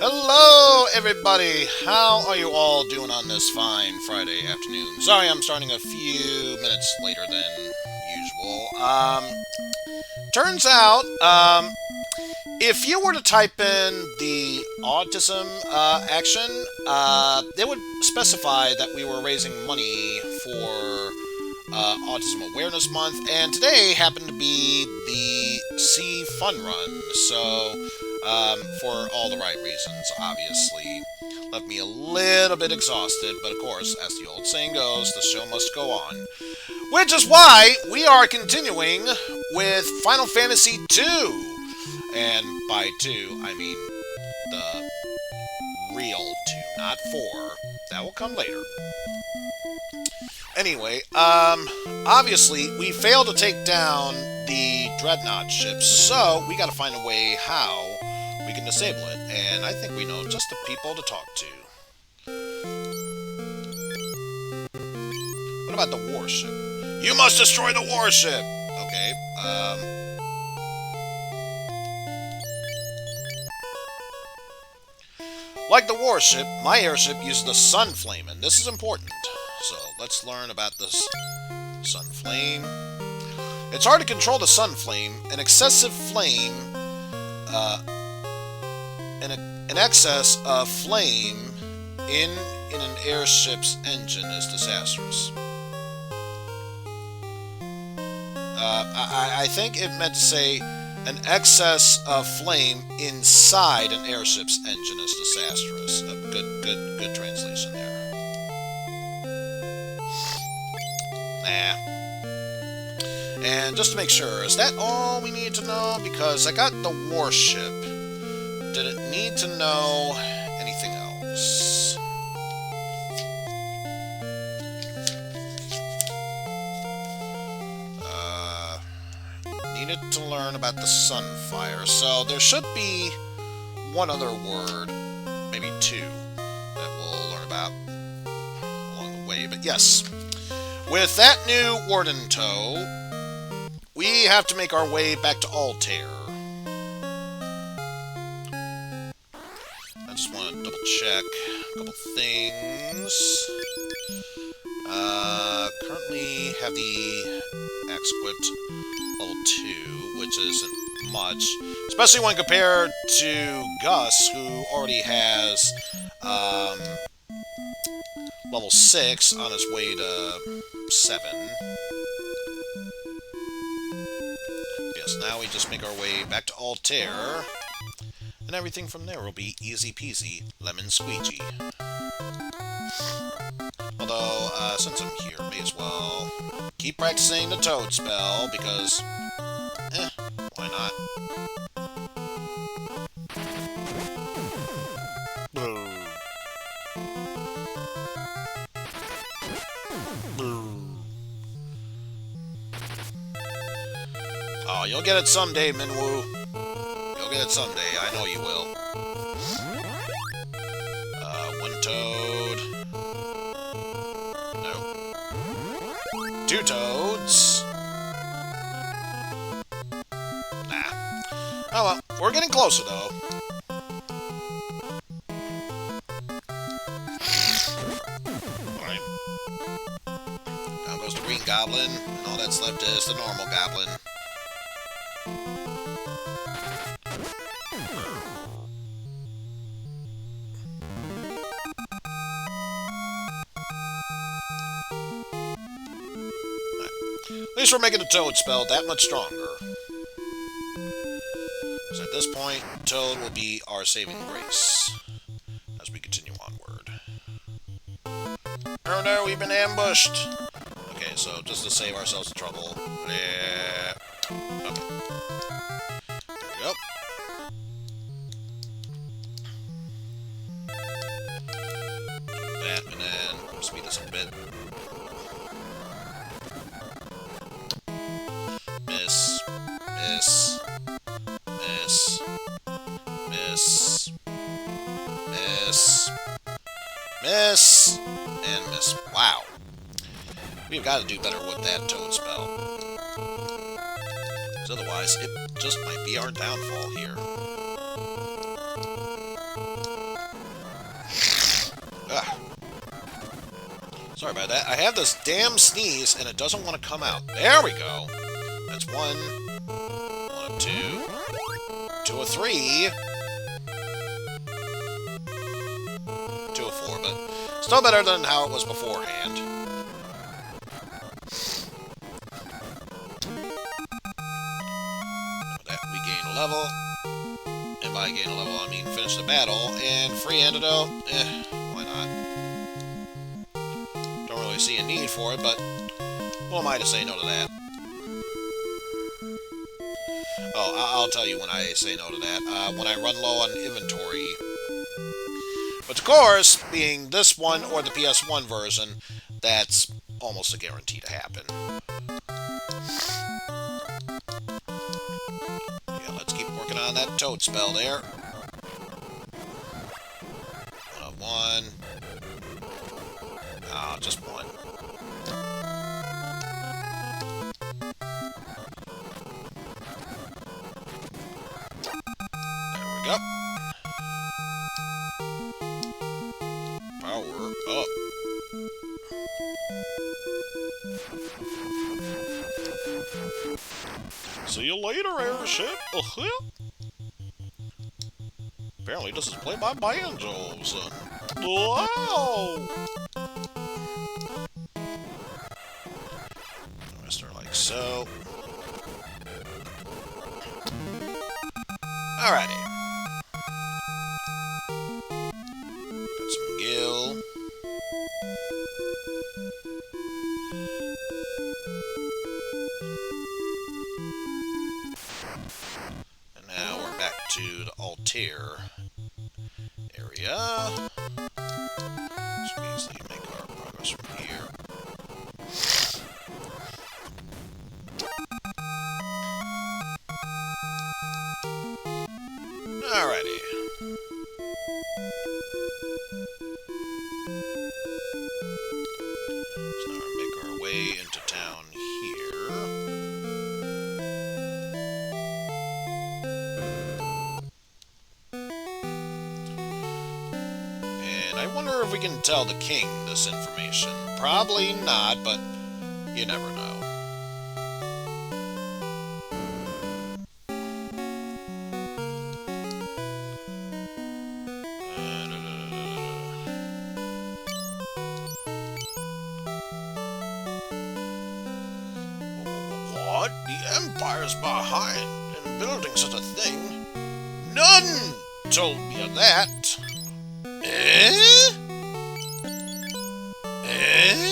Hello, everybody! How are you all doing on this fine Friday afternoon? Sorry, I'm starting a few minutes later than usual. Turns out, if you were to type in the autism action, they would specify that we were raising money for Autism Awareness Month, and today happened to be the Sea Fun Run, so for all the right reasons, obviously. Left me a little bit exhausted, but of course, as the old saying goes, the show must go on. Which is why we are continuing with Final Fantasy II. And by 2, I mean the real 2, not 4. That will come later. Anyway, obviously, we failed to take down the Dreadnaught ship, so we gotta find a way how we can disable it, and I think we know just the people to talk to. What about the warship? You must destroy the warship! Okay, like the warship, my airship uses the sun flame, and this is important. So, let's learn about this sun flame. It's hard to control the sun flame. An excessive flame, an excess of flame in an airship's engine is disastrous. I think it meant to say an excess of flame inside an airship's engine is disastrous. A good translation there. Nah. And just to make sure, is that all we need to know? Because I got the warship. Did it need to know anything else? Needed to learn about the Sunfire. So there should be one other word, maybe two, that we'll learn about along the way. But yes, with that new Warden Toe, we have to make our way back to Altair. I just want to double check a couple things. Currently have the axe equipped level 2, which isn't much, especially when compared to Gus, who already has level 6 on his way to 7. Yes, now we just make our way back to Altair, and everything from there will be easy peasy, lemon squeegee. Although, since I'm here, may as well keep practicing the Toad spell, because, why not? Boo. Boo. Oh, you'll get it someday, Minwoo. You'll get it someday, I know you will. One Toad. Nope. 2 Toads. Nah. Oh well, we're getting closer though. Alright. Now goes the Green Goblin, and all that's left is the normal Goblin. At least we're making the Toad spell that much stronger. So at this point, Toad will be our saving grace as we continue onward. Oh no, we've been ambushed! Okay, so just to save ourselves the trouble. Yeah. Okay. There we go. Do that, and then speed this up a bit. Miss, miss, miss, miss, miss, miss, and miss. Wow. We've got to do better with that Toad spell. Because otherwise, it just might be our downfall here. Sorry about that. I have this damn sneeze, and it doesn't want to come out. There we go. That's one. One of two. Two of three. Two of four, but still better than how it was beforehand. With that, we gain a level. And by gain a level, I mean finish the battle. And free antidote, why not? Don't really see a need for it, but who am I to say no to that? Oh, I'll tell you when I say no to that. When I run low on inventory. But of course, being this one or the PS1 version, that's almost a guarantee to happen. Yeah, let's keep working on that toad spell there. One. Ah, just one. There we go. Power up. See you later, airship. Apparently this is played by banjos. Wow! I start like so. Alrighty. Got some gill. And now we're back to the Altair area. So we easily make our progress from here. Alrighty. So now we make our way into town here. And I wonder if we can tell the king this information. Probably not, but you never know. What? The Empire's behind in building such a thing? None told me of that. Eh? Eh?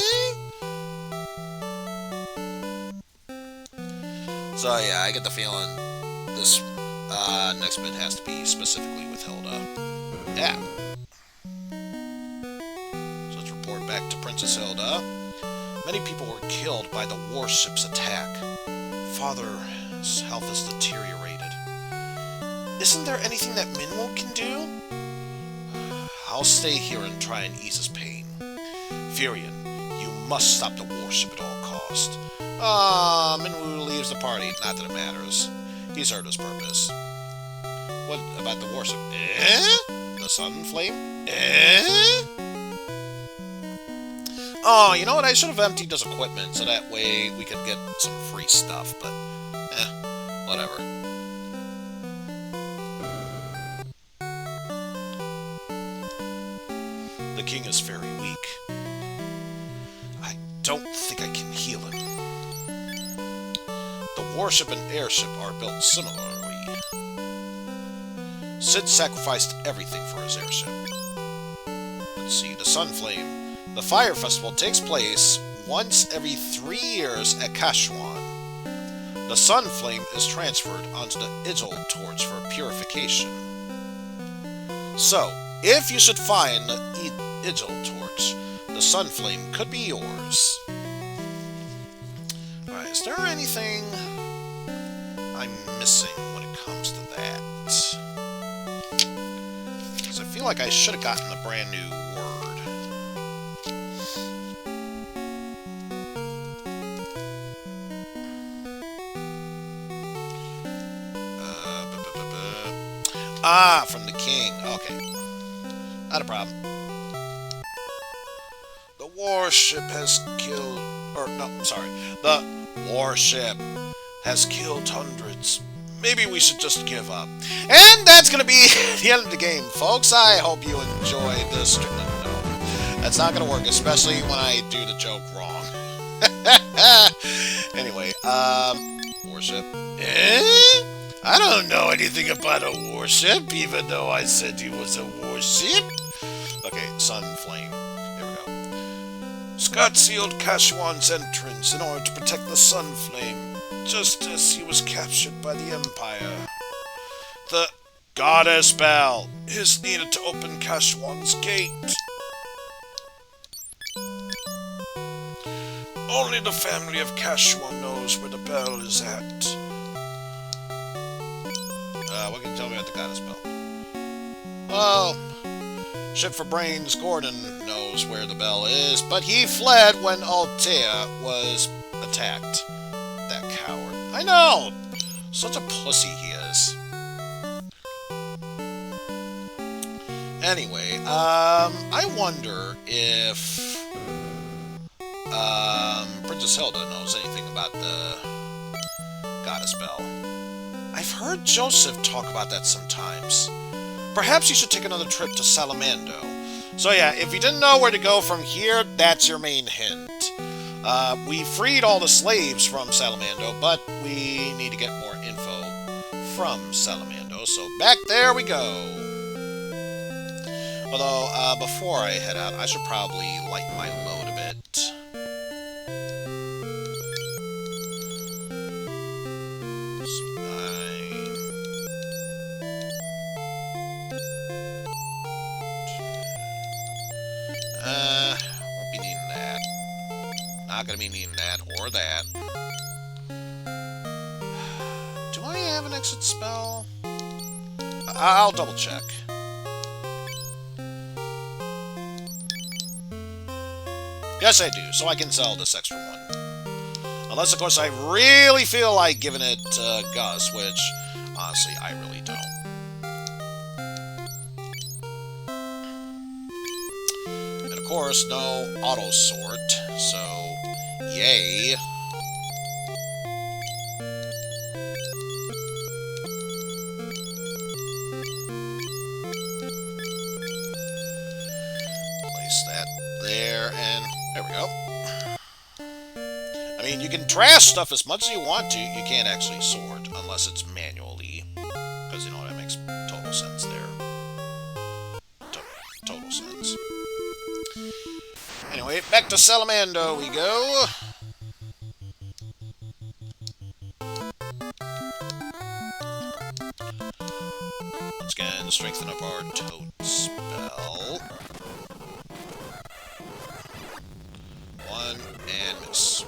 So yeah, I get the feeling this next bit has to be specifically with Hilda. Yeah. So let's report back to Princess Hilda. Many people were killed by the warship's attack. Father's health is deteriorated. Isn't there anything that Minwo can do? I'll stay here and try and ease his pain. Furion, you must stop the warship at all cost. Minwu leaves the party. Not that it matters. He's heard his purpose. What about the warship? Eh? The Sunflame? Eh? Oh, you know what? I should have emptied his equipment so that way we could get some free stuff, but whatever. The king is very weak. I don't think I can heal him. The warship and airship are built similarly. Sid sacrificed everything for his airship. Let's see, the Sunflame. The Fire Festival takes place once every 3 years at Kashuan. The Sunflame is transferred onto the Igil Torch for purification. So, if you should find the Igil Torch, the Sunflame could be yours. Alright, is there anything I'm missing when it comes to that? Because I feel like I should have gotten a brand new word. Ah, from the king. Okay. Not a problem. The warship has killed... Or, no, sorry. The warship has killed hundreds. Maybe we should just give up. And that's going to be the end of the game, folks. I hope you enjoyed this. No, that's not going to work, especially when I do the joke wrong. Anyway, warship. I don't know anything about a warship, even though I said he was a warship. Okay, Sunflame. Here we go. Scott sealed Kashuan's entrance in order to protect the Sunflame, just as he was captured by the Empire. The Goddess Bell is needed to open Kashuan's gate. Only the family of Kashuan knows where the bell is at. What can you tell me about the Goddess Bell? Well, shit for brains, Gordon knows where the bell is, but he fled when Altea was attacked. That coward. I know! Such a pussy he is. Anyway, I wonder if Princess Hilda knows anything about the Goddess Bell. I've heard Joseph talk about that sometimes. Perhaps you should take another trip to Salamando. So yeah, if you didn't know where to go from here, that's your main hint. We freed all the slaves from Salamando, but we need to get more info from Salamando. So back there we go. Although, before I head out, I should probably lighten my load a bit. Won't be needing that. Not gonna be needing that or that. Do I have an exit spell? I'll double check. Yes, I do, so I can sell this extra one. Unless, of course, I really feel like giving it to Gus, which, honestly, I really don't. And, of course, no auto-sort, so yay. Place that there, and there we go. I mean, you can trash stuff as much as you want to. You can't actually sort unless it's manually. Because, you know, that makes total sense there. Total sense. Anyway, back to Salamando we go. Once again, strengthen up our toad spell. One, and miss.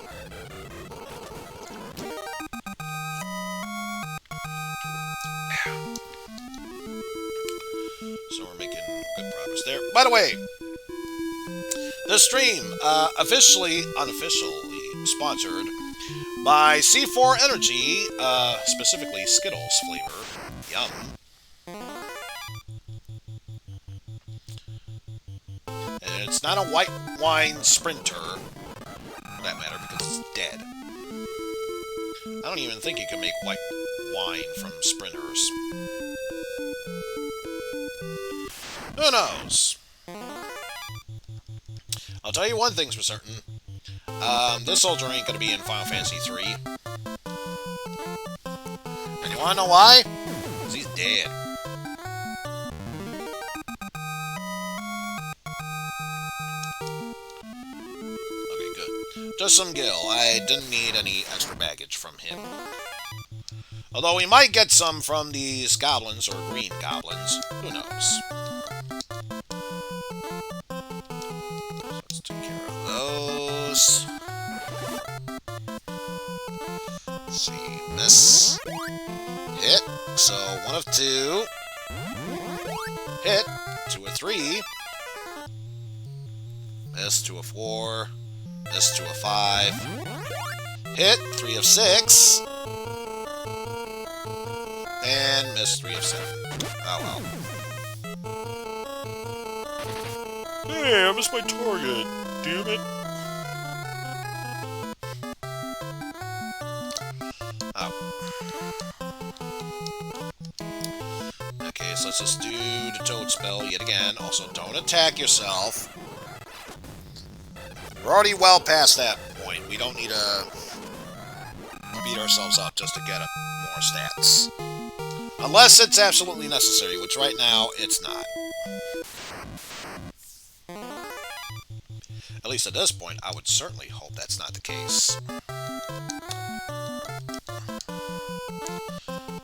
So we're making good progress there. By the way, this stream, unofficially sponsored by C4 Energy, specifically Skittles flavor. Yum. And it's not a white wine sprinter, for that matter, because it's dead. I don't even think you can make white wine from sprinters. Who knows? I'll tell you one thing's for certain. This soldier ain't gonna be in Final Fantasy 3. And you wanna know why? Because he's dead. Okay, good. Just some Gil. I didn't need any extra baggage from him. Although we might get some from these goblins, or green goblins. Who knows? Let's take care of those. Let's see. Miss. Hit. So, 1 of 2. Hit. 2 of 3. Miss. 2 of 4. Miss. 2 of 5. Hit. 3 of 6. And miss 3 of 7. Oh well. Hey, I missed my target. damn it. Oh. Okay, so let's just do the Toad spell yet again. Also, don't attack yourself. We're already well past that point. We don't need to beat ourselves up just to get more stats. Unless it's absolutely necessary, which right now, it's not. At least at this point, I would certainly hope that's not the case.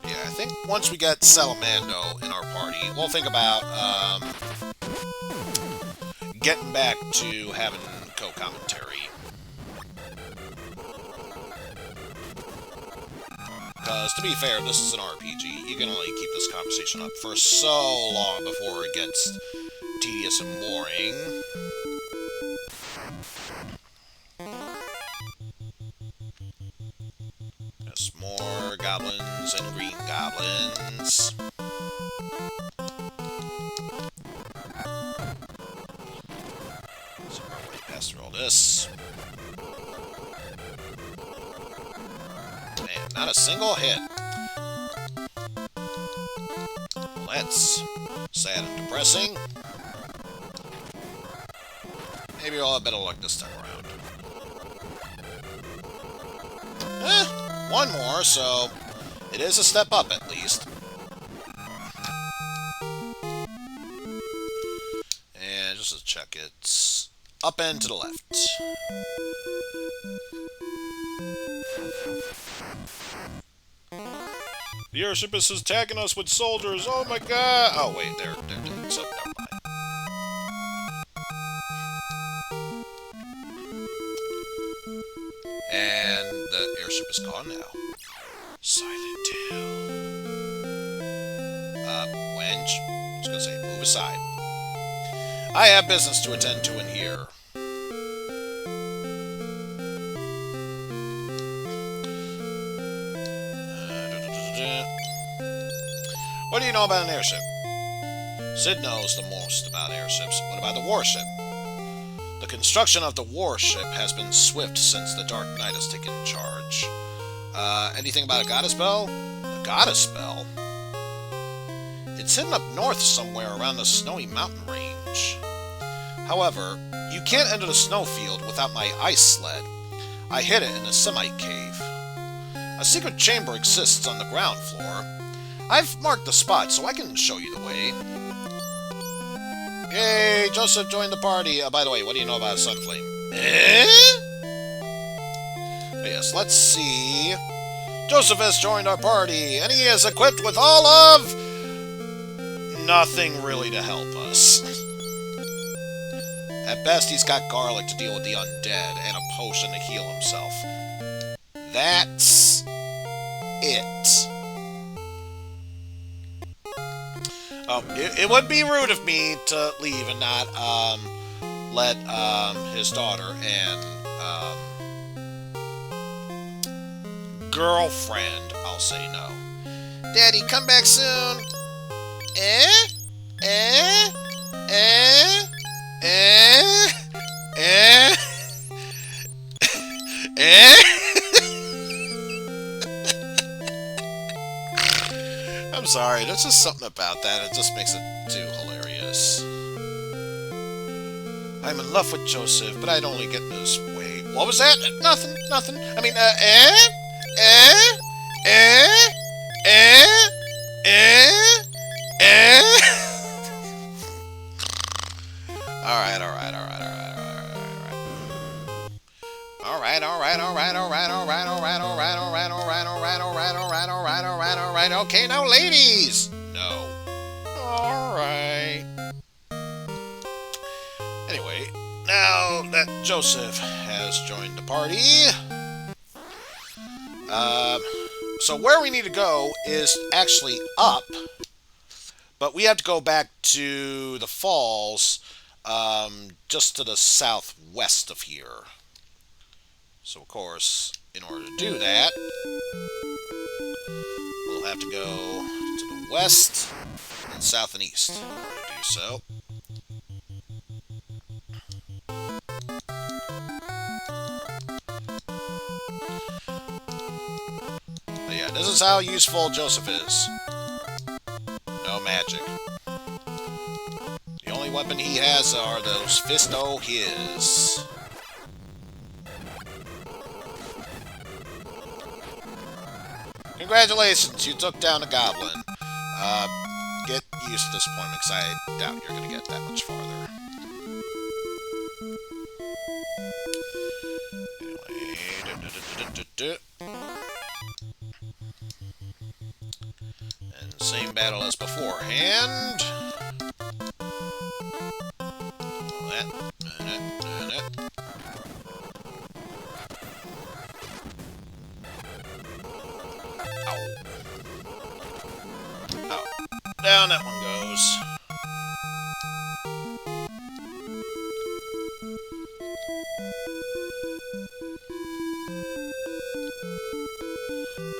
Yeah, I think once we get Salamando in our party, we'll think about getting back to having co-commentary. Because, to be fair, this is an RPG. You can only keep this conversation up for so long before it gets tedious and boring. Yes, more goblins and green goblins. So we're way past through all this. Man, not a single hit. Well, that's sad and depressing. Maybe we'll have better luck this time around. One more, so it is a step up at least. And just to check, it's up and to the left. The airship is attacking us with soldiers. Oh my god! Oh wait, they're dead. So never mind. And the airship is gone now. Silent Hill. Wench. I was gonna say, move aside. I have business to attend to in here. What do you know about an airship? Sid knows the most about airships. What about the warship? The construction of the warship has been swift since the Dark Knight has taken charge. Anything about a goddess bell? A goddess spell? It's hidden up north somewhere around the snowy mountain range. However, you can't enter the snowfield without my ice sled. I hid it in a Semite cave. A secret chamber exists on the ground floor. I've marked the spot so I can show you the way. Yay! Joseph joined the party. By the way, what do you know about a Sunflame? But yes, let's see. Joseph has joined our party, and he is equipped with all of... nothing really to help us. At best, he's got garlic to deal with the undead, and a potion to heal himself. That's... it. It would be rude of me to leave and not let his daughter and girlfriend, I'll say no. Daddy, come back soon. I'm sorry, there's just something about that. It just makes it too hilarious. I'm in love with Joseph, but I'd only get this way. What was that? Nothing. I mean, Alright, okay, now ladies! No. Alright. Anyway, now that Joseph has joined the party, so where we need to go is actually up, but we have to go back to the falls, just to the southwest of here. So, of course, in order to do that, we'll have to go to the west and south and east in order to do so. yeah, this is how useful Joseph is. No magic. The only weapon he has are those Fisto his. Congratulations, you took down a goblin. Get used to this point, because I doubt you're going to get that much farther. Anyway, and same battle as beforehand. That. Ow. Ow. Down that one goes.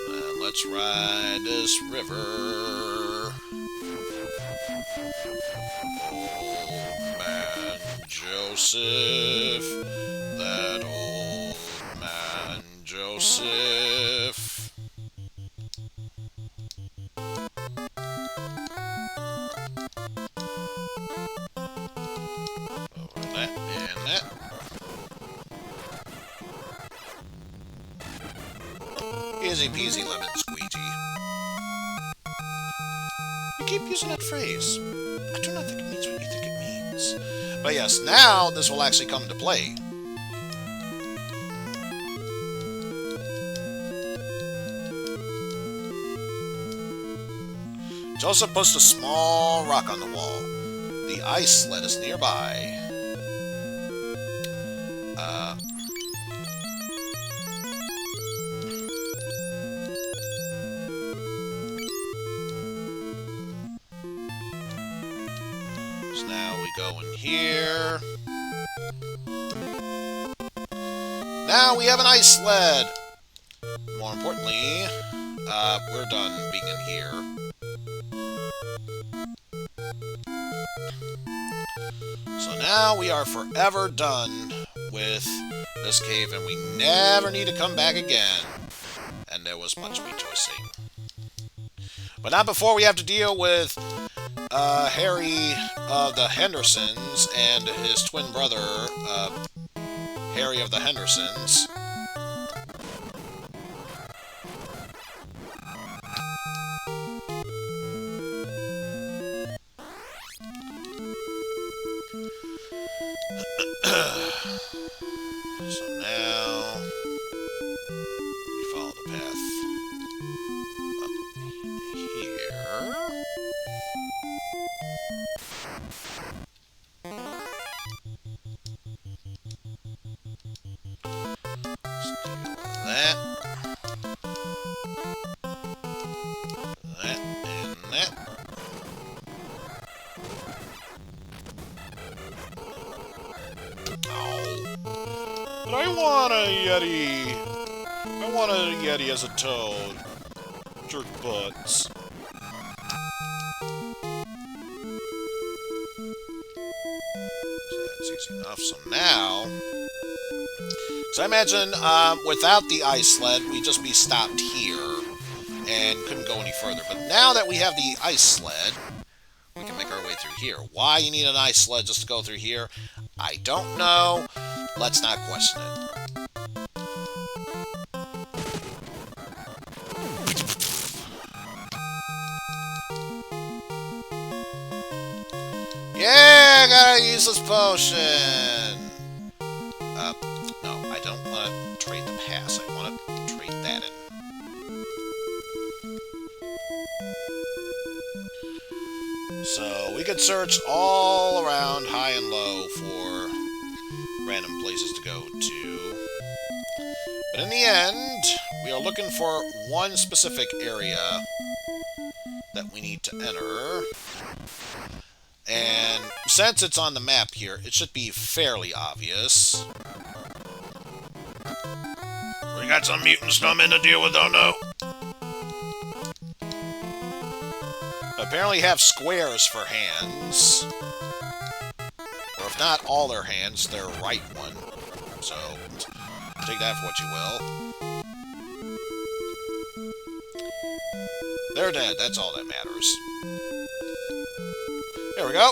And let's ride this river. Old man Joseph. That old man Joseph. Easy peasy lemon squeegee. You keep using that phrase. I do not think it means what you think it means. But yes, now this will actually come to play. Joseph puts a small rock on the wall. The ice sled is nearby. So now we go in here. Now we have an ice sled. More importantly, we're done being in here. So now we are forever done with this cave, and we never need to come back again. And there was much rejoicing. But not before we have to deal with Harry of the Hendersons and his twin brother, Harry of the Hendersons. So now we follow the path up here. Steal that. That and that. But I want a Yeti. I want a Yeti as a toad. Jerk butts. So that's easy enough. So now... So I imagine without the ice sled, we'd just be stopped here and couldn't go any further. But now that we have the ice sled, we can make our way through here. Why you need an ice sled just to go through here, I don't know. Let's not question it. Yeah, I got a useless potion! No, I don't want to trade the pass. I want to trade that in. So, we could search all around, high and low, for random places to go to. But in the end, we are looking for one specific area that we need to enter. And since it's on the map here, it should be fairly obvious. We got some mutant snowmen to deal with, though, no? Apparently have squares for hands. Or if not all their hands, their right one. So, take that for what you will. They're dead. That's all that matters. There we go.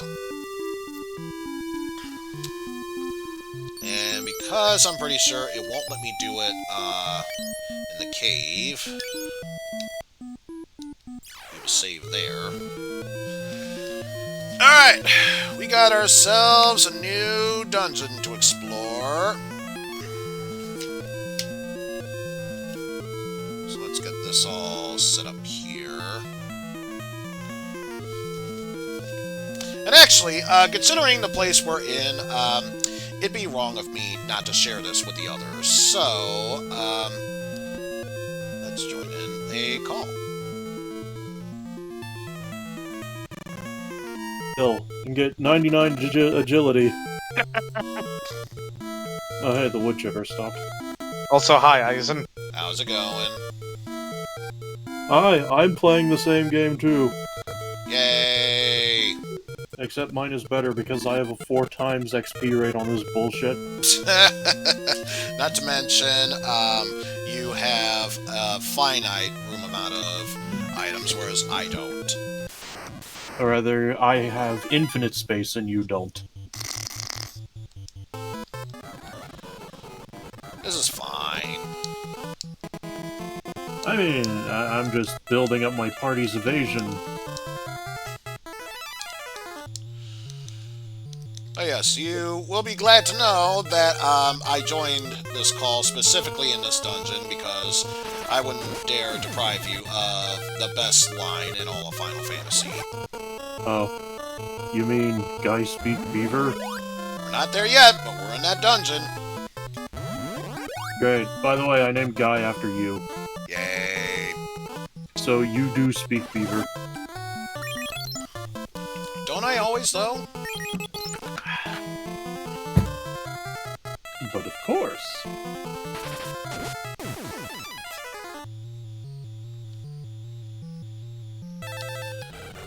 And because I'm pretty sure it won't let me do it in the cave, do a save there. Alright, we got ourselves a new dungeon to explore. So let's get this all set up here. And actually, considering the place we're in, it'd be wrong of me not to share this with the others. So, let's join in a call. Hill, and get 99 agility. Oh hey, the woodchipper stopped. Also, hi, Eizen. How's it going? Hi, I'm playing the same game too. Yay! Except mine is better because I have a 4 times XP rate on this bullshit. Not to mention, you have a finite room amount of items, whereas I don't. Or rather, I have infinite space and you don't. This is fine. I mean, I'm just building up my party's evasion. Oh yes, you will be glad to know that I joined this call specifically in this dungeon because I wouldn't dare deprive you of the best line in all of Final Fantasy. Oh. You mean Guy Speak Beaver? We're not there yet, but we're in that dungeon. Great. By the way, I named Guy after you. Yay. So you do speak Beaver. Don't I always, though? But of course.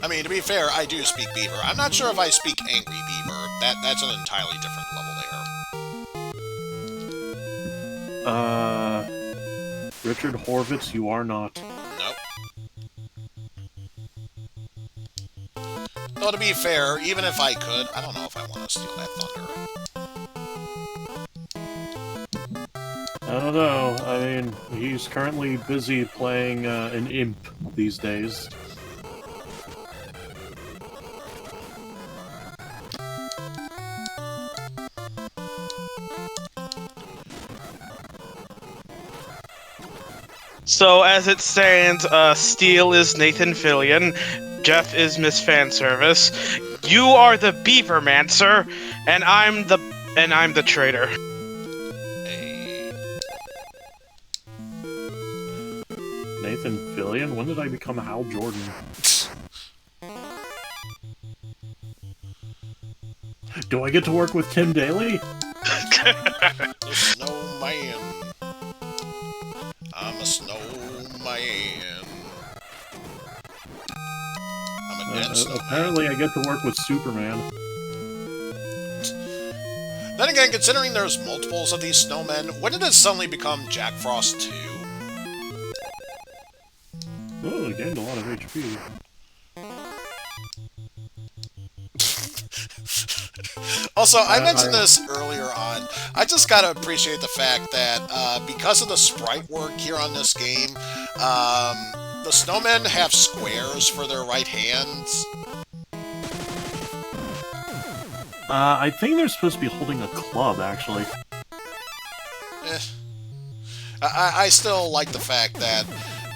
I mean, to be fair, I do speak Beaver. I'm not sure if I speak Angry Beaver. That's an entirely different level there. Richard Horvitz, you are not. Nope. Though, to be fair, even if I could, I don't know if I want to steal that thunder. I don't know. I mean, he's currently busy playing an imp these days. So, as it stands, Steel is Nathan Fillion, Jeff is Miss Fanservice, you are the Beavermancer, and I'm the traitor. Hey. Nathan Fillion? When did I become Hal Jordan? Do I get to work with Tim Daly? The snowman. I'm a snowman. I'm a dead snowman. Apparently I get to work with Superman. Then again, considering there's multiples of these snowmen, when did it suddenly become Jack Frost 2? Oh, I gained a lot of HP. Also, I mentioned this earlier on. I just gotta appreciate the fact that because of the sprite work here on this game, the snowmen have squares for their right hands. I think they're supposed to be holding a club, actually. I still like the fact that,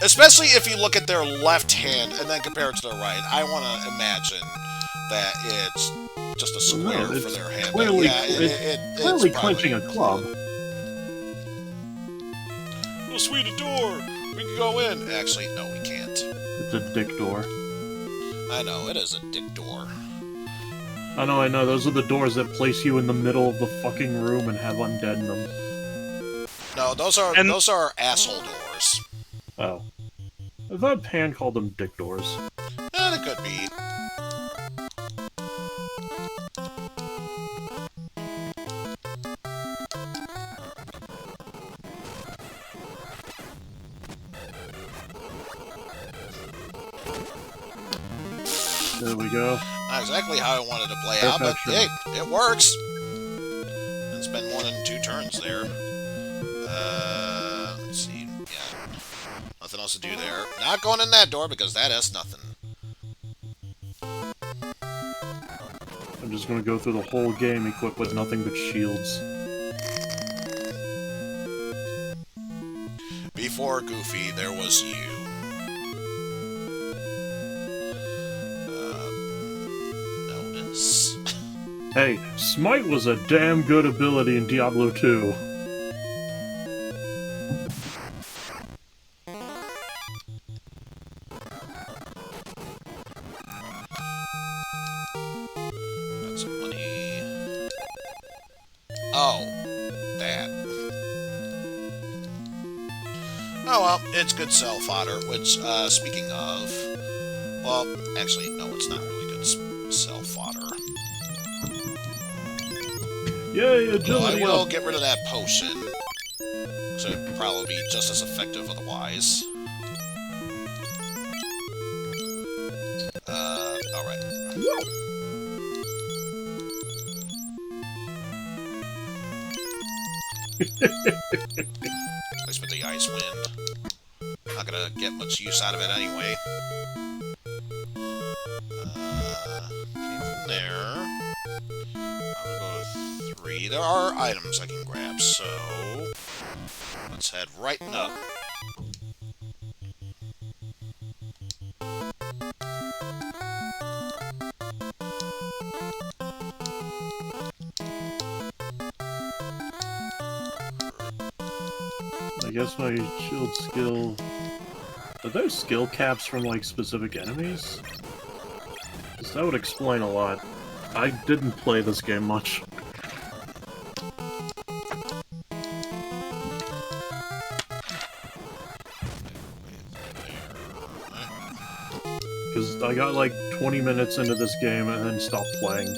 especially if you look at their left hand and then compare it to their right, I want to imagine that it's just a square for their hand. Clearly, yeah, it's clearly clenching a club. Oh, sweet, a door! We can go in! Actually, no, we can't. It's a dick door. I know, it is a dick door. I know, those are the doors that place you in the middle of the fucking room and have undead in them. No, those are asshole doors. Oh. I thought Pan called them dick doors. They could be. There we go. Not exactly how I wanted to play out, but hey, it works. It's been more than 2 turns there. Let's see. Yeah. Nothing else to do there. Not going in that door because that has nothing. I'm just gonna go through the whole game equipped with nothing but shields. Before Goofy, there was you. Notice. Hey, Smite was a damn good ability in Diablo 2. Got some money. Oh, that. Oh well, it's good cell fodder, which, speaking of... Well, actually, no, it's not really good cell fodder. Yay, Well, I agility will up. get rid of that potion. So it'd probably be just as effective otherwise. Alright. I spent the ice wind. Not gonna get much use out of it anyway. Came from there. I'll go with 3. There are items I can grab, so let's head right up. I guess my shield skill... Are there skill caps from, like, specific enemies? 'Cause that would explain a lot. I didn't play this game much. Because I got, like, 20 minutes into this game and then stopped playing.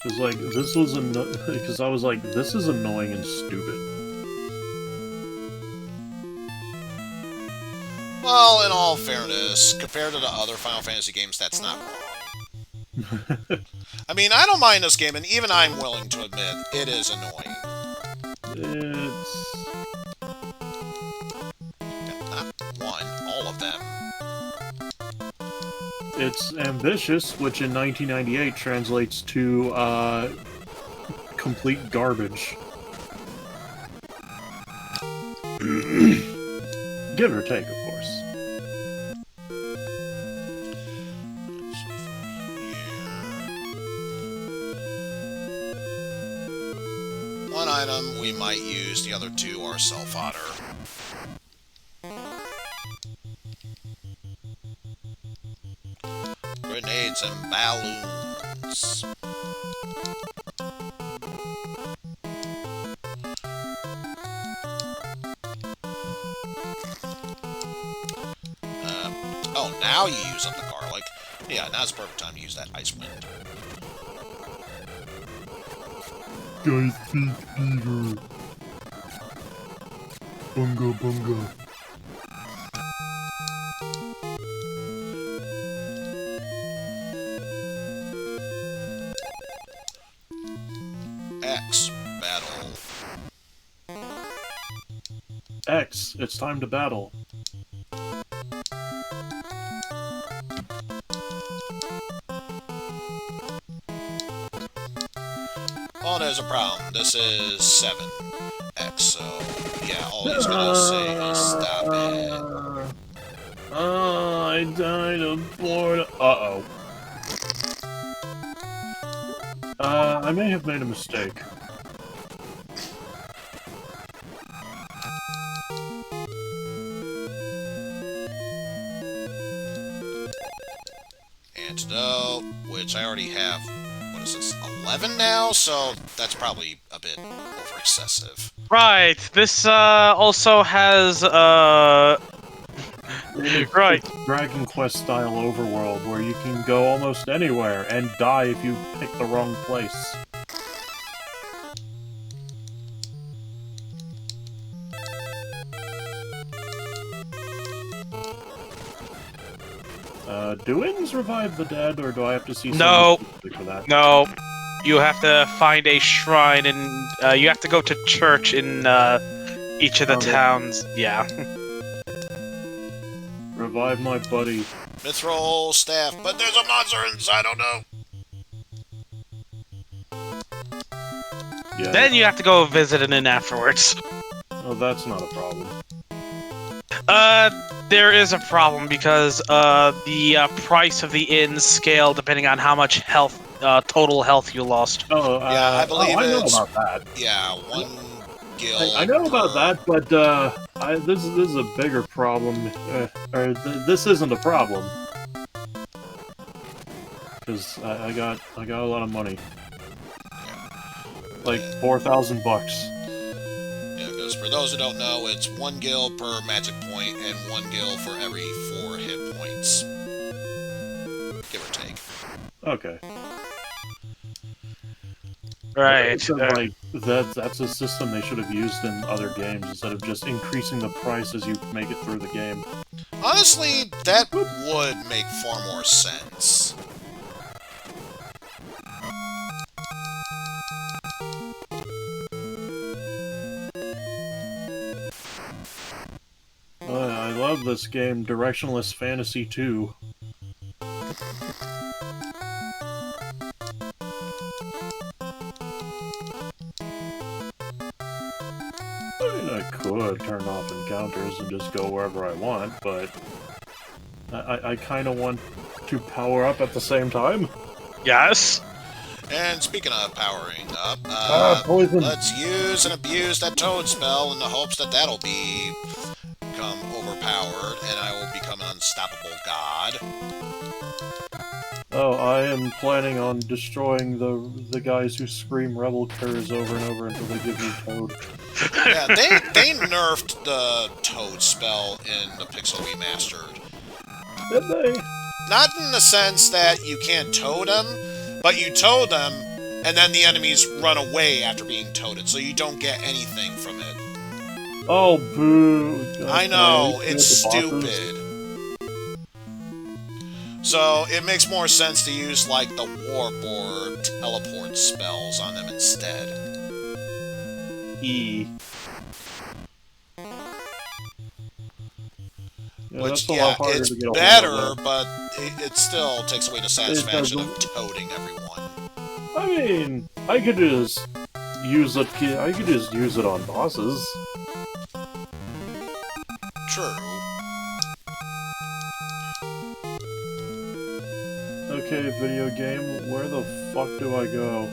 Because, like, this was because I was like, this is annoying and stupid. Well, in all fairness, compared to the other Final Fantasy games, that's not wrong. I mean, I don't mind this game, and even I'm willing to admit, it is annoying. It's... Not one, all of them. It's ambitious, which in 1998 translates to, complete garbage. Give or take, of course. One item we might use, the other 2 are cell fodder. Grenades and balloons. Oh, now you use up the garlic. Yeah, now's the perfect time to use that ice wind. Guys, think Peter. Bunga bunga. X, battle. X, it's time to battle. Oh, there's a problem. This is 7. X, so yeah, all he's gonna say is stop it. I died of boredom. Uh-oh. I may have made a mistake. Antidote, which I already have, what is this, 11 now? So that's probably a bit over excessive. Right. This also has right. Dragon Quest style overworld where you can go almost anywhere and die if you pick the wrong place. Do inns revive the dead, or do I have to see No. something specific for that? No, you have to find a shrine, and you have to go to church in each of the Okay. towns. Yeah. Revive my buddy. Mithril staff, but there's a monster inside, oh no! Yeah. Then you have to go visit an inn afterwards. Oh, that's not a problem. There is a problem because the price of the inn scale depending on how much health, total health you lost. Oh, Yeah, I believe I know it's- about that. Yeah, one guild. I know about that, but this is a bigger problem. This isn't a problem because I got a lot of money, like $4,000 bucks. Yeah, because for those who don't know, it's one guild per magic point and one guild for every 4 hit points. Give or take. Okay. Right. So, like that's a system they should have used in other games instead of just increasing the price as you make it through the game. Honestly, that would make far more sense. I love this game, Directionless Fantasy 2. I mean, I could turn off encounters and just go wherever I want, but I kind of want to power up at the same time. Yes. And speaking of powering up, Poison! let's use and abuse that toad spell in the hopes that that'll become overpowered and I will become an unstoppable god. Oh, I am planning on destroying the guys who scream rebel curs over and over until they give me Toad. Yeah, they nerfed the toad spell in the Pixel Remastered. Did they? Not in the sense that you can't toad them, but you toad them, and then the enemies run away after being toaded, so you don't get anything from it. Oh, boo! I know, Okay, it's the bosses. stupid. So, it makes more sense to use, like, the warp or teleport spells on them instead. E. Yeah, Which, that's a yeah, lot harder it's to get a better, hold of. but it still takes away the satisfaction of toading everyone. I mean, I could just use it. I could just use it on bosses. True. Okay, video game, where the fuck do I go?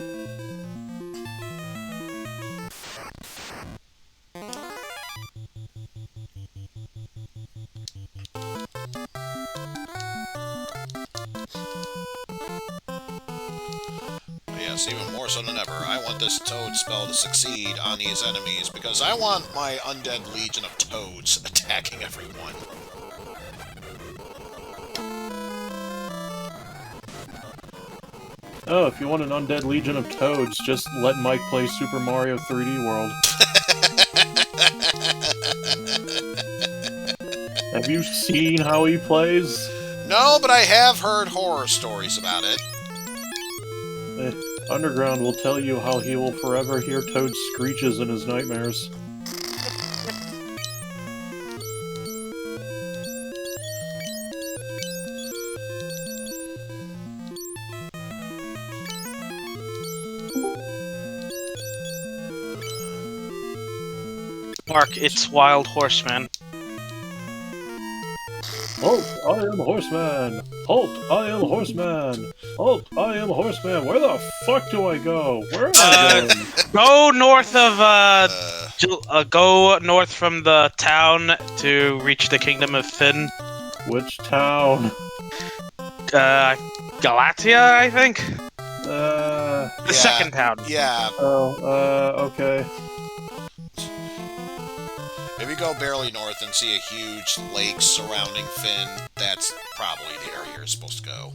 Yes, even more so than ever, I want this toad spell to succeed on these enemies, because I want my undead legion of toads attacking everyone. Oh, if you want an undead legion of toads, just let Mike play Super Mario 3D World. Have you seen how he plays? No, but I have heard horror stories about it. Underground will tell you how he will forever hear Toad's screeches in his nightmares. Mark, it's Wild Horseman. Halt! I am Horseman! Halt! I am Horseman! Halt! I am Horseman! Where the fuck do I go? Where am I going? Go north of go north from the town to reach the Kingdom of Finn. Which town? Galatia, I think. Uh. The second town. Yeah, Okay. if you go barely north and see a huge lake surrounding Finn, that's probably the area you're supposed to go.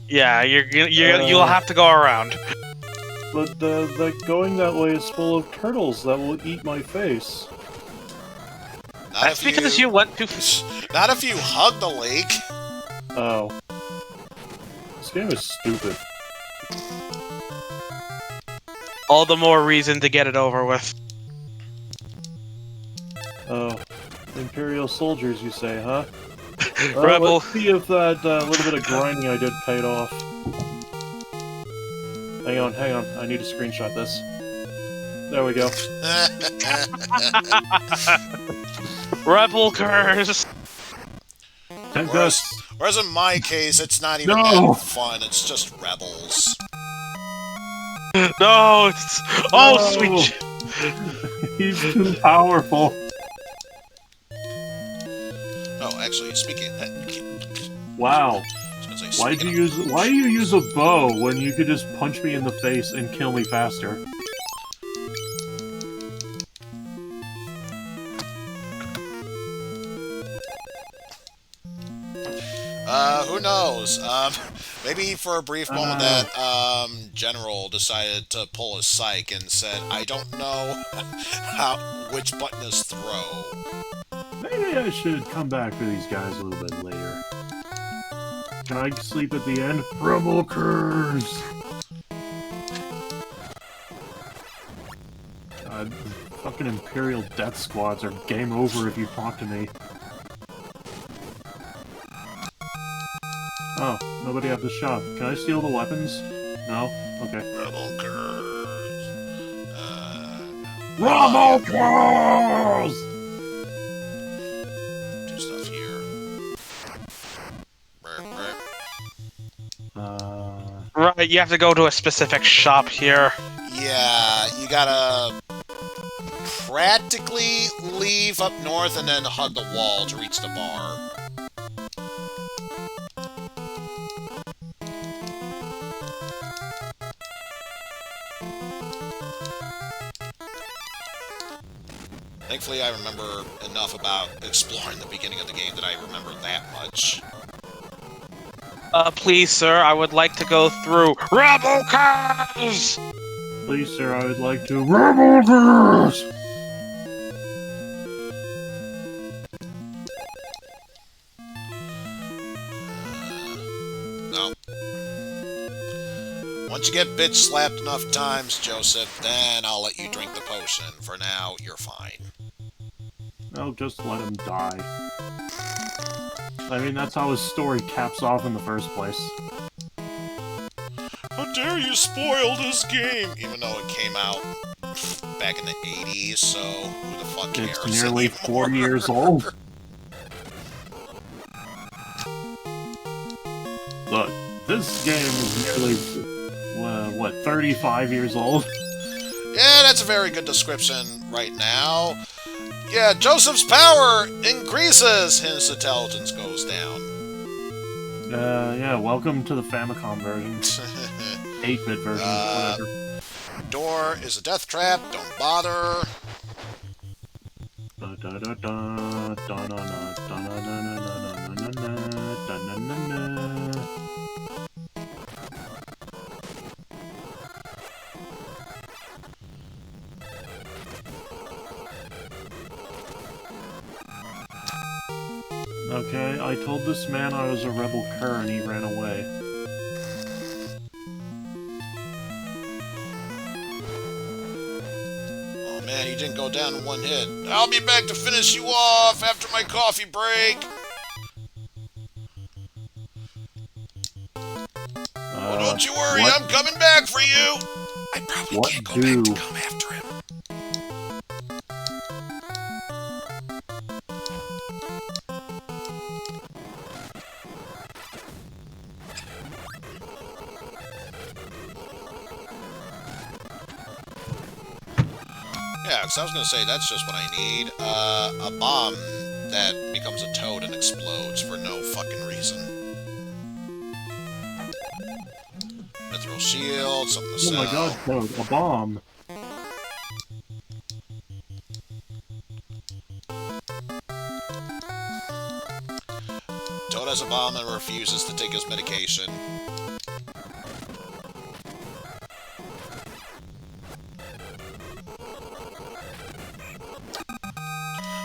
Yeah, you'll have to go around. But going that way is full of turtles that will eat my face. Not That's if because you went to. Not if you hug the lake. Oh. This game is stupid. All the more reason to get it over with. Oh. Imperial soldiers, you say, huh? Rebel. Let's see if that little bit of grinding I did paid off. Hang on. I need to screenshot this. There we go. Rebel curse! Whereas in my case, it's not even No! that fun, it's just rebels. No! It's... Oh, No! sweet... He's too powerful. Oh, actually, speaking... Wow. I was gonna say, Why do you use a bow when you could just punch me in the face and kill me faster? Who knows? Maybe for a brief moment that, General decided to pull a psych and said, I don't know which button is throw. Maybe I should come back for these guys a little bit later. Can I sleep at the end? Rebel curse! Fucking Imperial Death Squads are game over if you talk to me. Oh, nobody at the shop. Can I steal the weapons? No? Okay. Rebel curse. Rebel curse! Do stuff here. Right, you have to go to a specific shop here. Yeah, you gotta practically leave up north and then hug the wall to reach the bar. Thankfully, I remember enough about exploring the beginning of the game that I remember that much. Please, sir, I would like to go through Rebel Curse! Please, sir, I would like to Rebel curse! No. Once you get bitch slapped enough times, Joseph, then I'll let you drink the potion. For now, you're fine. I'll just let him die. I mean, that's how his story caps off in the first place. How dare you spoil this game! Even though it came out back in the 80s, so who the fuck cares? It's nearly anymore? 4 years old. Look, this game is nearly, what, 35 years old? Yeah, that's a very good description right now. Yeah, Joseph's power increases, his intelligence goes down. Yeah, welcome to the Famicom version. 8-bit version, whatever. Door is a death trap, don't bother. Okay, I told this man I was a rebel cur and he ran away. Oh man, you didn't go down in one hit. I'll be back to finish you off after my coffee break. Oh, don't you worry, I'm coming back for you. I probably can't go back to come after him. Yeah, because I was going to say, that's just what I need. A bomb that becomes a toad and explodes for no fucking reason. Mithril shield, something to sell. Oh my god, Toad, a bomb! Toad has a bomb and refuses to take his medication.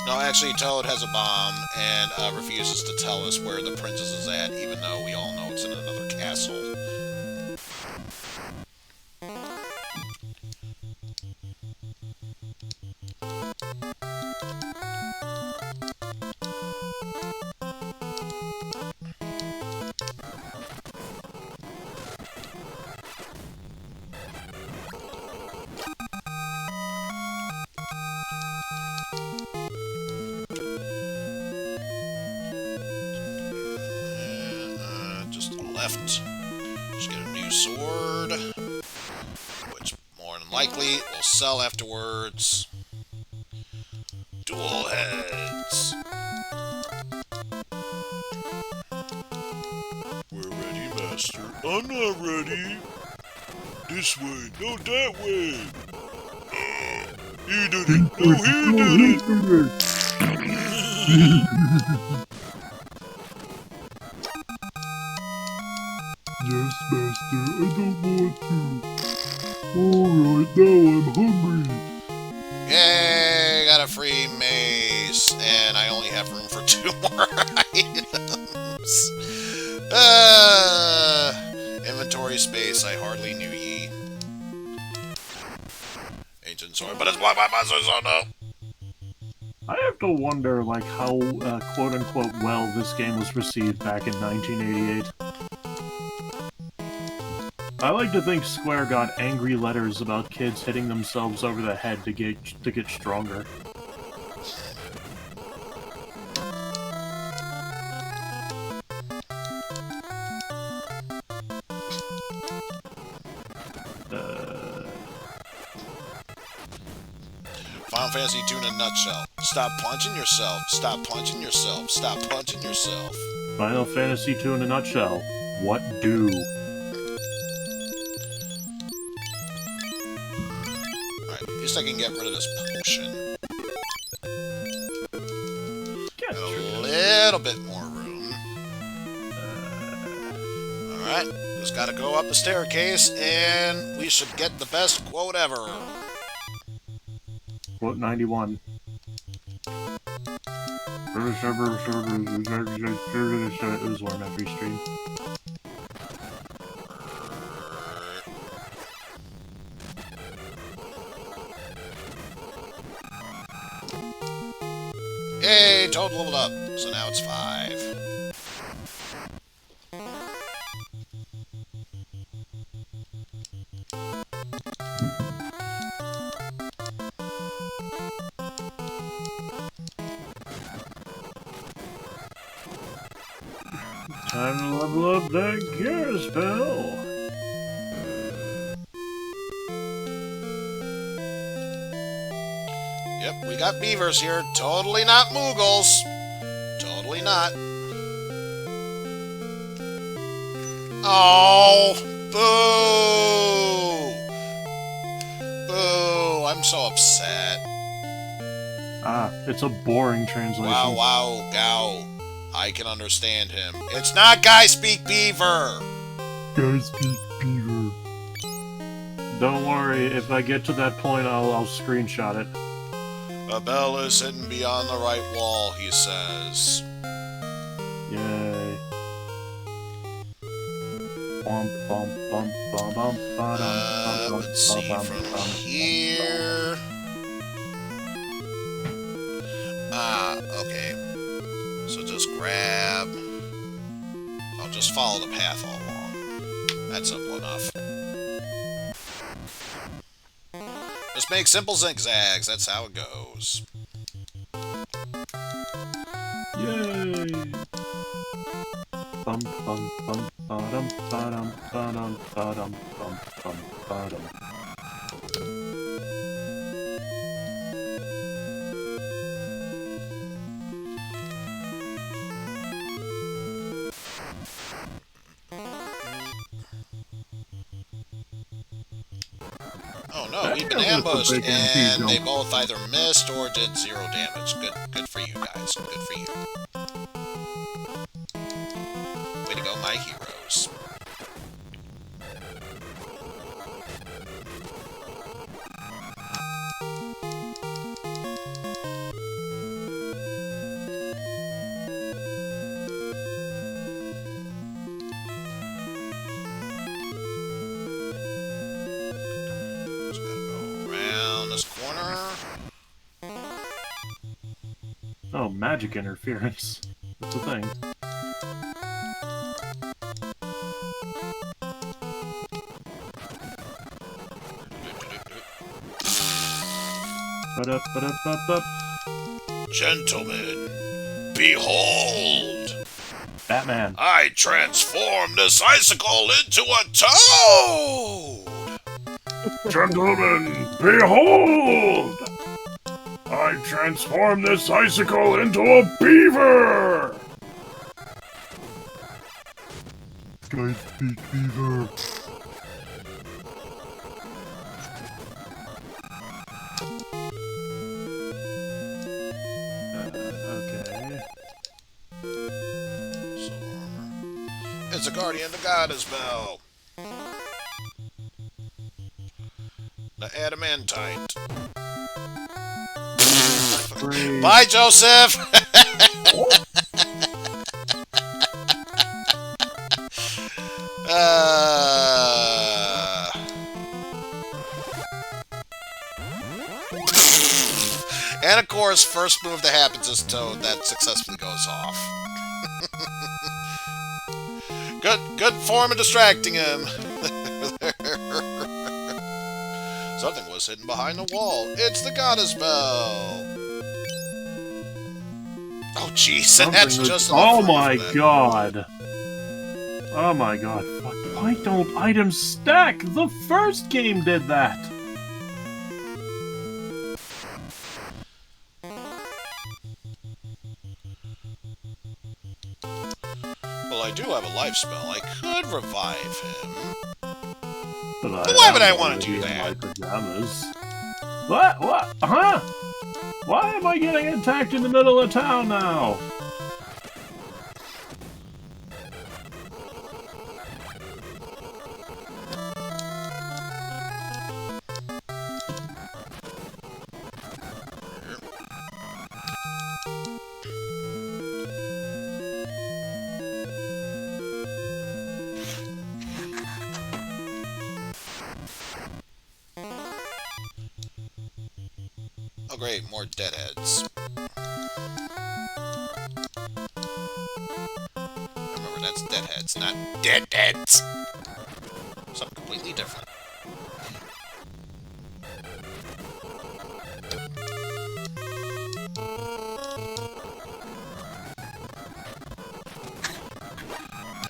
No, actually, Toad has a bomb and refuses to tell us where the princess is at, even though we all know it's in another castle. Left. Just get a new sword, which more than likely will sell afterwards. Dual heads. We're ready, master. I'm not ready. This way, no, that way. He did it. No, he did it. Yes, master, I don't want to. Alright, now I'm hungry. Yay, got a free mace, and I only have room for 2 more items. Inventory space, I hardly knew ye. Ancient sword, but it's blocked by monsters, oh no! I have to wonder, like, how quote-unquote well this game was received back in 1988. I like to think Square got angry letters about kids hitting themselves over the head to get stronger. Final Fantasy 2 in a nutshell. Stop punching yourself. Stop punching yourself. Stop punching yourself. Final Fantasy 2 in a nutshell. What do? Alright, at least I can get rid of this potion. A little bit more room. Alright, just gotta go up the staircase and we should get the best quote ever. Quote 91. It was warm every stream. Yay, Toad leveled up, so now it's 5. Time to level up that gear spell. Yep, we got beavers here. Totally not Moogles. Totally not. Oh, boo! Boo, I'm so upset. Ah, it's a boring translation. Wow, wow, gow. I can understand him. It's not Guy Speak Beaver! Guy Speak Beaver. Don't worry, if I get to that point, I'll screenshot it. A bell is hidden beyond the right wall, he says. Yay. Bump, bump, bump, bump, bump, ba-dum, Let's see from here. Ah, okay. So just grab... I'll just follow the path all along. That's simple enough. Just make simple zigzags, that's how it goes. Yay! Bum bum bum ba-dum ba-dum ba-dum ba-dum bum bum ba-dum. Oh no, we've been ambushed, and they both either missed or did 0 damage. Good for you guys. Good for you. Way to go, my heroes. Oh, magic interference. That's a thing. Ba-da-ba-da-ba-ba. Gentlemen, behold! Batman. I transformed this icicle into a toad! Gentlemen, behold! I transformed this icicle into a beaver! Guys speak beaver. Okay. It's a guardian, the goddess bell. The adamantite. Great. Bye, Joseph! And of course, first move that happens is Toad that successfully goes off. Good form of distracting him. Something was hidden behind the wall. It's the goddess bell. Oh jeez, and that's just oh my god. Oh my god. Why don't items stack? The first game did that. Well, I do have a life spell. I could revive him. But why would I want to do in my that? pajamas. What? What? Huh? Why am I getting attacked in the middle of town now? Oh great, more deadheads. Remember, that's deadheads, not deadheads. Something completely different.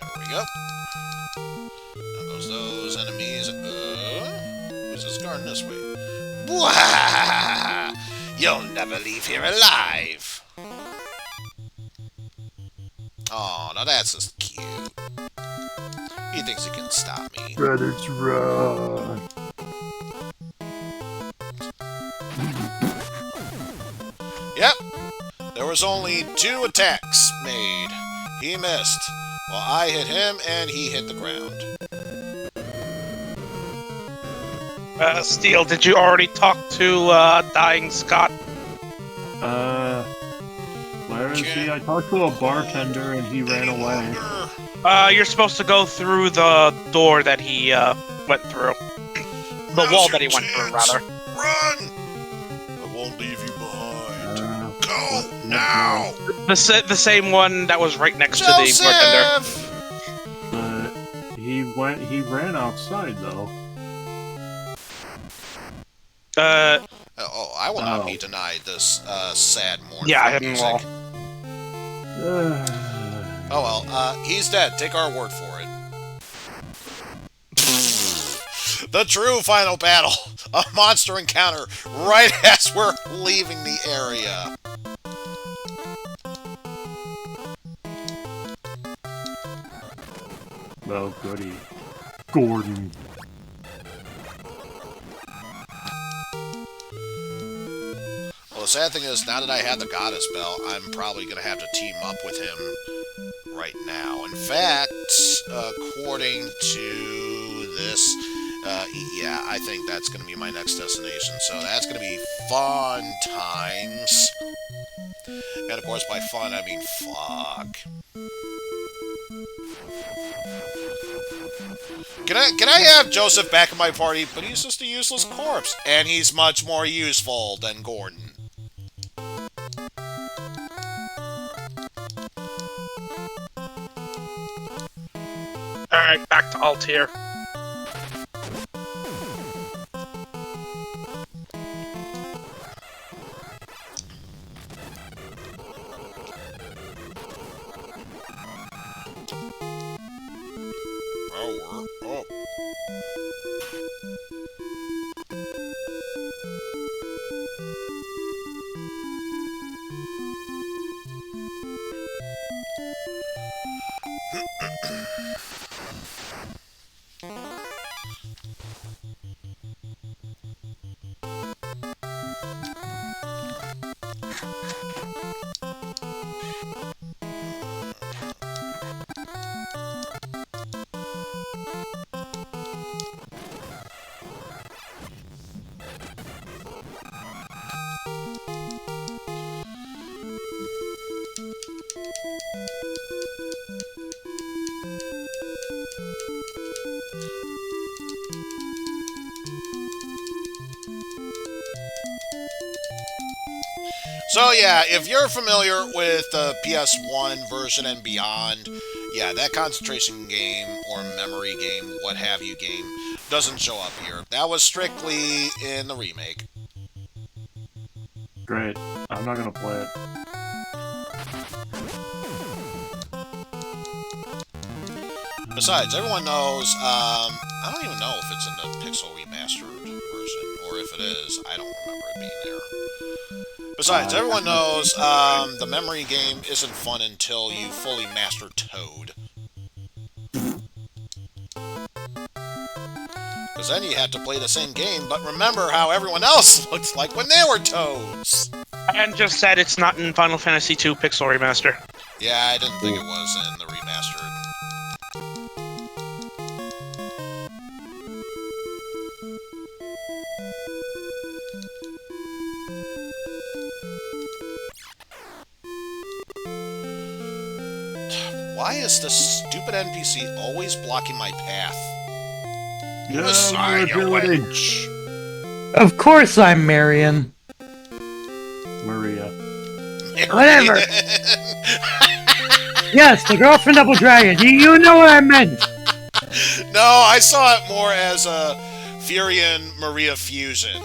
There we go. Now goes those enemies. Who's this garden this way? Wah! You'll never leave here alive! Oh, now that's just cute. He thinks he can stop me. Brothers run. Yep. There was only 2 attacks made. He missed. Well, I hit him, and he hit the ground. Steel, did you already talk to Dying Scott? Where is he? I talked to a bartender and he ran away. You're supposed to go through the door that he went through. The wall that he went through, rather. Run! I won't leave you behind. Go now! The same one that was right next to the bartender. But he ran outside though. Oh, I will not be denied this sad, mournful music. Well. Oh well, he's dead. Take our word for it. The true final battle. A monster encounter right as we're leaving the area. Oh, goody. Gordon. Well, the sad thing is, now that I have the goddess bell, I'm probably going to have to team up with him right now. In fact, according to this, yeah, I think that's going to be my next destination. So that's going to be fun times. And of course, by fun, I mean fuck. Can I have Joseph back in my party? But he's just a useless corpse. And he's much more useful than Gordon. Alright, back to Altair. Oh. So yeah, if you're familiar with the PS1 version and beyond, yeah, that concentration game or memory game, what have you game, doesn't show up here. That was strictly in the remake. Great. I'm not gonna play it. Besides, everyone knows, I don't even know if it's in the Pixel Remastered version, or if it is, I don't remember it being there. Besides, everyone knows, the memory game isn't fun until you fully master Toad. Because then you had to play the same game, but remember how everyone else looks like when they were Toads! And just said it's not in Final Fantasy II Pixel Remaster. Yeah, I didn't think it was in the remastered. Why is this stupid NPC always blocking my path? Yeah, You wench! Of course I'm Marion. Maria. Whatever. Yes, the girl from Double Dragon. You know what I meant. No, I saw it more as a Furion Maria fusion.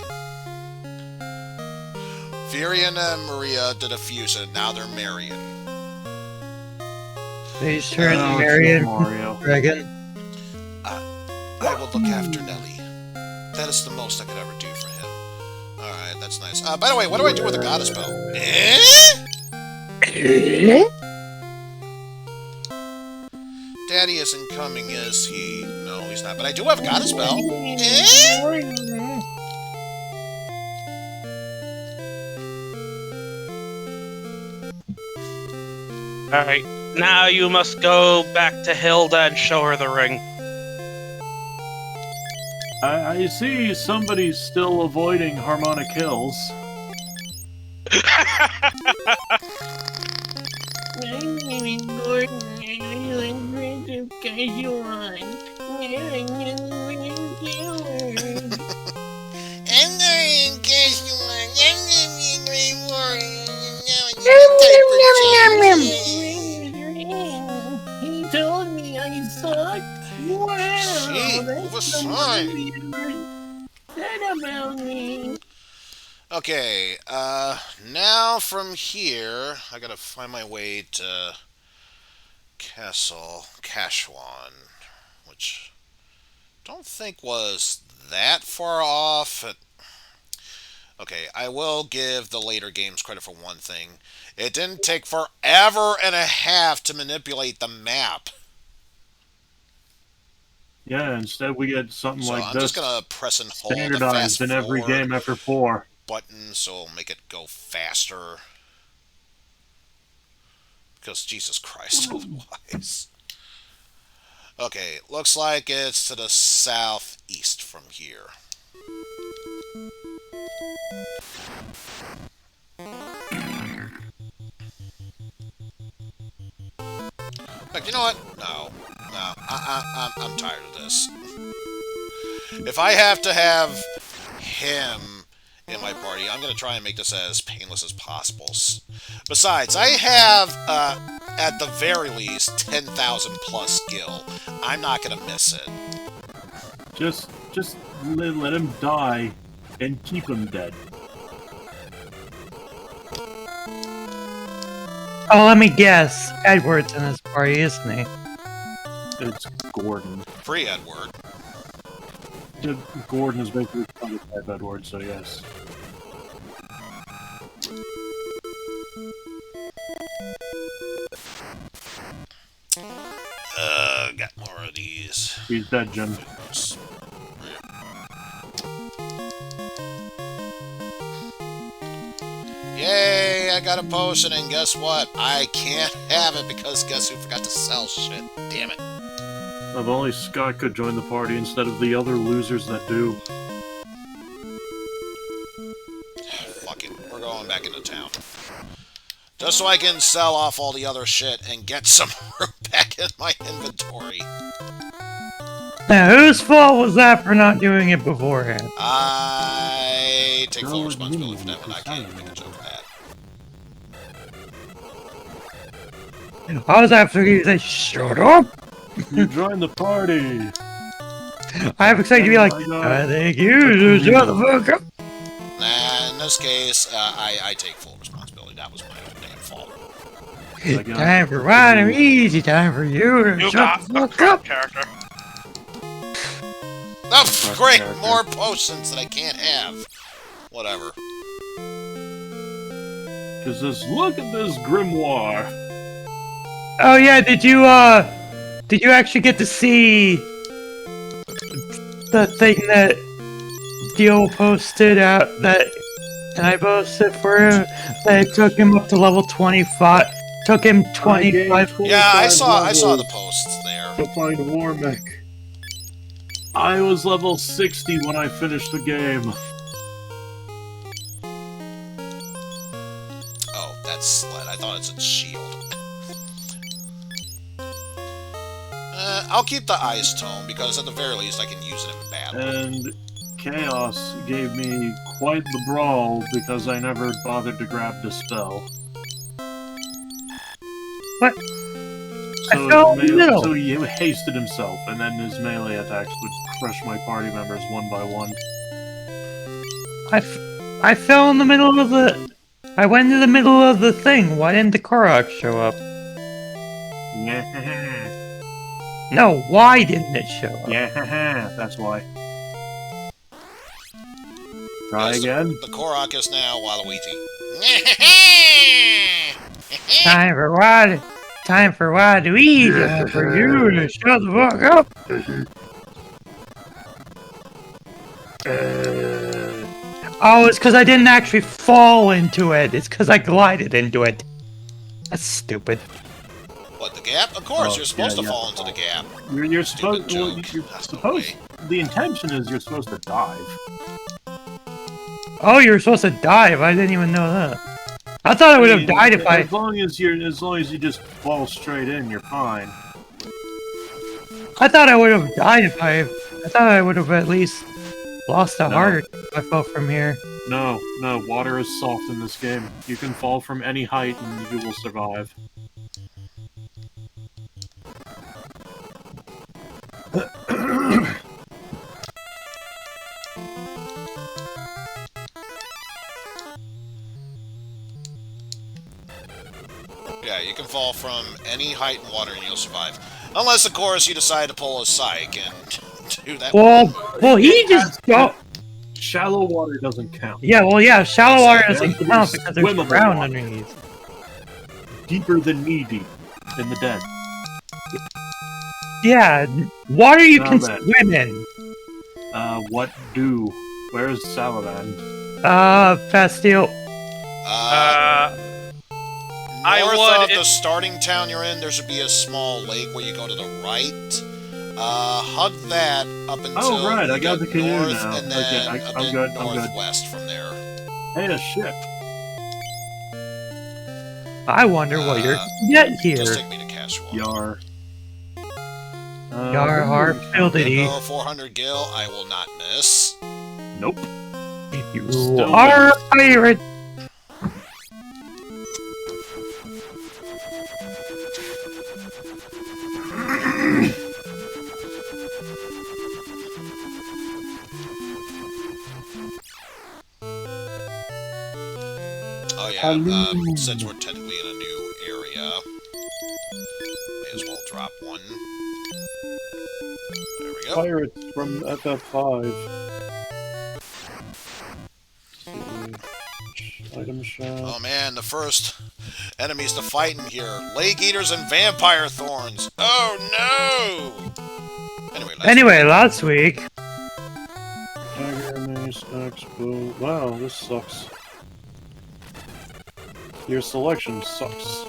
Furion and Maria did a fusion, now they're Marion. They just turned Marion Mario. Dragon. I will look after Nelly. That is the most I could ever do for him. Alright, that's nice. By the way, what do I do with a goddess spell? Daddy isn't coming, is he? No, he's not. But I do have a goddess spell. Alright, now you must go back to Hilda and show her the ring. I see somebody's still avoiding harmonic hills. He told me I sucked. Wow, Gee, oversight. Said about me. Okay, now from here, I gotta find my way to Castle Kashuan, which don't think was that far off. Okay, I will give the later games credit for one thing. It didn't take forever and a half to manipulate the map. Yeah, instead we get something So like I'm this just gonna press and hold the standardized fast in every forward game after 4. button, so it'll make it go faster. Because Jesus Christ, otherwise. Okay, looks like it's to the southeast from here. Like, you know what? No. I'm tired of this. If I have to have him in my party. I'm going to try and make this as painless as possible. Besides, I have, at the very least, 10,000 plus skill. I'm not going to miss it. Just let him die and keep him dead. Oh, let me guess. Edward's in this party, isn't he? It's Gordon. Free Edward. Gordon is basically type Edward, so yes. Got more of these. He's dead, Jim. Yay, I got a potion, and guess what? I can't have it because guess who forgot to sell shit? Damn it. If only Scott could join the party instead of the other losers that do. Fuck it, we're going back into town. Just so I can sell off all the other shit and get some more back in my inventory. Now, whose fault was that for not doing it beforehand? I take full responsibility for that, but I can't even make a joke of that. I was after you to say, shut up! You joined the party! I was excited to be like, I think you should shut the fuck up! Nah, in this case, I take full responsibility. That was my own damn fault. Time for Ryan easy, time for you to You shut got the the fuck crap up! character. Oh, great! More potions that I can't have. Whatever. Cause just look at this grimoire. Oh yeah, did you actually get to see the thing that Dio posted out and I posted for him that it took him up to level 25? Took him 25. Yeah, I saw the posts there. To find Warmech. I was level 60 when I finished the game. Oh, that's sled. I thought it's a shield. I'll keep the ice tome because at the very least I can use it in battle. And Chaos gave me quite the brawl because I never bothered to grab the spell. What? So, I fell in the middle. So he hasted himself, and then his melee attacks would crush my party members one by one. I fell in the middle of the... I went into the middle of the thing. Why didn't the Korok show up? No, why didn't it show up? Yeah, that's why. Try Yes, again. The Korok is now Waluigi. Time for what? Time for what to eat? Time for you to shut the fuck up! Oh, it's because I didn't actually fall into it. It's because I glided into it. That's stupid. What, the gap? Of course, Oh, you're supposed yeah, to fall into the gap. You're Stupid supposed. Well, joke. you're That's the supposed. way. The intention is you're supposed to dive. Oh, you were supposed to dive. I didn't even know that. I thought I would have died if I... As long as you just fall straight in, you're fine. I thought I would have died if I thought I would have at least lost a heart if I fell from here. No, water is soft in this game. You can fall from any height and you will survive. Yeah, you can fall from any height in water and you'll survive. Unless, of course, you decide to pull a psych and do that. Well, he just go. Shallow water doesn't count. Yeah, well, yeah, shallow water doesn't There's count because there's swimmable ground water. underneath. Deeper than knee deep in the dead. Yeah, water you Now can then. swim in. What do? Where's Salavan? Bastille. I North would- of the starting town you're in, there should be a small lake where you go to the right. Hug that up until Oh, right, you I got get the canoe north, now. and then Okay, a I'm bit good, I'm good. northwest from there. Hey, a ship. I wonder what you're get here. Just take me to Kashuan. Yar. Yar har filled it. Go 400 gil, I will not miss. Nope. You Still are a pirate. Oh yeah, since we're technically in a new area, may as well drop one. There we go. Pirates from FF5. Item shop. Oh man, the first enemies to fight in here. Lake Eaters and Vampire Thorns. Oh no! Anyway, Last week. Tiger Mace Expo. Wow, this sucks. Your selection sucks.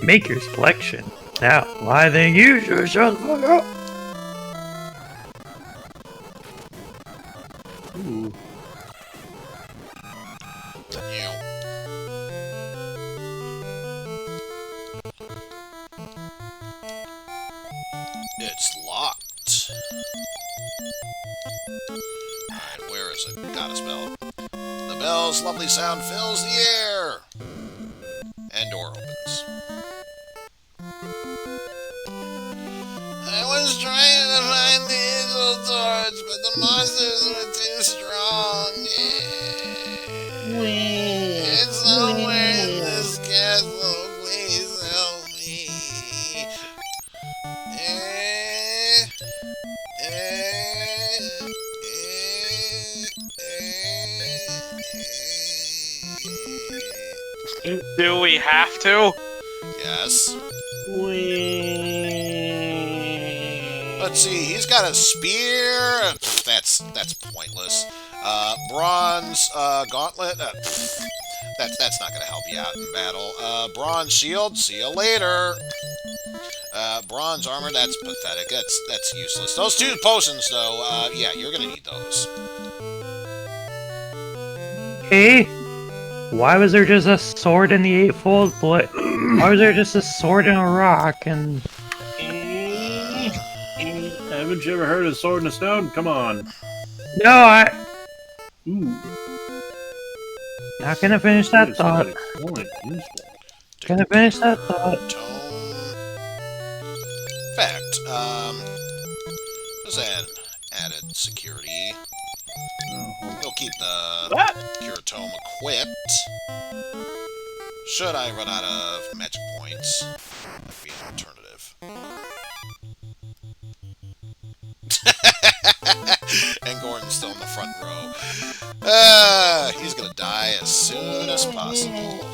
Make your selection. Now, why think you should shut the fuck up? Ooh. It's locked. Alright, where is it? Goddess Bell. The bell's lovely sound fills the air! And door opens. I was trying to find the angel torch, but the monsters were too strong. It's somewhere in this castle. Please help me. Do we have to? Yes. Let's see, he's got a spear. That's pointless. Bronze gauntlet. That's not gonna help you out in battle. Bronze shield. See you later. Bronze armor. That's pathetic. That's useless. Those two potions, though. Yeah, you're gonna need those. Hey, why was there just a sword in the eightfold blade? Why was there just a sword and a rock? And Haven't you ever heard of Sword in the Stone? Come on. no, Ooh. not gonna finish that It's thought. not excellent. Useful. Gonna finish that thought. Fact, let's add added security. We'll keep the Cure Tome equipped. Should I run out of magic points, that'd be an alternative. And Gordon's still in the front row. He's gonna die as soon as possible.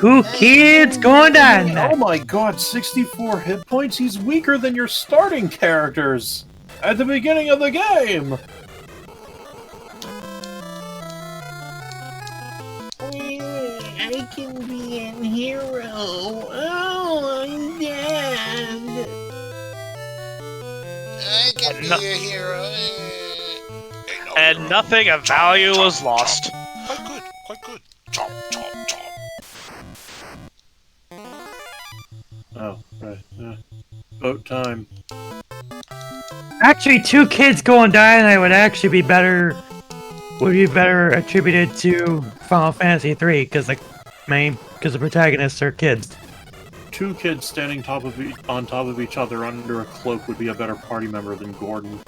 Two kids going down. Oh my god, 64 hit points? He's weaker than your starting characters at the beginning of the game! I can be a hero. Oh, I'm dead. I can be a hero. And nothing of value was lost. Quite good, quite good. Chomp, chomp, chomp. Oh, right. Vote time. Actually, two kids going down, I would actually be better. Would be better attributed to Final Fantasy III because the protagonists are kids. Two kids standing on top of each other under a cloak would be a better party member than Gordon.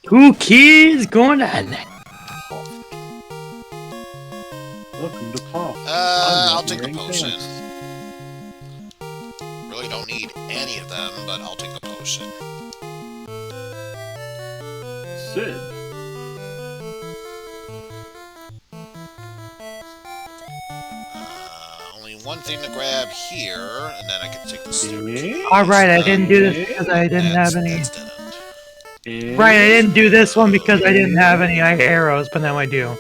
Two kids going down. Welcome to Puff. I'll take the potion. Really don't need any of them, but I'll take the potion. Sid. Only one thing to grab here, and then I can take the stairs. Alright, I didn't do this because I didn't have any. That's dead end. Right, I didn't do this one because I didn't have any arrows, but now I do.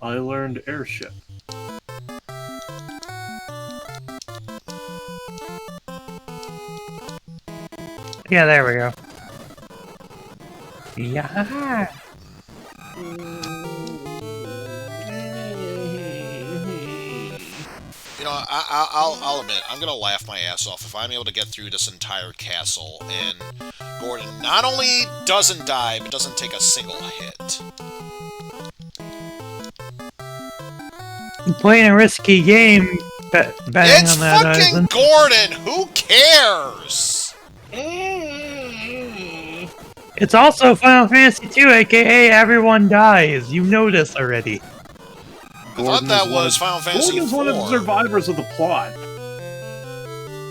I learned airship. Yeah, there we go. Yeah. You know, I'll admit, I'm gonna laugh my ass off if I'm able to get through this entire castle and Gordon not only doesn't die, but doesn't take a single hit. Playing a risky game, betting It's on that, fucking Eizen. Gordon! Who cares? It's also Final Fantasy 2, aka everyone dies. You know this already. I thought that was Final Fantasy Gordon is one of the 4. survivors of the plot.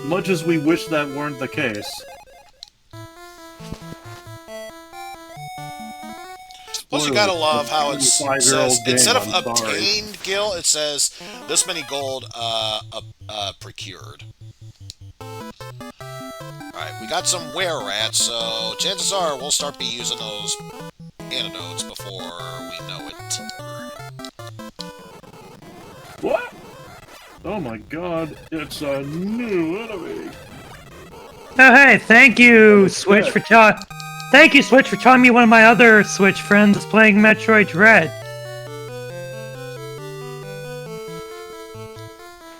Much as we wish that weren't the case. Plus, you gotta love how it says, 5-year-old game, instead of I'm sorry. obtained gil, it says this many gold procured. Alright, we got some were-rats, so chances are we'll start be using those antidotes before we know it. What? Oh my god, it's a new enemy. Oh hey, thank you, Switch, for telling me one of my other Switch friends is playing Metroid Dread.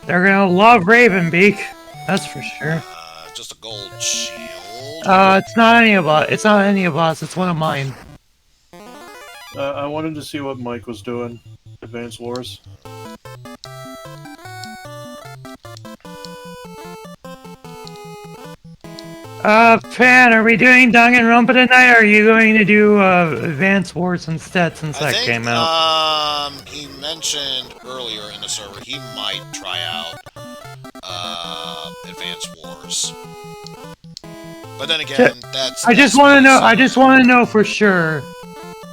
They're gonna love Ravenbeak, that's for sure. Just a gold shield. It's not any of us. It's not any of us. It's one of mine. I wanted to see what Mike was doing. Advance Wars. Pan, are we doing Danganronpa tonight, or are you going to do, Advance Wars instead, since that came out? He mentioned earlier in the server he might try out, Advance Wars. But then again, I just want to know for sure.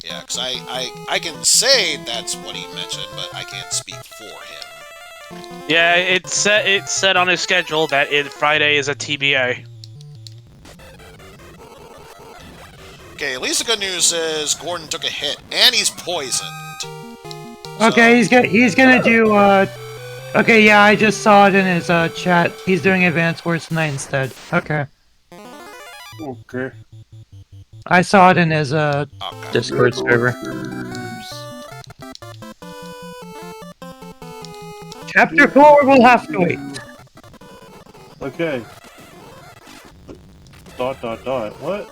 Yeah, because I can say that's what he mentioned, but I can't speak for him. Yeah, it's set on his schedule that Friday is a TBA. Okay, at least the good news is Gordon took a hit, and he's poisoned. Okay, he's gonna do, okay, yeah, I just saw it in his, chat. He's doing Advance Wars tonight instead. Okay. Okay. I saw it in his, Okay. Discord server. Chapter 4 will have to wait. Okay. Dot dot dot. What?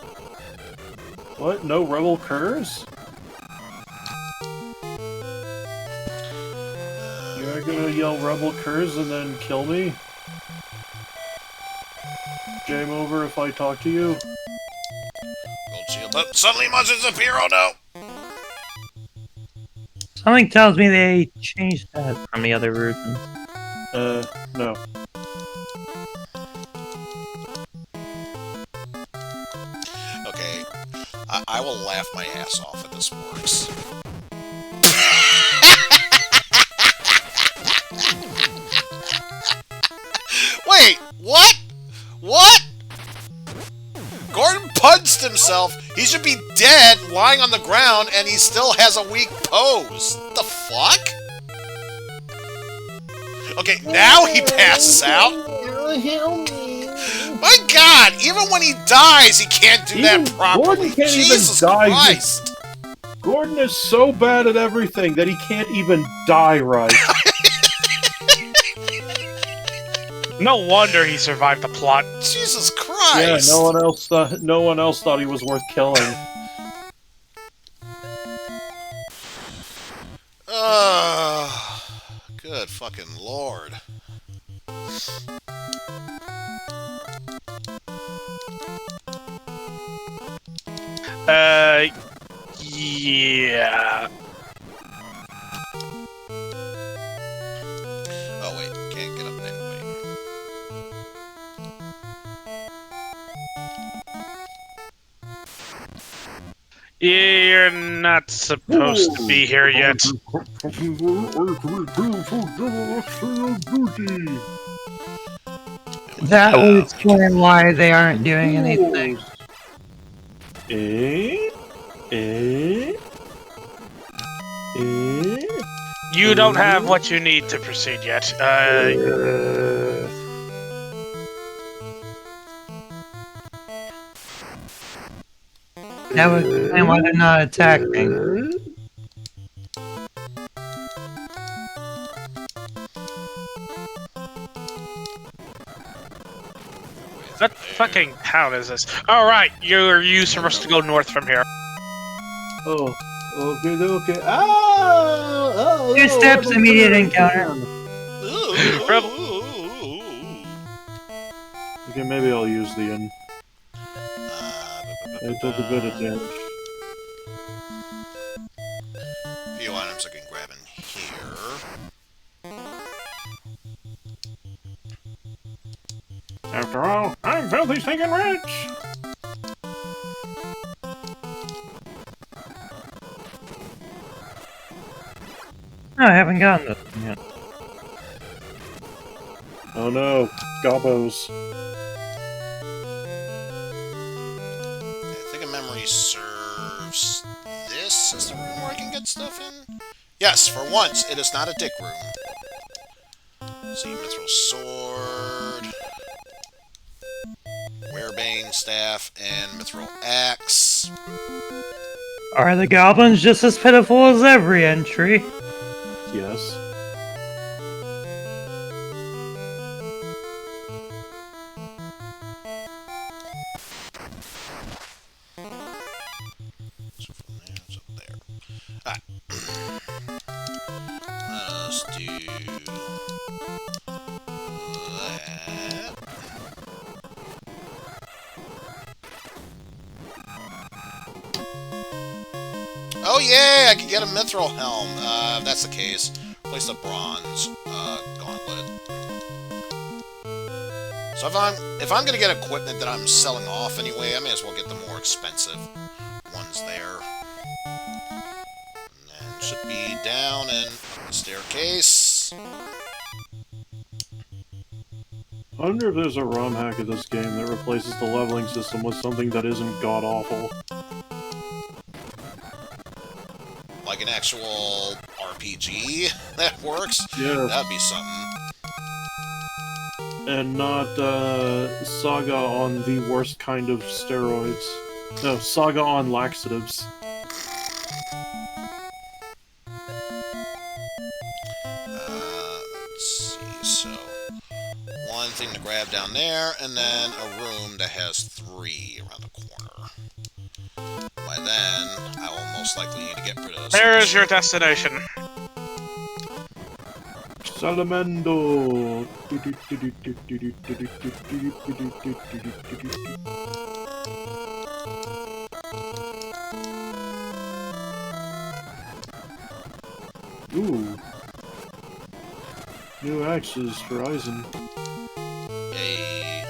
What? No rebel curs? You're gonna yell rebel curs and then kill me? Game over if I talk to you? Gold shield, but suddenly monsters appear, oh no! Something tells me they changed that from the other versions. No. Okay, I will laugh my ass off if this works. Wait, what? What? Gordon punched himself. He should be dead, lying on the ground, and he still has a weak pose. The fuck? Okay, now he passes out. Help me. My god, even when he dies, he can't do that properly. Gordon can't Jesus even die. Christ. Gordon is so bad at everything that he can't even die right. No wonder he survived the plot. Jesus Yeah, Christ. no one else thought he was worth killing. Good fucking lord. Yeah. Oh wait, can't get up there. You're not supposed to be here yet. That would explain why they aren't doing anything. You don't have what you need to proceed yet. That would explain why they're not attacking. fucking town is this? Alright, you're supposed to go north from here. Oh, okay. Oh, 2 steps, immediate encounter. Rebel. Okay, maybe I'll use the inn. I took a bit of damage. Few items I can grab in here. After all, I'm filthy stinking rich! No, I haven't gotten this yet. Oh no, gobbos. I think a memory serves. This is the room where I can get stuff in? Yes, for once, it is not a dick room. See, Mithril Sword, Werebane Staff, and Mithril Axe. Are the goblins just as pitiful as every entry? Yes. So from there, it's up there. Alright. Let's do that. Oh yeah, I can get a mithril helm. If that's the case, place a bronze gauntlet. So if I'm gonna get equipment that I'm selling off anyway, I may as well get the more expensive ones there. And then should be down and up the staircase. I wonder if there's a ROM hack of this game that replaces the leveling system with something that isn't god-awful. Like an actual RPG that works? Yeah. That'd be something. And not, Saga on the worst kind of steroids. No, Saga on laxatives. Let's see, so... one thing to grab down there, and then a room that has 3 around the corner. By then, I will most likely need to get rid of... There's your destination. Salamando! Ooh. New axes for Eizen. Yay.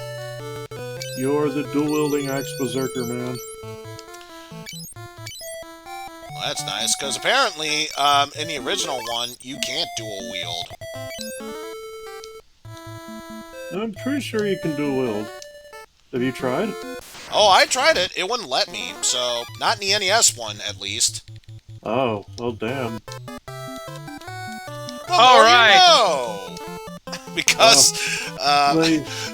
You're the dual-wielding axe berserker, man. Well, that's nice, because apparently, in the original one, you can't dual wield. I'm pretty sure you can dual-wield. Have you tried? Oh, I tried it. It wouldn't let me, so... not in the NES one, at least. Oh, well damn. The more you know! Because,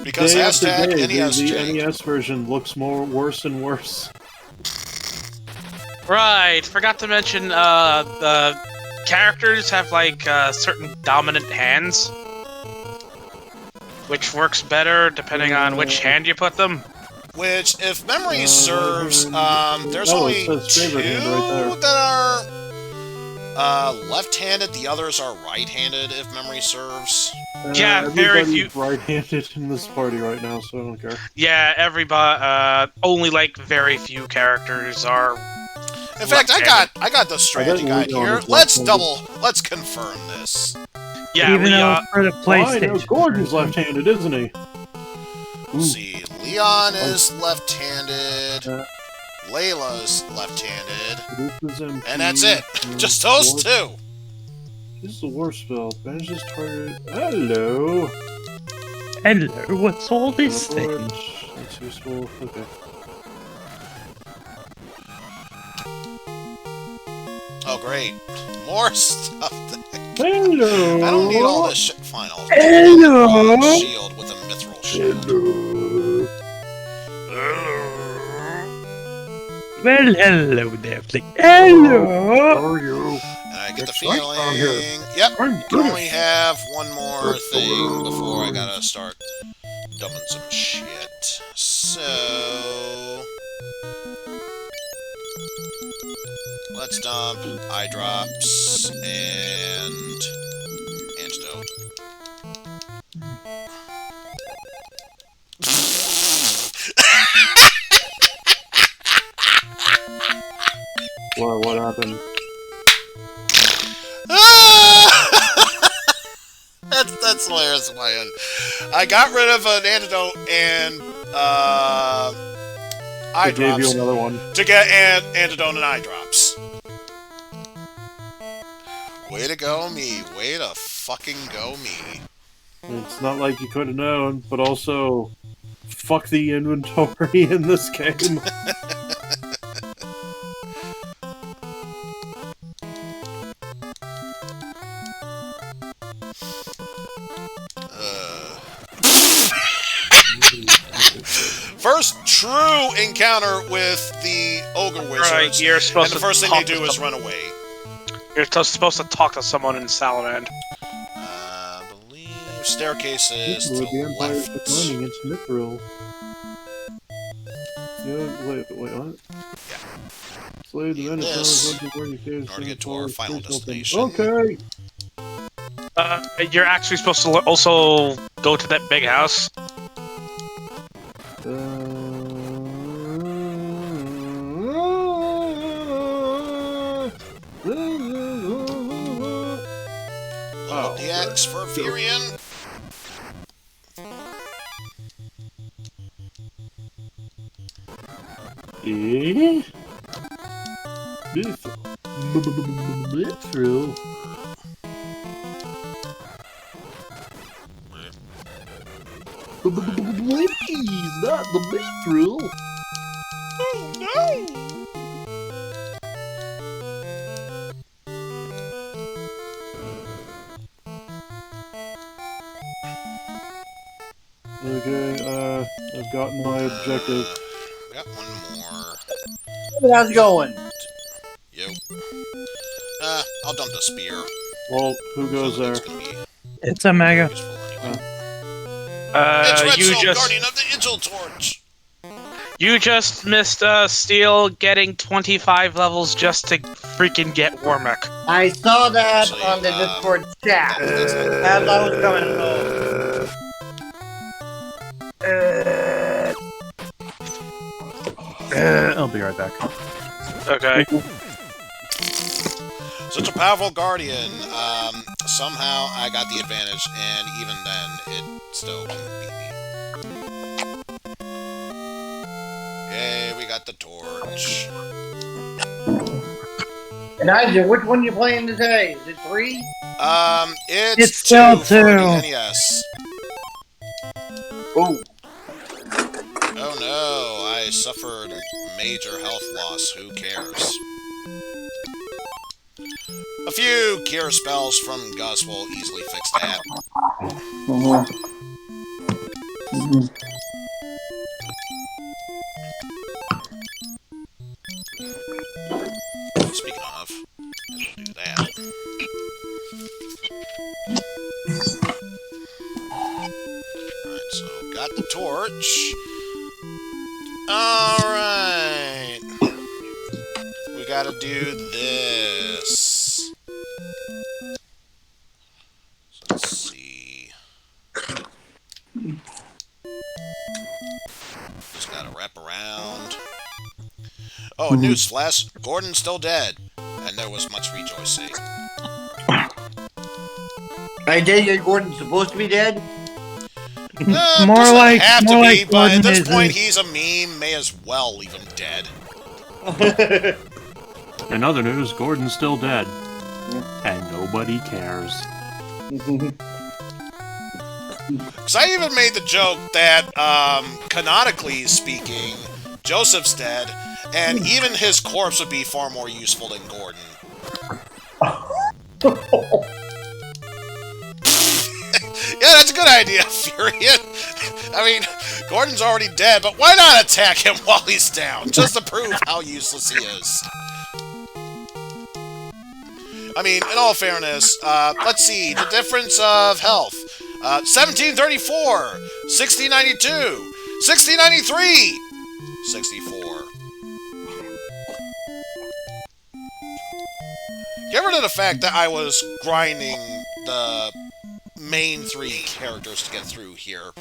because hashtag NES the jank. NES version looks worse and worse. Right, forgot to mention, the characters have, like, certain dominant hands. Which works better depending on which hand you put them. Which, if memory serves, there's oh, only it says 2 favorite hand right there. that are left-handed, the others are right-handed, if memory serves. Yeah, very few. Everybody's right-handed in this party right now, so I don't care. Yeah, everybody, only, like, very few characters are... In fact, I got the strategy guide Leon here. is Let's left-handed. let's confirm this. Yeah, Even though Leon... it's for the Oh, I know PlayStation. Gordon's left-handed, isn't he? Let's see, Leon is left-handed, Layla's left-handed, and that's it. Just those 2. This is the war spell. Banish this target. Hello! Hello, what's all this thing? Teleport. That's useful. Okay. Oh, great. More stuff. Hello! I don't need all this shit. Fine, I'll Hello! shield with a mithril shield. Well, hello there, Flick. Hello! How are you? And I get the It's nice feeling... down here. Yep, I'm you can only have one more thing before I gotta start dumping some shit. So... let's dump eye drops and antidote. What happened? That's hilarious on my end. I got rid of an antidote and eye I gave you drops another one. to get antidote and eye drops. Way to go, me. Way to fucking go, me. It's not like you could have known, but also, fuck the inventory in this game. First true encounter with the ogre wizards, Right, you're supposed and the to first thing they talk to do is someone. run away. You're supposed to talk to someone in Salamand. I believe staircases to The the Empire's left. declining its mithril. Yeah, wait, what? Slave the Need Minotaur this is where you in order to get to our final destination. Okay! You're actually supposed to also go to that big house. Load the axe for Furion. Mithril. Please, not the mithril. Oh no! Okay, I've gotten my objective. We got one more. How's it going? Yo. I'll dump the spear. Well, who goes there? It's gonna be It's a mega. useful anyway. You It's Red Soul, just Guardian of the Angel Torch! you just missed Steel getting 25 levels just to freaking get Warmech. I saw that Actually, on the Discord chat that's not- as I was coming home. I'll be right back. Okay. Such a powerful Guardian. Somehow I got the advantage, and even then, it still couldn't beat me. Yay, we got the torch. And Eizen, which one you playing today? Is it 3? It's still 2 for the two. NES. Oh. Oh no, I suffered major health loss. Who cares? A few cure spells from Gus will easily fix that. Speaking of, we'll do that. Alright, so got the torch. Alright. We gotta do this. So let's see. Just gotta wrap around. Oh, newsflash. Gordon's still dead. And there was much rejoicing. I take it Gordon's supposed to be dead? More doesn't like- have to more be, like but at Gordon this isn't. point he's a meme. May as well leave him dead. In other news, Gordon's still dead. And nobody cares. Because I even made the joke that, canonically speaking, Joseph's dead, and even his corpse would be far more useful than Gordon. Yeah, that's a good idea, Furion. I mean, Gordon's already dead, but why not attack him while he's down? Just to prove how useless he is. I mean, in all fairness, let's see, the difference of health. 1734, 1692, 6093! 64. Get rid of the fact that I was grinding the main 3 characters to get through here.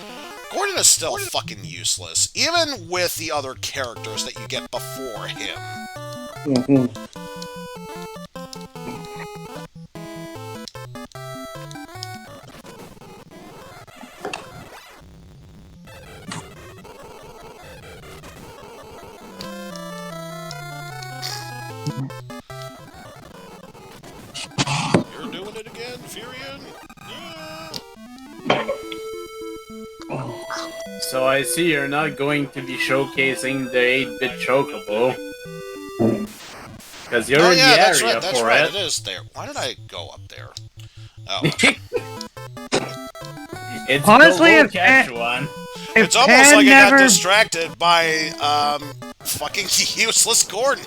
Gordon is still fucking useless, even with the other characters that you get before him. You're doing it again, Furion? Yeah. So I see you're not going to be showcasing the 8-bit Chocobo. Because you're in the area that's right, for right, it. it is there. Why did I go up there? Oh. It's Honestly, below if Kashuan. It's almost like I got distracted by, fucking useless Gordon.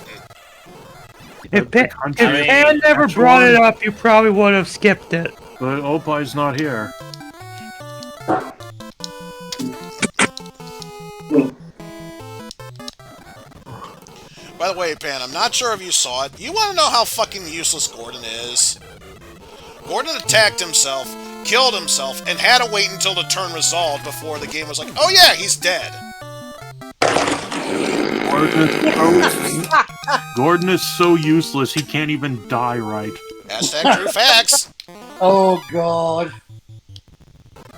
If Pan mean, never brought it up, you probably would have skipped it. But Opie's not here. By the way, Pan, I'm not sure if you saw it. You want to know how fucking useless Gordon is? Gordon attacked himself, killed himself, and had to wait until the turn resolved before the game was like, oh yeah, he's dead. Gordon is so useless, he can't even die right. Hashtag true facts. Oh god.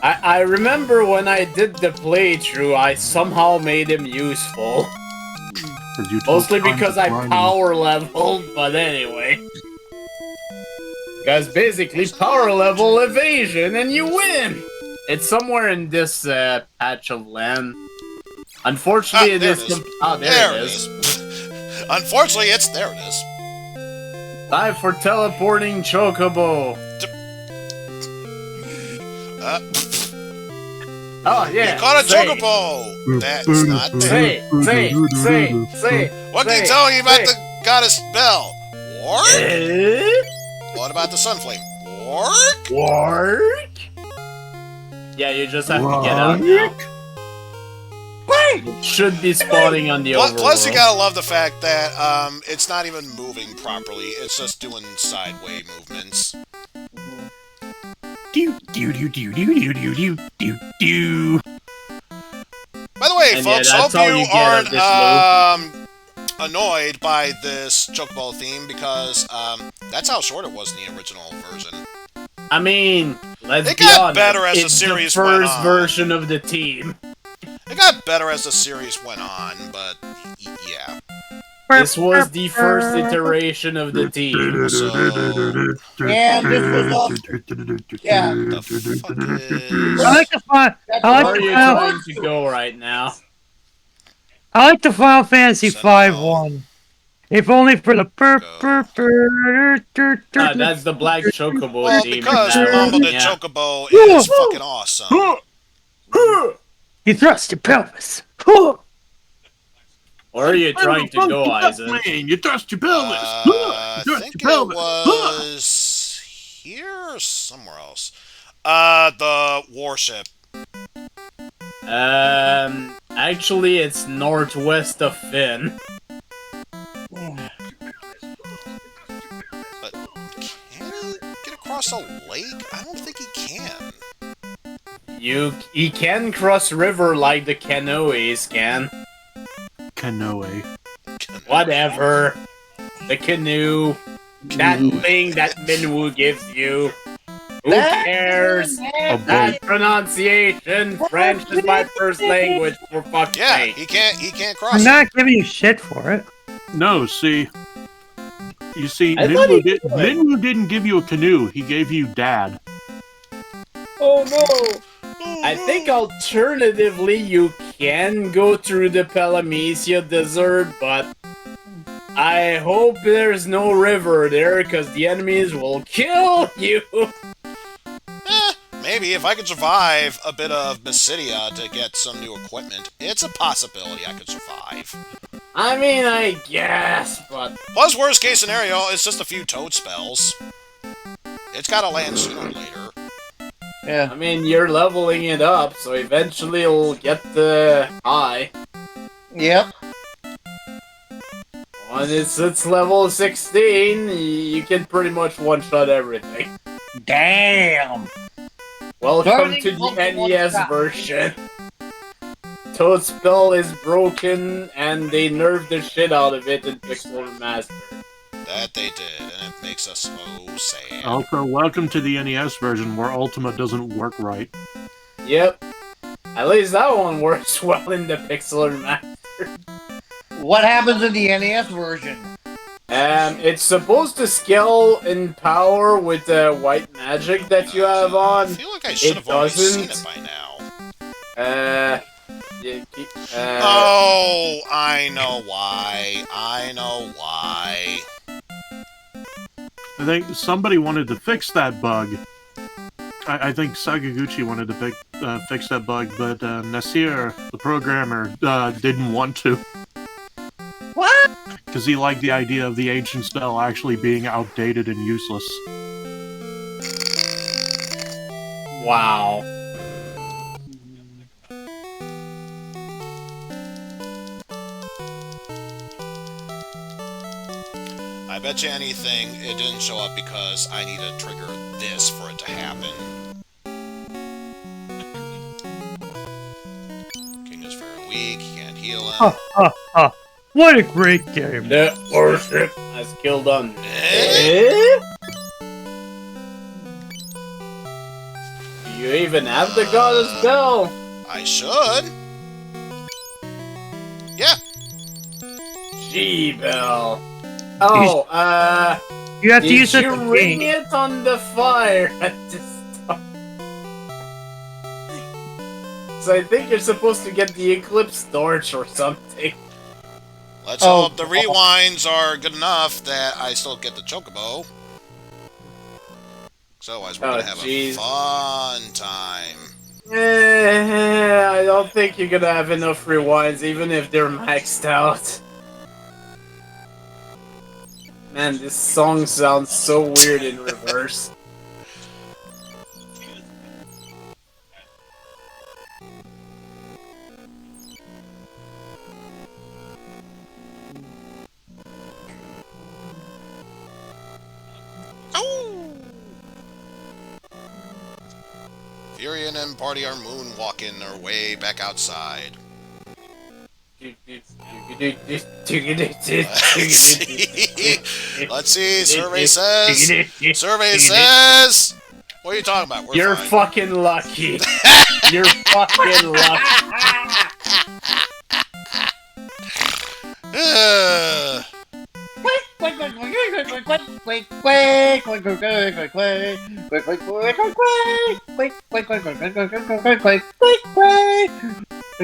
I remember when I did the playthrough, I somehow made him useful. Mostly because I power leveled, but anyway. Guys, basically power level evasion and you win! It's somewhere in this patch of land. Unfortunately, it is. There it is. Unfortunately, there it is. Time for teleporting Chocobo. Oh yeah. You caught a Chocobo. That's not there. Say. What can you tell me about the goddess Belle? Wark? What about the Sunflame? Wark? Yeah, you just have to get out now. It should be spawning on the overworld. Plus, you gotta love the fact that it's not even moving properly. It's just doing sideway movements. By the way, And folks, yeah, that's hope all you you get aren't annoyed by this Chocobo theme because that's how short it was in the original version. I mean, let's It be got honest, better as the it's series the went first on. version of the team. It got better as the series went on, but yeah. This was the first iteration of the team. So, Yeah, this was all. Yeah. the fuck is... I like the fun. That's I Where like are the you Final, trying to go right now? I like the Final Fantasy Send V it all. one. If only for the That's the Black Chocobo Well, team. because in that Mumble one, the yeah. Chocobo is fucking awesome. You thrust your pelvis. Where are you trying to go, Eizen? You thrust your pelvis. I think it was here or somewhere else. The warship. Actually, it's northwest of Finn. But can he get across a lake? I don't think he can. He can cross river like the canoes can. Canoe. Whatever. The canoe. That thing that Minwoo gives you. Who cares? That pronunciation. French is my first language, for fuck's Yeah, sake. he can't cross I'm it. not giving you shit for it. No, see. You see, I thought he Minwoo didn't give you a canoe, he gave you Dad. Oh no! I think alternatively you can go through the Palamesia Desert, but I hope there's no river there, because the enemies will kill you! Maybe if I could survive a bit of Basidia to get some new equipment, it's a possibility I could survive. I mean, I guess, but... Plus, worst case scenario, it's just a few toad spells. It's gotta land sooner or later. Yeah. I mean, you're leveling it up, so eventually you'll get the high. Yep. When it's level 16, you can pretty much one-shot everything. Damn. Welcome Turning to the Pokemon NES style. version. Toad Spell is broken, and they nerfed the shit out of it in Pixel Remaster. That they did, and it makes us so sad. Also, welcome to the NES version where Ultima doesn't work right. Yep. At least that one works well in the Pixel Remaster. What happens in the NES version? It's supposed to scale in power with the white magic that you have I on. feel like I should have already seen it by now. Oh, I know why. I know why. I think somebody wanted to fix that bug. I think Sakaguchi wanted to fix that bug, but Nasir, the programmer, didn't want to. What? Because he liked the idea of the ancient spell actually being outdated and useless. Wow. I bet you anything it didn't show up because I need to trigger this for it to happen. King is very weak, he can't heal him. What a great game. The Warship has killed on. Do you even have the Goddess Bell? I should. Yeah. G-Bell. Oh, You have to use did it. you ring it on the fire at this time? So I think you're supposed to get the Eclipse Torch or something. Let's hope the rewinds are good enough that I still get the Chocobo. So otherwise we're gonna have a fun time. I don't think you're gonna have enough rewinds, even if they're maxed out. Man, this song sounds so weird in reverse. Furion and party are moonwalking their way back outside. Let's see. Survey says. What are you talking about? You're fine. fucking lucky. You're fucking lucky.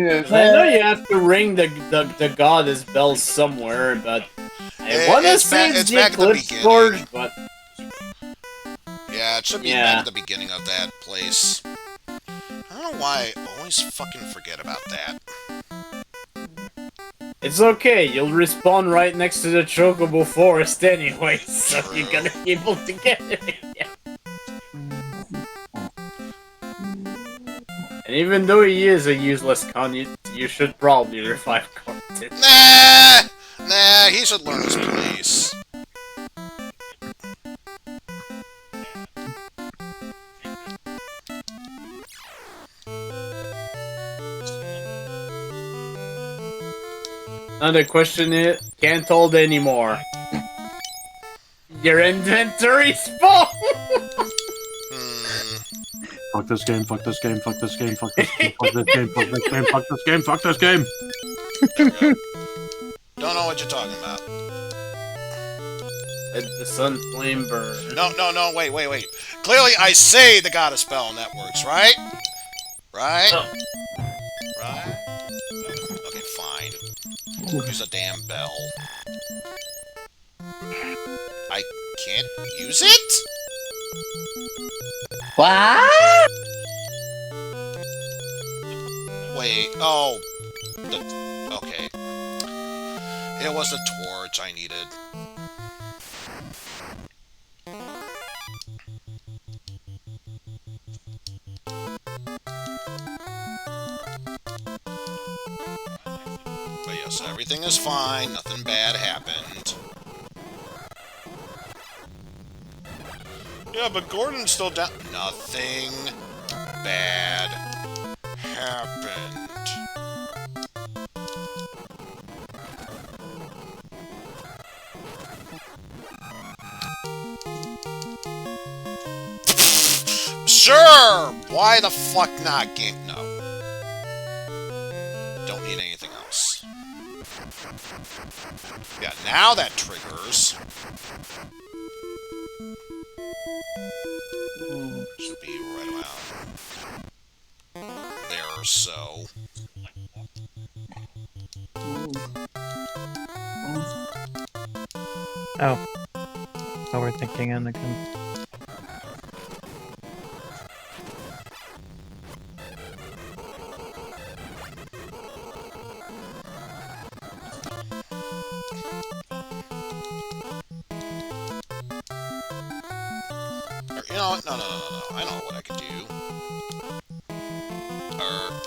I know you have to ring the goddess bell somewhere, but I want to say it's the Eclipse Torch, but yeah, it should be back at the beginning of that place. I don't know why I always fucking forget about that. it's okay. You'll respawn right next to the Chocobo Forest anyway, so you're gonna be able to get it again. And even though he is a useless con, you should probably revive Cortin. Nah, he should learn his place. Now the question is, can't hold anymore. Your inventory's full! Fuck this game, fuck this game, fuck this game, fuck this game, fuck this game, fuck this game, fuck this game, fuck this game! Don't know what you're talking about. Let the sun flame burn. No, wait. Clearly I say the goddess spell and that works, right? Right? Oh. Right? Okay, fine. Use a damn bell. I can't use it? What? Wait, oh. Okay. It was the torch I needed. yes, everything is fine. Nothing bad happened. Yeah, but Gordon's still down. Nothing bad happened. Sure! Why the fuck not, game? No. Don't need anything else. Yeah, now that triggers. Should be right around there or so. Oh. Overthinking Anakin. You know what? No. I know what I could do.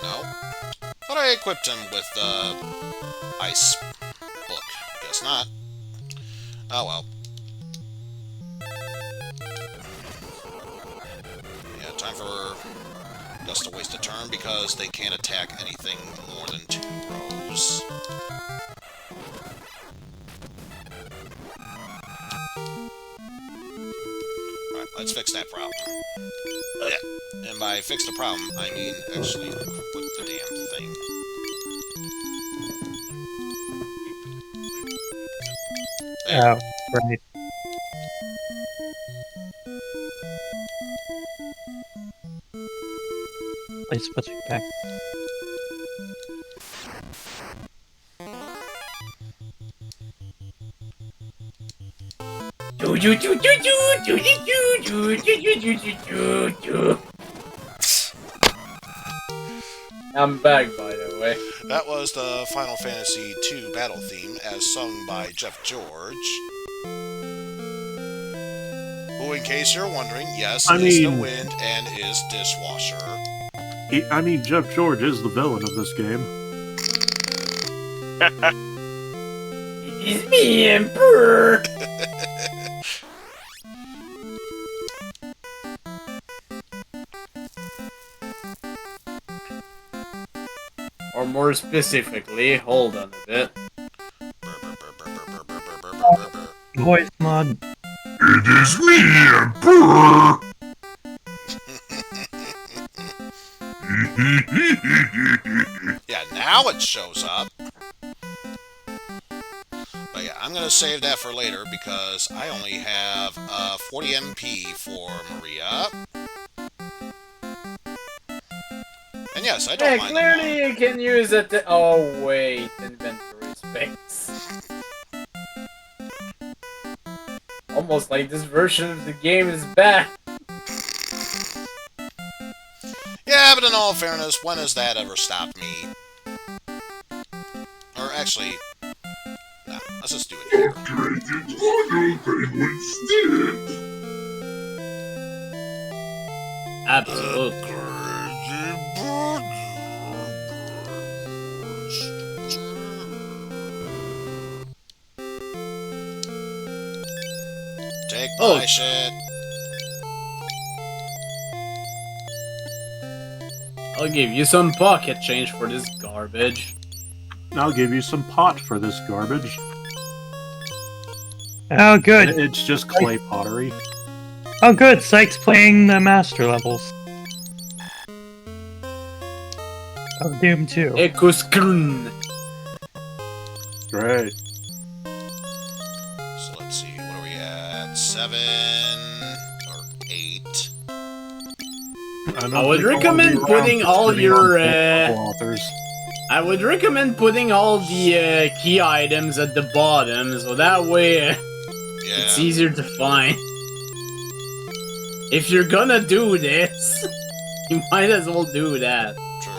No. Thought I equipped him with the ice book. Guess not. Oh well. Yeah, time for Gus to waste a turn because they can't attack anything more than 2 rows. Alright, let's fix that problem. Yeah. And by fix the problem, I mean actually equip the damn thing. There. Oh, right. Please switch it back. I'm back, by the way. That was the Final Fantasy II battle theme, as sung by Jeff George. Who, in case you're wondering, yes, is the wind and is dishwasher. Jeff George is the villain of this game. It's me, Emperor! Or more specifically, hold on a bit. Voice mod. It is me, Emperor! Yeah, now it shows up. But yeah, I'm gonna save that for later because I only have 40 MP for Maria. And yes, I don't mind the mod. Clearly you can use it to— oh wait, inventory space. Almost like this version of the game is bad. Yeah, but in all fairness, when has that ever stopped me? Or actually, no, let's just do it here. Upgraded Mono Penguin Stick! Absolutely. Take my shit. I'll give you some pocket change for this garbage. I'll give you some pot for this garbage. Oh, good. It's just clay pottery. Oh, good. Sykes playing the master levels. Of Doom 2. Ekuskrun. Great. So let's see, what are we at? 7 or 8? I would recommend putting all your authors. I would recommend putting all the key items at the bottom, so that way it's easier to find. If you're gonna do this, you might as well do that. True.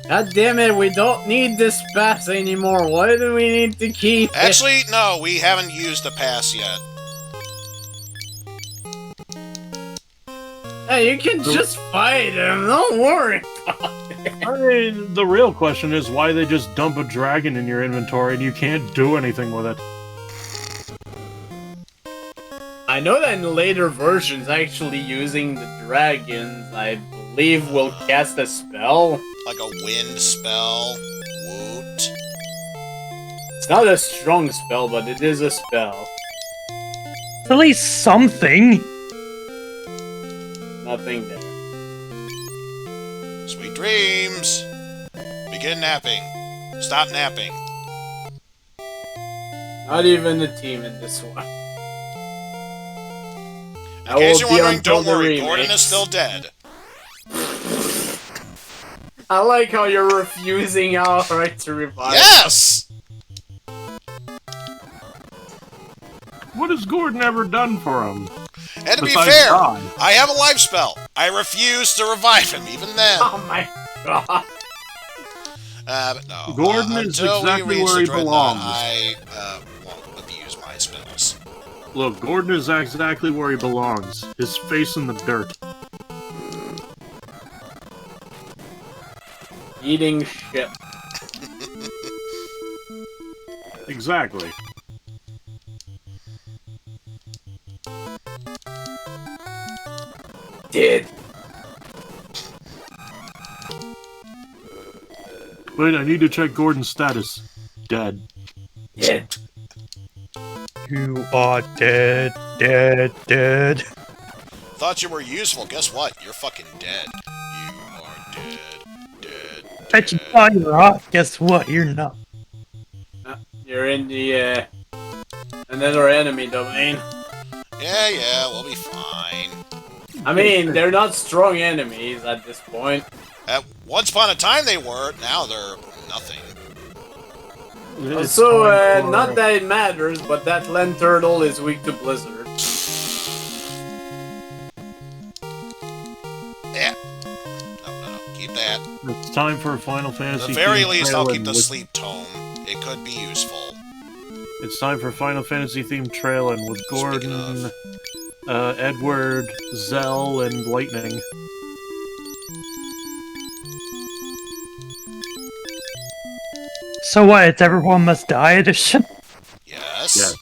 God damn it, we don't need this pass anymore. Why do we need to keep it? Actually, no, we haven't used the pass yet. Hey, you can just fight him, don't worry about I mean, the real question is why they just dump a dragon in your inventory and you can't do anything with it. I know that in later versions, actually using the dragons, I believe, will cast a spell. Like a wind spell. Woot. It's not a strong spell, but it is a spell. At least something. Nothing there. Sweet dreams. Begin napping. Stop napping. Not even a team in this one. In case you're wondering, don't worry, Gordon is still dead. I like how you're refusing outright to revive. Yes! What has Gordon ever done for him? And to be Besides fair, die. I have a life spell. I refuse to revive him, even then. Oh my god. But no. Gordon is until we exactly reach where the he Dreadnaught, belongs. I won't abuse my spells. Look, Gordon is exactly where he belongs. His face in the dirt. Eating shit. Exactly. Dead. Wait, I need to check Gordon's status. Dead. Dead. You are dead, dead, dead. Thought you were useful. Guess what? You're fucking dead. You are dead. Dead. Bet you thought you were hot. Guess what? You're not. You're in the, another enemy domain. Yeah, we'll be fine. I mean, they're not strong enemies at this point. Once upon a time they were, now they're nothing. It's So, time for- not that it matters, but that land turtle is weak to blizzard. Yeah. No. Keep that. It's time for a Final At Fantasy. the very themed least, I'll trail keep the in which- sleep tome. It could be useful. It's time for Final Fantasy themed trailing with Speaking Gordon, Edward, Zell, and Lightning. So what? It's everyone must die edition? Yes. Yes.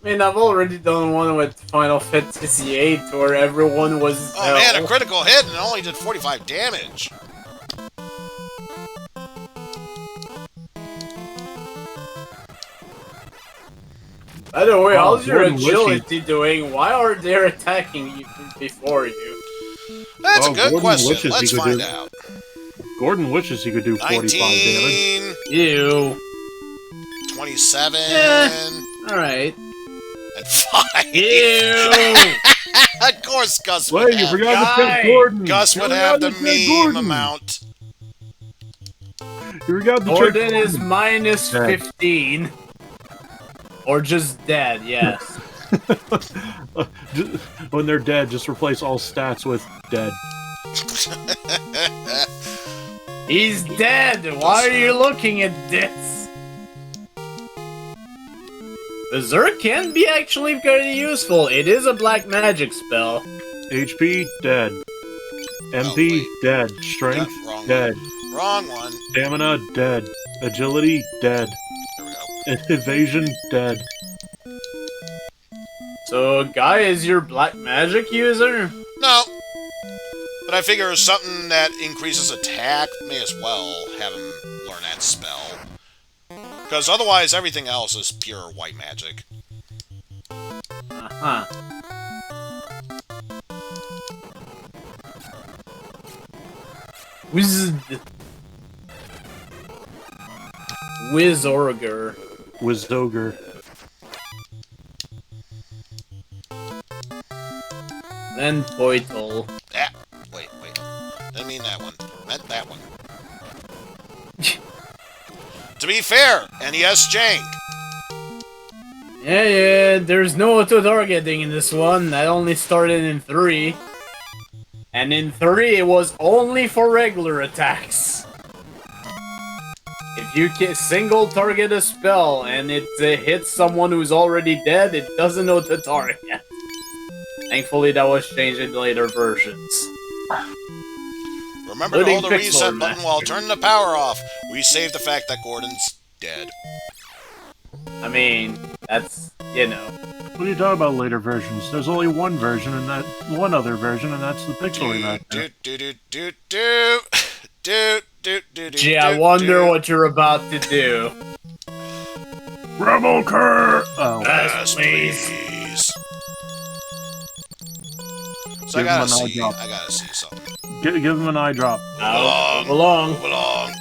I mean, I've already done one with Final Fantasy VIII where everyone was. Oh man, a critical hit and it only did 45 damage. By the way, Oh, how's your Gordon agility doing? Why are they attacking you before you? That's Oh, a good Gordon question. wishes he Let's could find do- out. Gordon wishes he could do 45 damage. 19, Ew. 27, Alright. and 5. Ew! Of course, Gus would Wait, you have. forgot to Guy! pick Gordon! Gus You would forgot have the to pick Gordon! meme amount. You forgot to check Gordon is Gordon. minus Dead. 15. Or just dead, yes. When they're dead, just replace all stats with dead. He's dead! Why are you looking at this? Berserk can be actually very useful. It is a black magic spell. HP, dead. MP, wait. dead. Strength, Yeah, wrong dead. Wrong one. Stamina, dead. Agility, dead. There we go. Evasion, dead. So, Guy is your black magic user? No. But I figure something that increases attack, may as well have him learn that spell. Because otherwise, everything else is pure white magic. Uh-huh. Wizorger. Wizdogre. Then Poitle. Ah, wait. Didn't mean that one. Meant that one. To be fair, NES Jank. Yeah, there's no auto-targeting in this one. That only started in 3. And in 3, it was only for regular attacks. If you can single target a spell and it hits someone who's already dead, it doesn't auto-target. Thankfully, that was changed in later versions. Remember to hold the Including reset Pixel button while turning the power off. We saved the fact that Gordon's dead. I mean, that's, you know. What are you talking about later versions? There's only one version, and that one other version, and that's the Pixel remaster. Gee, I wonder what you're about to do. Rebel Cur! Oh. Yes, please. So I Give him gotta an eye see. drop. I gotta see something. Give him an eye drop. Move along. Move along.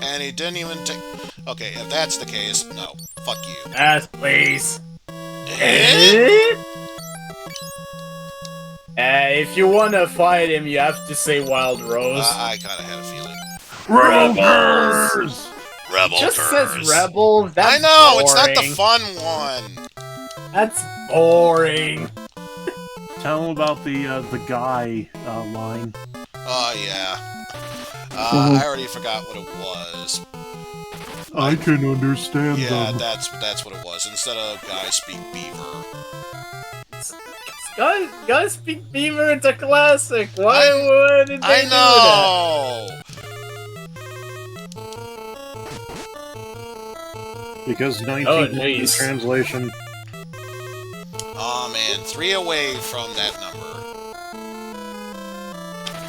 And he didn't even take. Okay, if that's the case, no. Fuck you. Yes, please. If you want to fight him, you have to say Wild Rose. I kind of had a feeling. Rebels! Rebel Just Curs. says Rebels. That's I know, it's not the boring. fun one. That's boring. Tell him about the guy line. Oh, yeah. I already forgot what it was. I can understand Yeah, them. that's what it was. Instead of guys speak beaver. Guys speak Beaver, it's a classic. Why would they I do know! Because Oh, 19 jeez. translation. Oh man, 3 away from that number.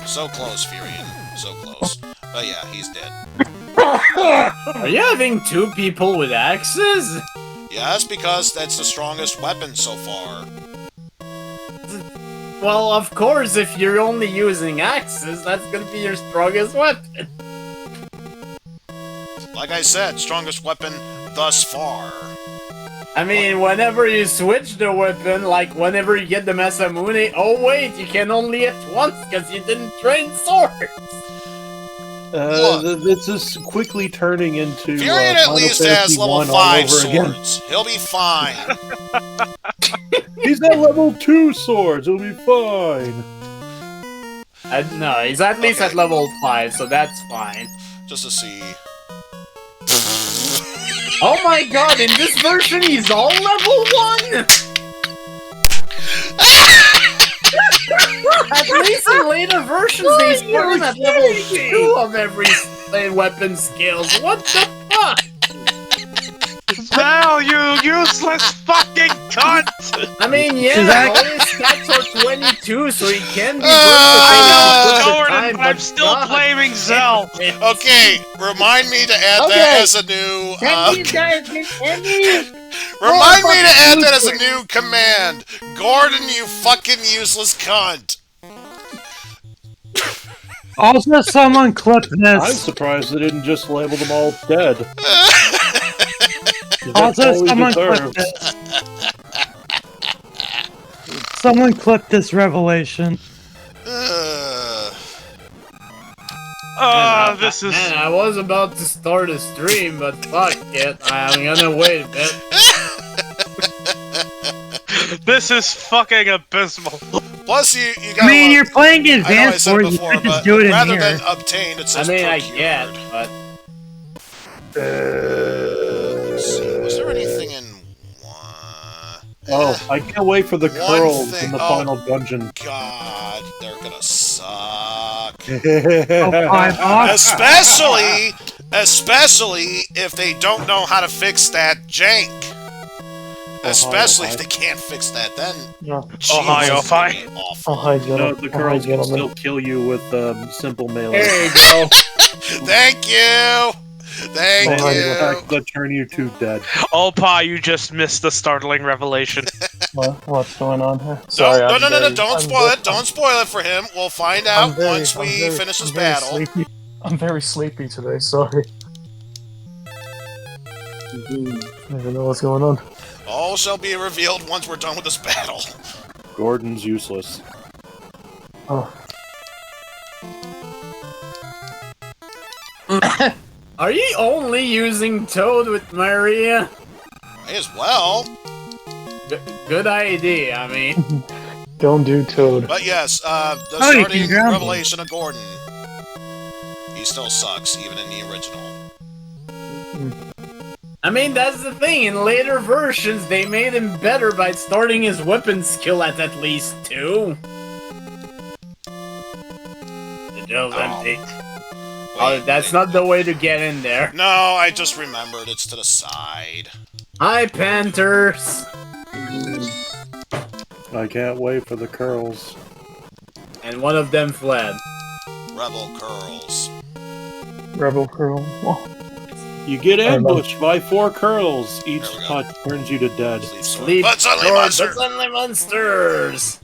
So close, Furion. So close. But yeah, he's dead. Are you having 2 people with axes? Yes, because that's the strongest weapon so far. Well, of course, if you're only using axes, that's gonna be your strongest weapon. Like I said, strongest weapon thus far. I mean, whenever you switch the weapon, like whenever you get the Masamune, oh wait, you can only hit once because you didn't train swords. This is quickly turning into Furion at Final least Fantasy has level 1 all 5 over again. swords. He'll be fine. He's got level 2 swords. He'll be fine. No, he's at least Okay. at level 5, so that's fine. Just to see. Oh my god, in this version he's all level 1! At least in later versions they start him at level 2 of every weapon skills. What the fuck? Val, you useless fucking cunt! I mean, yeah, Exactly. all his stats are 22, so he can be I Gordon, I'm still blaming Zell. Okay, remind me to add Okay. that as a new. Can you guys get any? Remind me to add that as a new command. Gordon, you fucking useless cunt. Also, someone clip I'm this. surprised they didn't just label them all dead. That's Also, all he someone clip deserved. this. Someone clip this revelation. This is. Man, I was about to start a stream, but fuck it, I'm gonna wait a bit. This is fucking abysmal. Plus, you I gotta. mean, you're playing I know I advanced said it wars, you before, could just but do it in rather here. than obtained, it I says mean, I procured. get, but... Let's see, was there anything in Oh, I can't wait for the One curls thing- in the oh. final dungeon. God, they're gonna suck. Especially if they don't know how to fix that jank. Especially if they can't fix that, then Ohio, Jesus, fine. it'll be awful. No, the curls can still kill you with simple melee. There you go. Thank you. Thank In you. fact, that turn you to dead. Oh, Pa, you just missed the startling revelation. What's going on here? No, Sorry, no, I'm no, very- don't I'm spoil ve- it. Don't spoil it for him. We'll find out once we finish this battle. Sleepy. I'm very sleepy today. Sorry. I don't know what's going on. All shall be revealed once we're done with this battle. Gordon's useless. Oh, Are you only using Toad with Maria? May as well. Good idea, I mean. don't do Toad. But yes, the Oh, you starting can grab him. revelation of Gordon. He still sucks, even in the original. I mean, that's the thing. In later versions, they made him better by starting his weapon skill at least 2. Feels empty. Wait, Oh, that's not the way to get in there. No, I just remembered. It's to the side. Hi, Panthers! I can't wait for the curls. And one of them fled. Rebel curls. Rebel Curl. Oh, You get I love- ambushed by 4 curls. Each There we go. touch turns you to dead. Sleep But suddenly towards monster. the suddenly monsters!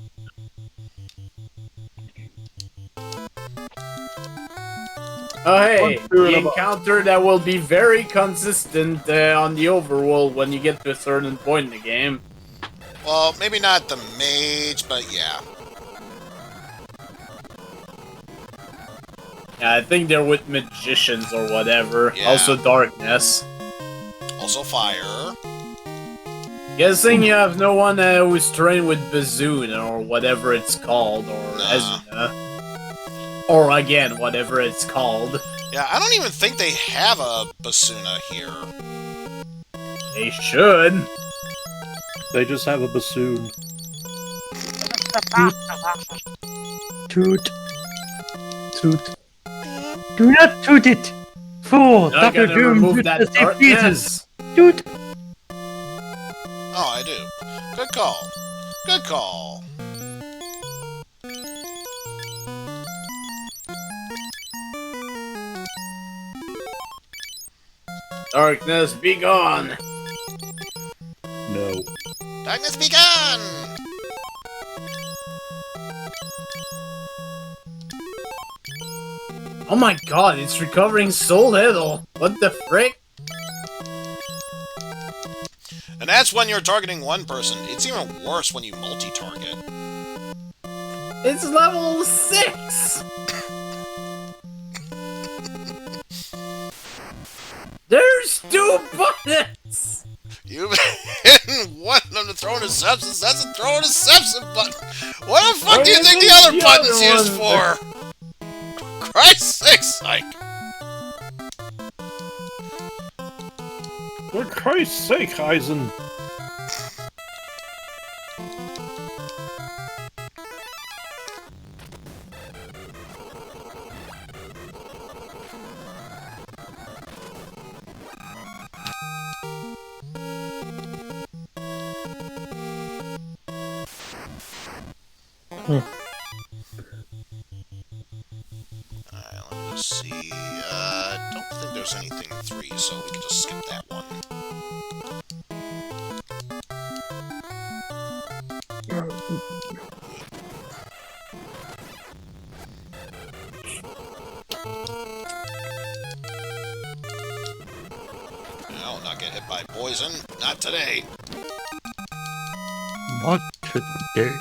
Oh hey, the encounter that will be very consistent on the overworld when you get to a certain point in the game. Well, maybe not the mage, but yeah. Yeah, I think they're with magicians or whatever. Yeah. Also darkness. Also fire. Guessing you have no one who's trained with Bazoon or whatever it's called, or Nah. Ezuna. Or again, whatever it's called. Yeah, I don't even think they have a basuna here. They should. They just have a bassoon. Toot. Toot. Do not toot it! Fool! Not Dr. gonna Doom remove toots that the same pieces! darkness. Toot! Oh, I do. Good call. Good call. Darkness, be gone! No. Darkness be gone! Oh my god, it's recovering so little! What the frick? And that's when you're targeting one person. It's even worse when you multi-target. It's level 6! There's 2 buttons! You've hidden one of them to throw in a substance. That's a throw in a substance button. What the fuck do you think the other button's used for? Christ's sake, psych. For Christ's sake, Eizen. Alright, let me just see. Don't think there's anything 3, so we can just skip that one. I'll not get hit by poison. Not today. Not today.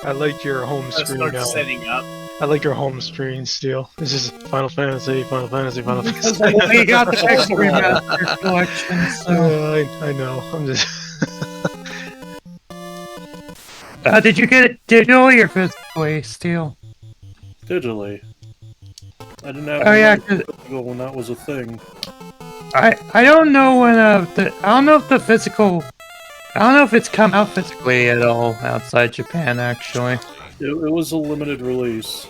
I like your home Let's screen start now. setting up. I like your home screen, Steel. This is Final Fantasy, Final Fantasy, Final Fantasy. We got the extra remaster collection, so... I know. I'm just. Did you get it digitally or physically, Steel? Digitally. I didn't have Oh yeah, any 'cause physical when that was a thing. I don't know when I don't know if the physical, I don't know if it's come out physically at all outside Japan actually. It was a limited release.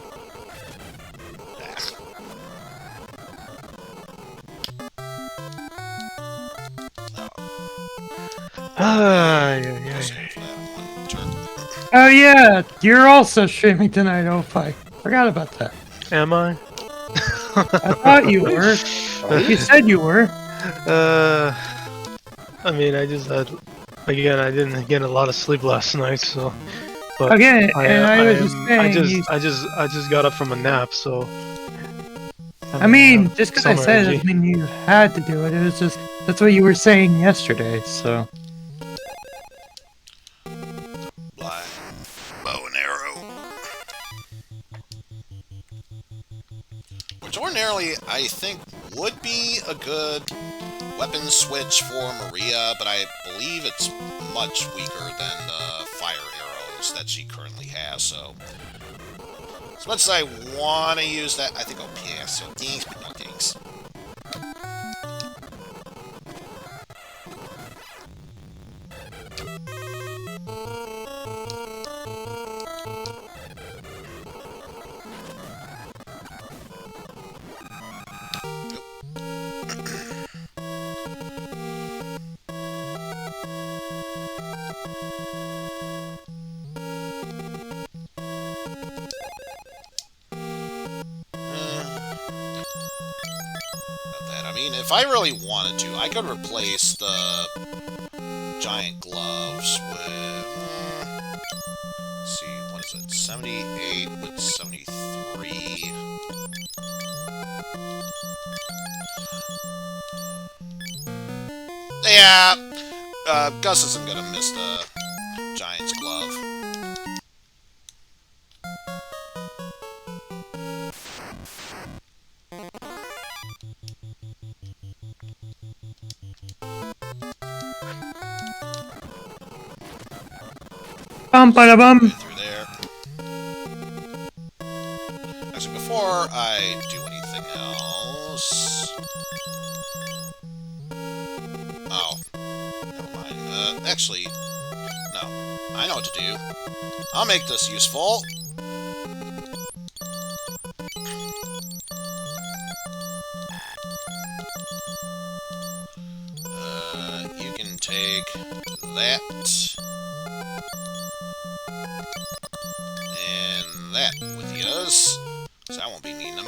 Oh yeah, you're also streaming tonight, Opie. Forgot about that. Am I? I thought you were. You said you were. I mean, I just had. Again, I didn't get a lot of sleep last night, so. But Again, and I was just saying. I just got up from a nap, so. I mean, just because I Some said it energy. doesn't mean you had to do it. It was just that's what you were saying yesterday. So Blind bow and arrow. Which ordinarily I think would be a good weapon switch for Maria, but I believe it's much weaker than the fire arrows that she currently has, so... As much as I want to use that, I think I'll pass, so thanks, but no thanks. mean, if I really wanted to, I could replace the giant gloves with... let's see, what is it? 78 with 73. Yeah, Gus isn't gonna miss the Giant's glove. Bum. Through there. Actually, before I do anything else... oh. Never mind. Actually, no. I know what to do. I'll make this useful. You can take that. And that with yours. Because I won't be needing them.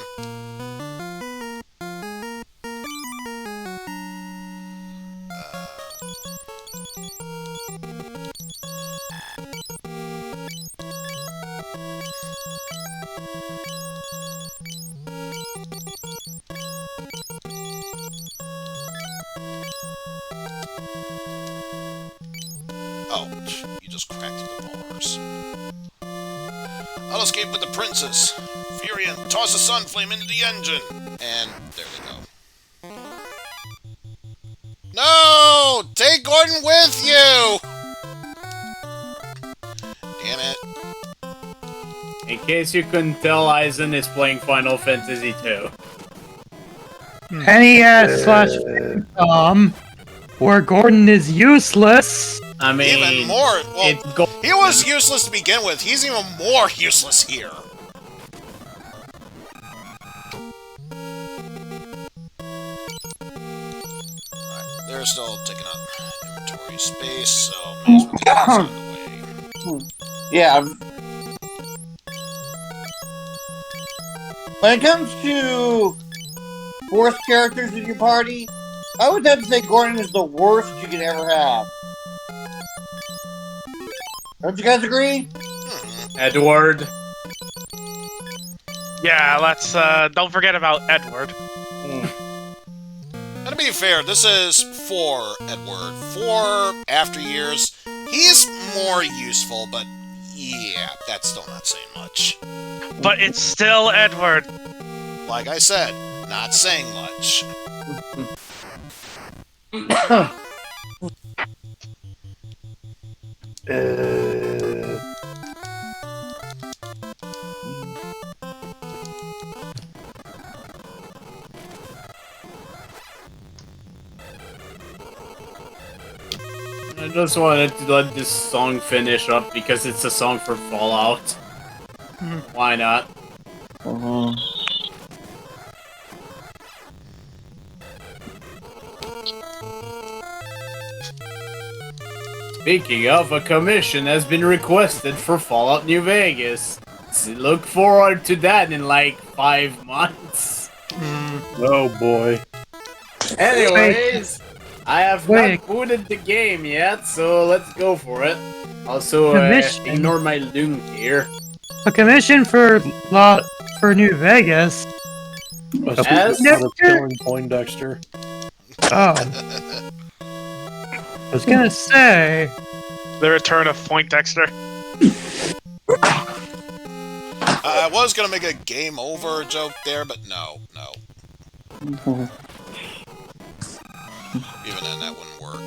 Oh, you just cracked the bars. I'll escape with the princess. Furion, toss a sun flame into the engine. And there we go. No! Take Gordon with you! Damn it. In case you couldn't tell, Eizen is playing Final Fantasy II. NES/Famicom, where Gordon is useless. I mean, Even more. Well, it's he was useless to begin with. He's even more useless here. Alright, they're still taking up inventory space, so may as well get this out of the way. Yeah. When it comes to worst characters in your party, I would have to say Gordon is the worst you could ever have. Don't you guys agree? Edward. Yeah, let's don't forget about Edward. And to be fair, this is for Edward. For after years, he's more useful, but yeah, that's still not saying much. But it's still Edward. Like I said, not saying much. I just wanted to let this song finish up because it's a song for Fallout. Why not? Speaking of, a commission has been requested for Fallout New Vegas. So look forward to that in like 5 months. Oh boy. Anyways, I have not booted the game yet, so let's go for it. Also, ignore my loon here. A commission for New Vegas. Yes? Killing Poindexter. Oh. I was gonna say... The return of Poindexter. I was gonna make a game over joke there, but no. Even then, that wouldn't work.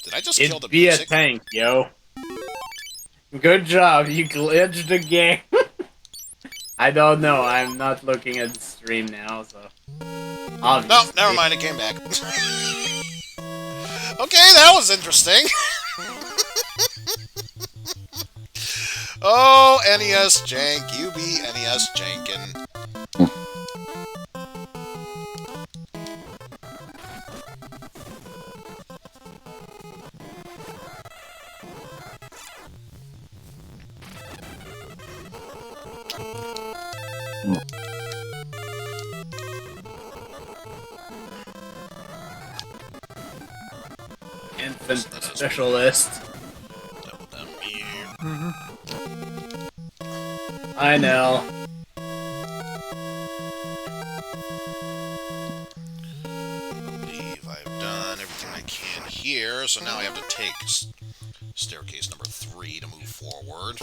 Did I just kill the It'd be a music? tank, yo. Good job, you glitched the game. I don't know, I'm not looking at the stream now, so... Obviously. No, never mind, it came back. Okay, that was interesting. Oh, NES jank, you be NES jankin'. Infant specialist. Double down here. I know. I believe I've done everything I can here, so now I have to take staircase number 3 to move forward.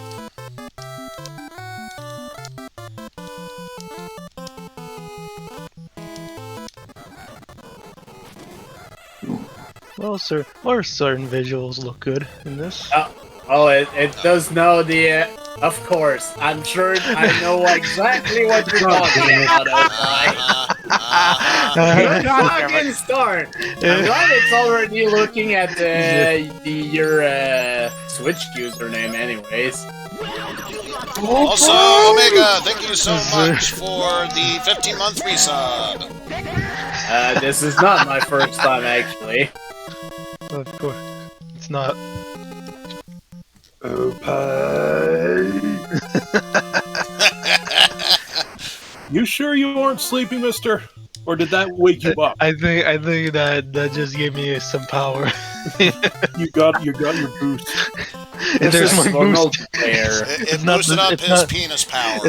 Well, sir, or certain visuals look good in this. Oh, it does know the. Of course, I'm sure I know exactly what you're talking about. Good fucking start. I'm glad it's already looking at your Switch username, anyways. Also, Omega, thank you so much for the 15-month resub. This is not my first time, actually. Of course, it's not. Oh, pie. You sure you aren't sleepy, mister? Or did that wake you up? I think that just gave me some power. You got your boost. There's my boost. It boosted up his penis power.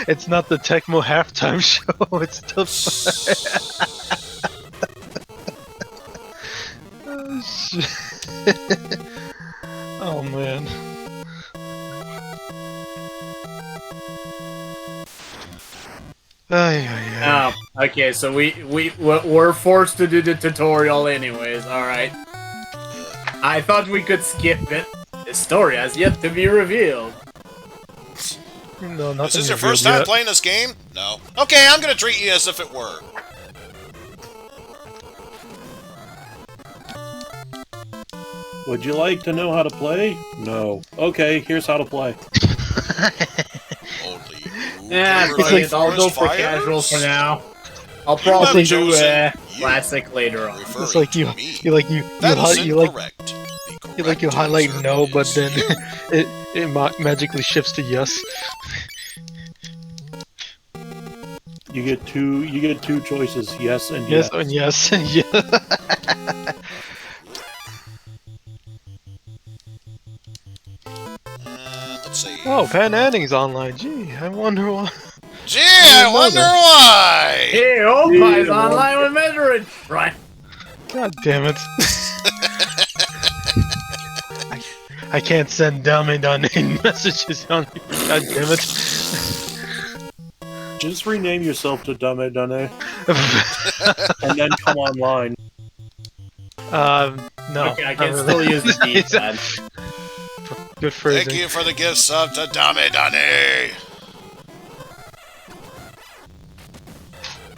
It's not the Tecmo halftime show. It's still. Oh, shit. Oh man. Oh, okay, so we're forced to do the tutorial anyways, alright. I thought we could skip it. The story has yet to be revealed. No, Is this your first time playing this game? No. Okay, I'm gonna treat you as if it were. Would you like to know how to play? No. Okay, here's how to play. Yeah, I'll go for casual for now. I'll probably do classic later on. It's like you highlight no, but then it magically shifts to yes. You get two choices, yes and yes. yes. And yes, yeah. Let's see. Oh, Pan Anning's online. Gee, I wonder why. Gee, I wonder why! Hey, Opie's online with Measuring! Right. God damn it. I can't send Dame Dane messages on you. God damn it. Just rename yourself to Dame Dane. And then come online. No. Okay, I can still use the D-pad. Good phrasing. Thank you for the gift sub to Dame Dane!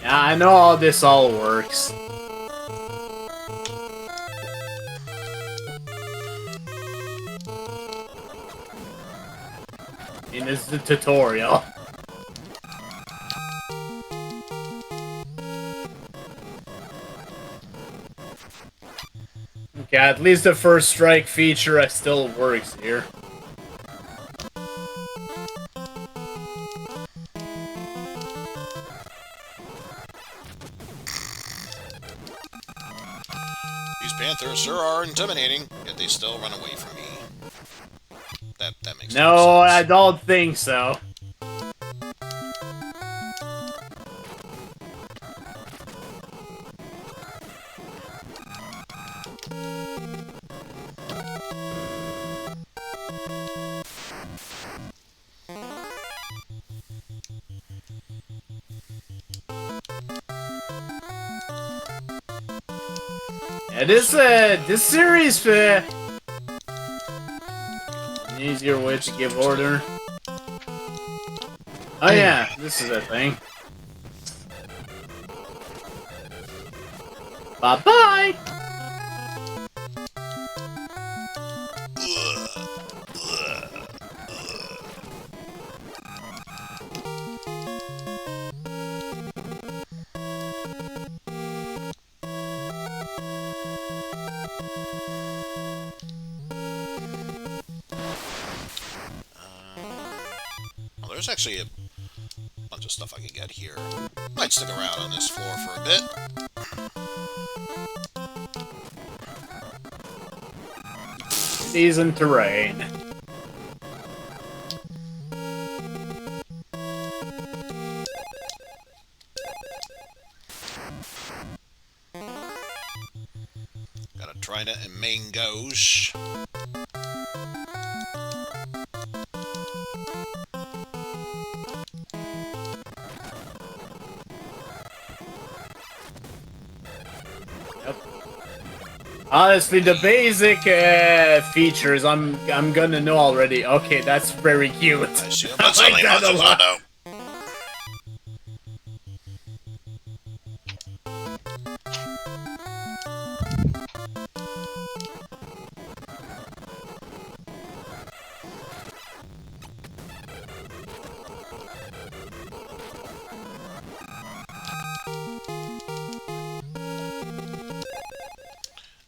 Yeah, I know how this all works. And this is the tutorial. Okay, at least the first strike feature still works here. These panthers sure are intimidating, yet they still run away from me. That makes No, sense. I don't think so. Yeah, this series, an easier way to give order. Oh yeah, this is a thing. Bye-bye! There's actually a bunch Just stuff I can get here. Might stick around on this floor for a bit. Season terrain. Got a trident and mangoes. Honestly, the basic features I'm gonna know already. Okay, that's very cute. I assume I that's like only that much a as I lot. know.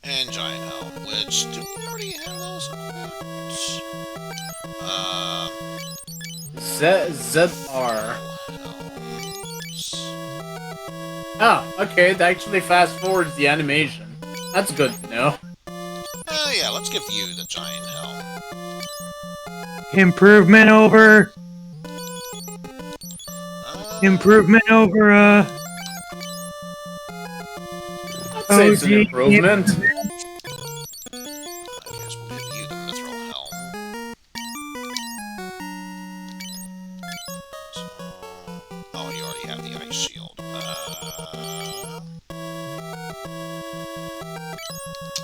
And Giant Helm, which, do we already have those equipped? ZR. Helms. Ah, okay, that actually fast forwards the animation. That's good to know. Yeah, let's give you the Giant Helm. Improvement over. Improvement over. I'd say it's an OG. improvement. I guess we'll give you the Mithril Helm. So, oh, you already have the Ice Shield. Oh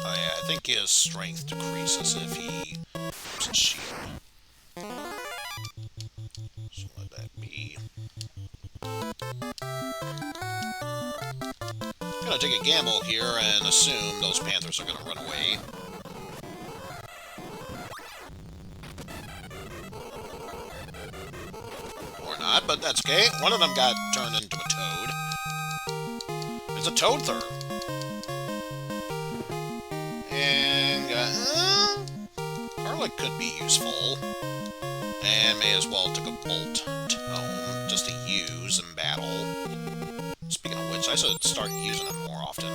yeah, I think his strength decreases if he uses a shield. So what would that be? Gonna take a gamble here and assume those panthers are gonna run away. Or not, but that's okay. One of them got turned into a toad. It's a toadther. And garlic could be useful. And may as well take a bolt tome just to use in battle. Speaking of which, I should start using them more often.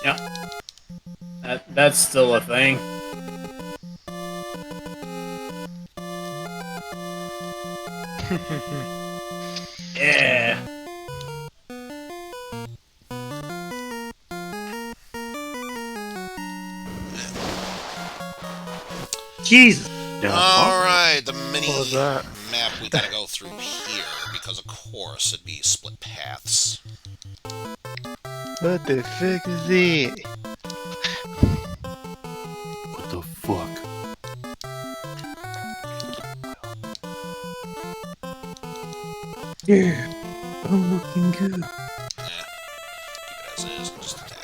Yeah. That's still a thing. Yeah. Jesus. Alright, the mini What was that? map we gotta go through here, because of course it'd be split paths. What the fuck is it? What the fuck? Yeah. I'm looking good. Keep it as is and just attack.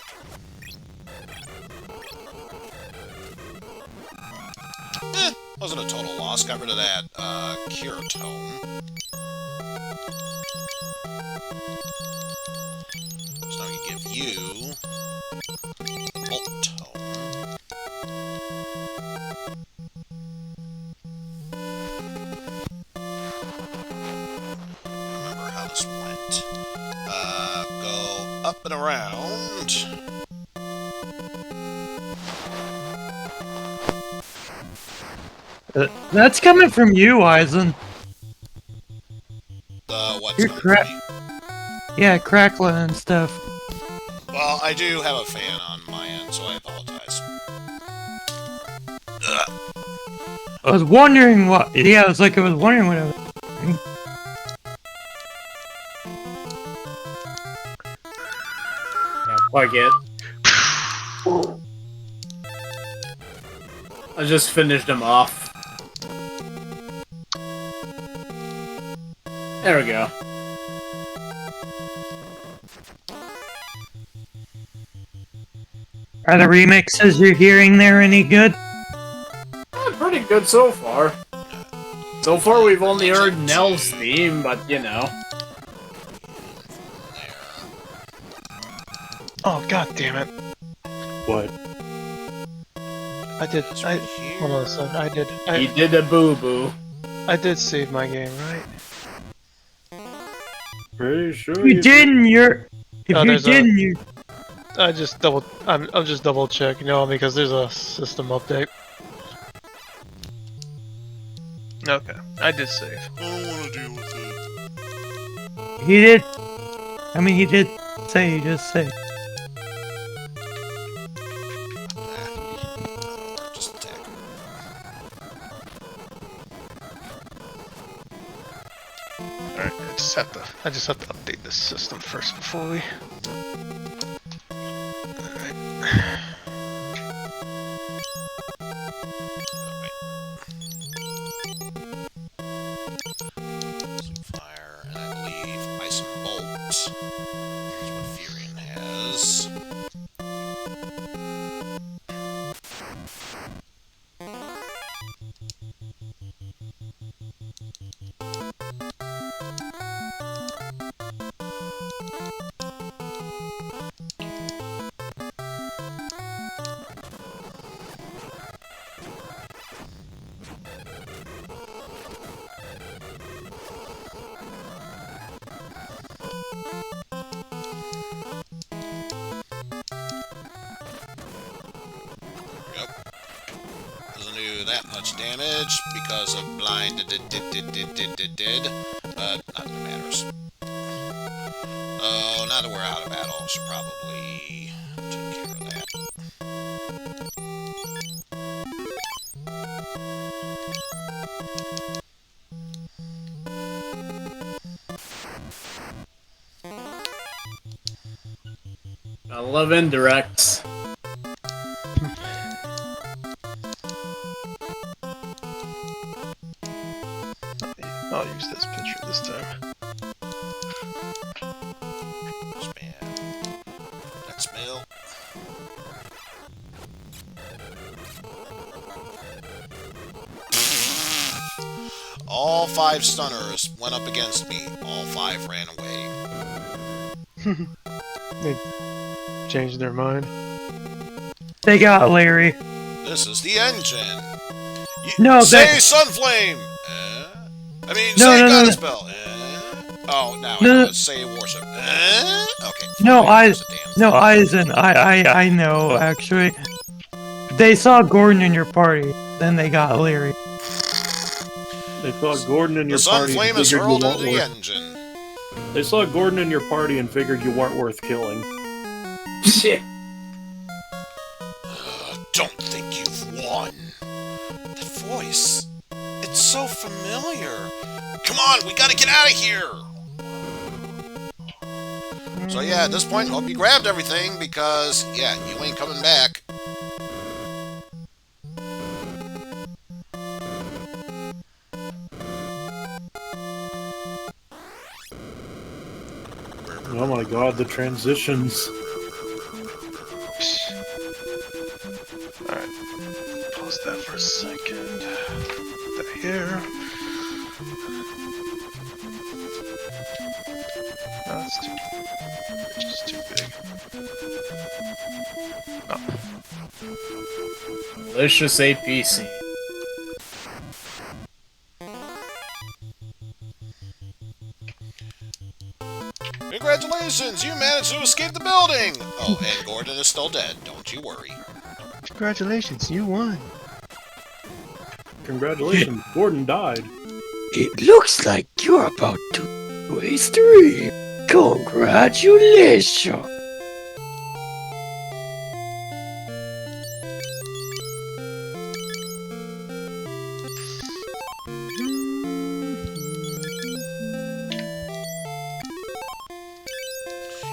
Wasn't a total loss. Got rid of that cure tome. So now we give you the bolt tome. Remember how this went. Go up and around. That's coming from you, Eizen. What's You're coming correct. from me? Yeah, crackling and stuff. Well, I do have a fan on my end, so I apologize. Ugh. I was wondering what. Yeah, I was wondering what I was. Yeah, fuck it. I just finished them off. There we go. Are the remixes you're hearing there any good? Pretty good so far. So far, we've only heard Nell's theme, but you know. Oh, god damn it. What? Hold on a second. He did a boo-boo. I did save my game, right? Pretty sure You didn't, you're... If Oh, you there's a- didn't, you... I'm just double checking, because there's a system update. Okay, I did save. I don't want to deal with it. He did... I mean, he did say, he just said. Just attack. Alright, I just have to update this system first before we... Alright. Sunfire, and I believe Eizen Bolt is what Furion has. Doesn't do that much damage because of blind but not that it matters. Oh, now that we're out of battle, should probably take care of that. I love indirects. I'll use this picture this time. Spam. That smell. All 5 stunners went up against me. All 5 ran away. They changed their mind. They got Larry. This is the engine. No, say that- Sunflame. I mean, No, say no, no, Goddess no. Bell. Oh, now I No, know no. it's say Warship. Okay. No, fine, there's a damn No, thing. Eizen, I know, actually. They saw Gordon in your party, then they got Larry. They saw Gordon in The your party and Sunflame is figured you hurled weren't into the worth... engine. They saw Gordon in your party and figured you weren't worth killing. Shit. Don't think you've won. That voice. It's so familiar. Come on, we gotta get out of here. So yeah, at this point, hope you grabbed everything because, yeah, you ain't coming back. Oh my god, the transitions. Alright. Pause that for a second. Put that here. No, that's too... Which is too big. Oh. Malicious APC. Congratulations, you managed to escape the building! Oh, and Gordon is still dead, don't you worry. Congratulations, you won. Congratulations, Gordon died. It looks like you're about to do history. Congratulations.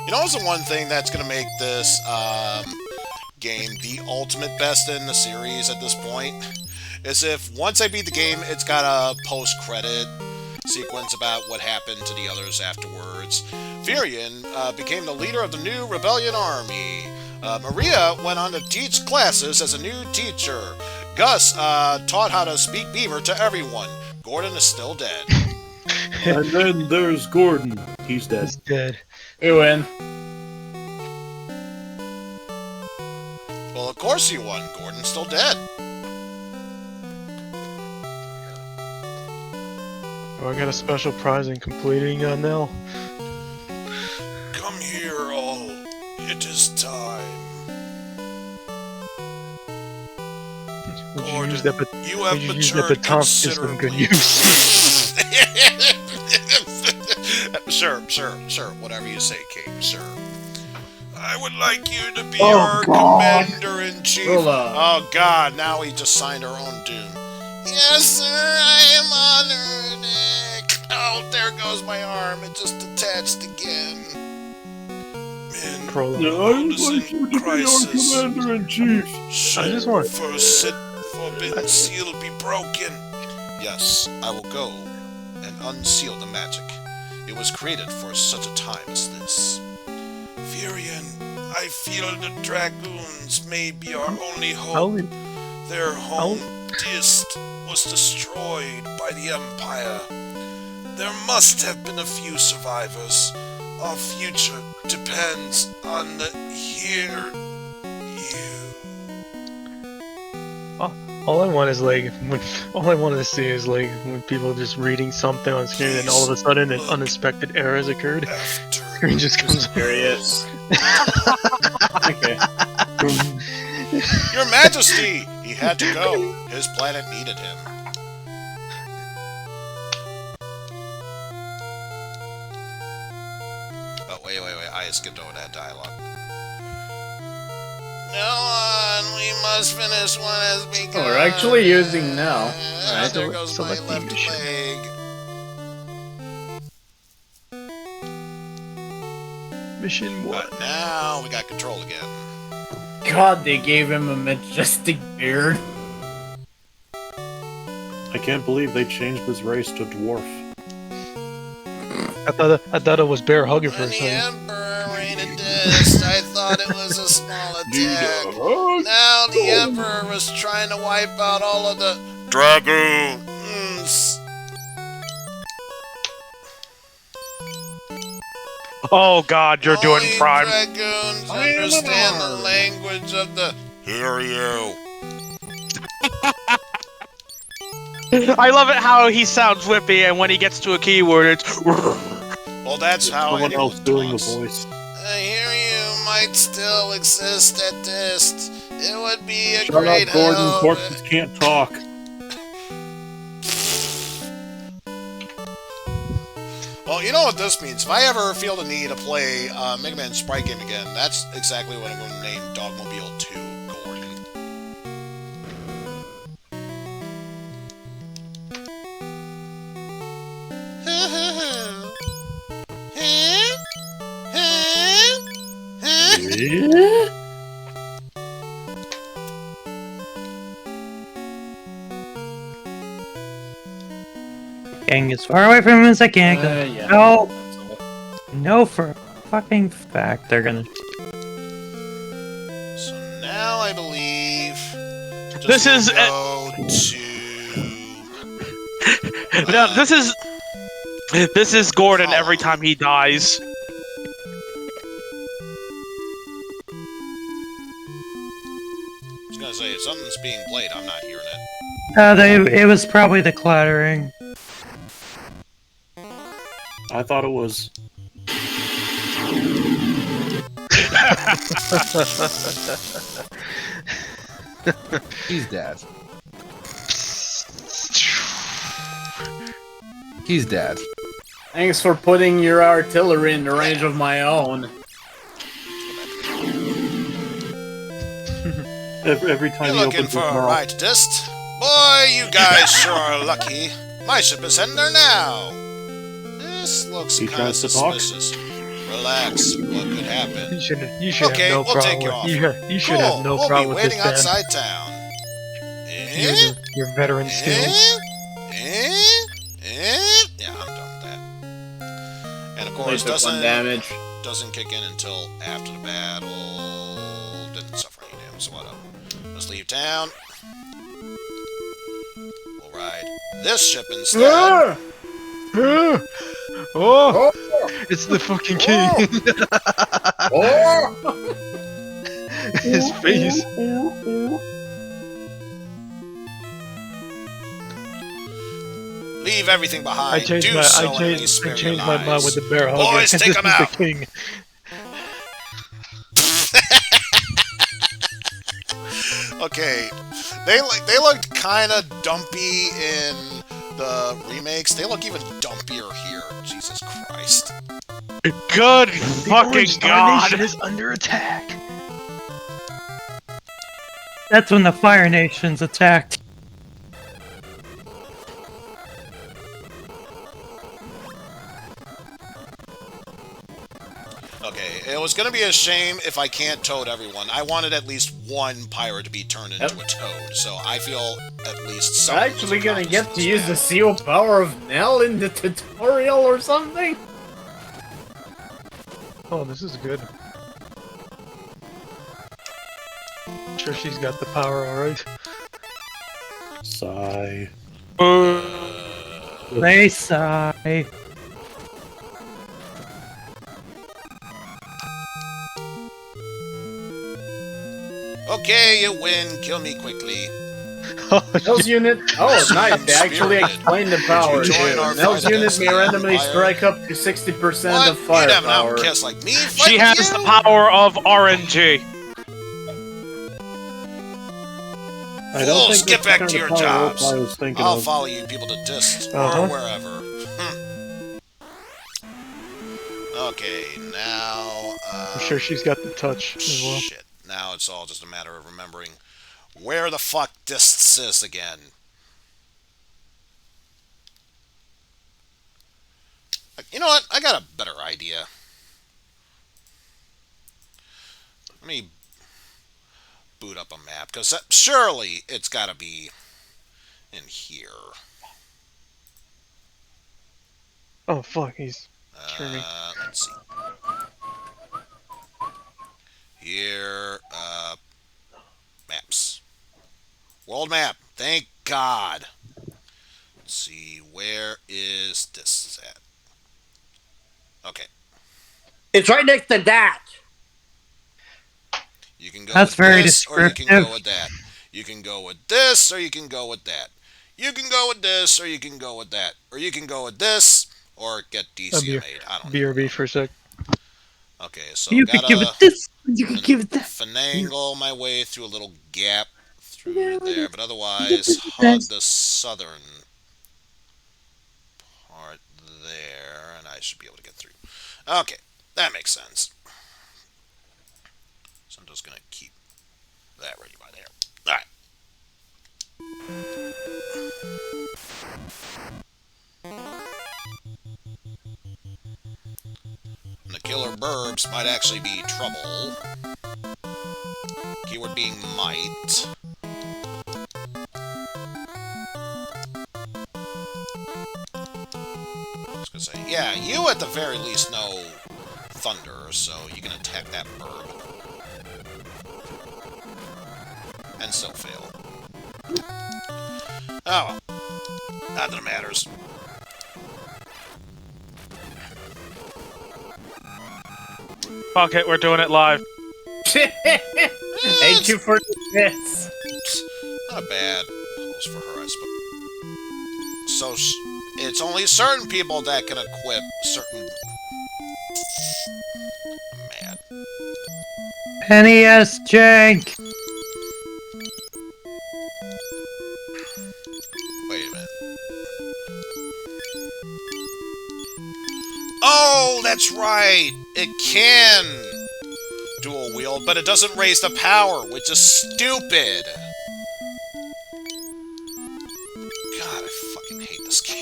You know, it's the one thing that's going to make this game the ultimate best in the series at this point, is if once I beat the game, it's got a post-credit sequence about what happened to the others afterwards. Furion became the leader of the new rebellion army. Maria went on to teach classes as a new teacher. Gus taught how to speak Beaver to everyone. Gordon is still dead. And then there's Gordon. He's dead. He's dead. We win. Well, of course he won. Gordon's still dead. Oh, I got a special prize in completing Nell. Come here, all. It is time. Would you Gordon, use that, you have would you use that matured baton for some good use? Sure. Whatever you say, Kate. Sure. I would like you to be Oh, our God. commander-in-chief. Hola. Oh, God. Now we just signed our own doom. Yes, sir. I am honored. Oh, there goes my arm. It just attached again. Man, Prologue. I would like you to be our commander-in-chief. should I just want- first forbidden seal be broken. Yes, I will go and unseal the magic. It was created for such a time as this. Furion, I feel the dragoons may be our only hope. Their home Dist was destroyed by the Empire. There must have been a few survivors. Our future depends on the here you. All I want is like, all I wanted to see is like when people are just reading something on screen and all of a sudden an unexpected error has occurred. After Screen just comes There he is. Okay. Your Majesty! He had to go. His planet needed him. Oh, wait. I skipped over that dialogue. No one, we must finish one as we go. Oh, we're actually using now. Alright, there goes my select the left mission. leg. Mission 1. But now we got control again. God, they gave him a majestic beard. I can't believe they changed his race to dwarf. I thought it was Bear Hugger for a When the second. Emperor raided Dist, I thought it was a small attack. Now the Emperor was trying to wipe out all of the dragoons. Oh God, you're doing Only prime. dragoons understand the language of the hear you. I love it how he sounds whippy, and when he gets to a keyword, it's. Well, that's how Someone anyone else doing the talks. voice. I hear you might still exist at Dist. It would be a Shut great up, Gordon. help. Corpses can't talk. Well, you know what this means. If I ever feel the need to play Mega Man Sprite game again, that's exactly what I'm going to name Dogmobile 2 Gordon. Getting as far away from him as I can. 'Cause Yeah. No, That's all. no, for a fucking fact they're gonna. So now I believe... just This is go to... No, this is Gordon every time he dies. I was going to say, if something's being played, I'm not hearing it. It was probably the clattering. I thought it was. He's dead. He's dead. Thanks for putting your artillery in the range of my own. Every time You're he looking opens for his a mouth. ride to Dist? Boy, you guys sure are lucky. My ship is heading there now. This looks He kind of tries to talk. suspicious. Relax, what could happen? You should Okay, have no we'll problem take you with off. you should Cool, have no we'll problem be with waiting this, man. outside town. Eh? Your veteran skills. Yeah, I'm done with that. And of course, Only took one damage. doesn't kick in until after the battle. Didn't suffer any damage, so what up? Let's leave town. this ship instead. Oh, it's the fucking king. His face. Leave everything behind. I changed Do my so and may I spare changed your my mind lives. with the bear hugger. Boys, take This him is out. the king. Okay, they looked kind of dumpy in the remakes. They look even dumpier here. Jesus Christ! Good The fucking Orange Star god! Nation is under attack. That's when the Fire Nation's attacked. Okay, it was gonna be a shame if I can't toad everyone. I wanted at least one pirate to be turned into a toad, so I feel at least some. I'm actually gonna get to use the seal power of Nell in the tutorial or something? Oh, this is good. Sure, she's got the power, alright. Sigh. They sigh. Okay, you win. Kill me quickly. Nell's unit. Oh, nice. They actually Spirited. explained the power. Would you join our Nell's fight unit against may the randomly Empire? strike up to 60% What? of You'd have an firepower. outcast like me She fighting has you? the power of RNG. I don't Fools, think get that's back the to kind your of power jobs. I was thinking I'll of. follow you people to Dist or Uh-huh. wherever. Okay, now. I'm sure she's got the touch as well. Shit. Now it's all just a matter of remembering where the fuck Dist is again. You know what? I got a better idea. Let me boot up a map, because surely it's got to be in here. Oh fuck, he's streaming. Let's see. Here, maps. World map. Thank God. Let's see, where is this at? Okay. It's right next to that. You can go That's with very this, or you can go descriptive. with that. You can go with this, or you can go with that. You can go with this, or you can go with that. Or you can go with this, or get DCMA'd. I don't know. BRB for a sec. Okay, so You could gotta give it this. You could give it that. finagle my way through a little gap through there, but otherwise this. hug the southern part there, and I should be able to get through. Okay, that makes sense. So I'm just gonna keep that ready by there. Alright. The killer burbs might actually be trouble. Keyword being might. I was gonna say, yeah, you at the very least know thunder, so you can attack that burb. And still fail. Oh well. Not that it matters. Fuck it, we're doing it live. Thank you for this. Not a bad pose for her, I suppose. So, it's only certain people that can equip certain... Mad. NES jank. Wait a minute. Oh, that's right! It can dual wield, but it doesn't raise the power, which is stupid! God, I fucking hate this game.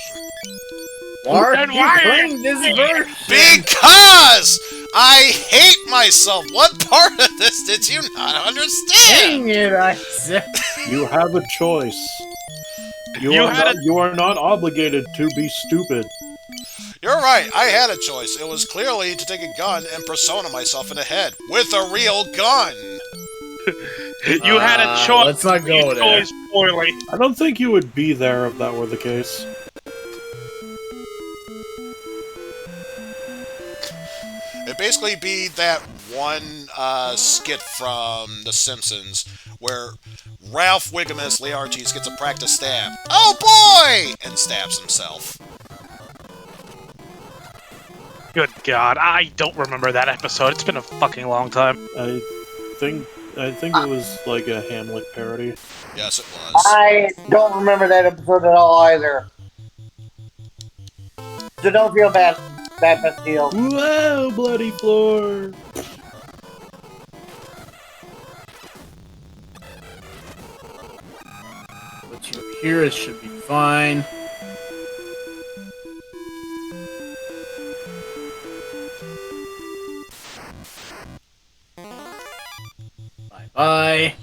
Why are you playing this version? Because I hate myself! What part of this did you not understand? Dang it, I said. You have a choice. You are not obligated to be stupid. You're right, I had a choice. It was clearly to take a gun and persona myself in the head with a real gun. You had a choice. Let's not go You there. chose poorly. I don't think you would be there if that were the case. It'd basically be that one skit from The Simpsons where Ralph Wiggum as Laertes gets a practice stab. Oh boy! And stabs himself. Good God, I don't remember that episode. It's been a fucking long time. I think it was like a Hamlet parody. Yes, it was. I don't remember that episode at all either. So don't feel bad, Bastille. Whoa, bloody floor! What you hear is should be fine. Bye-bye.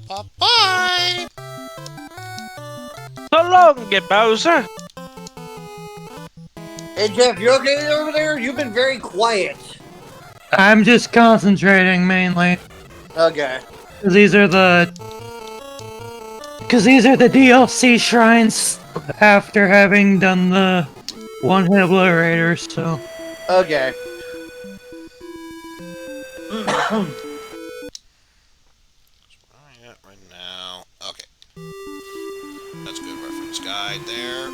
Bye-bye! So long, Bowser. Hey Jeff, you okay over there? You've been very quiet. I'm just concentrating mainly. Okay. Because these are the DLC shrines after having done the one-hit obliterators, so... Okay. Right now. Okay. That's a good reference guide there.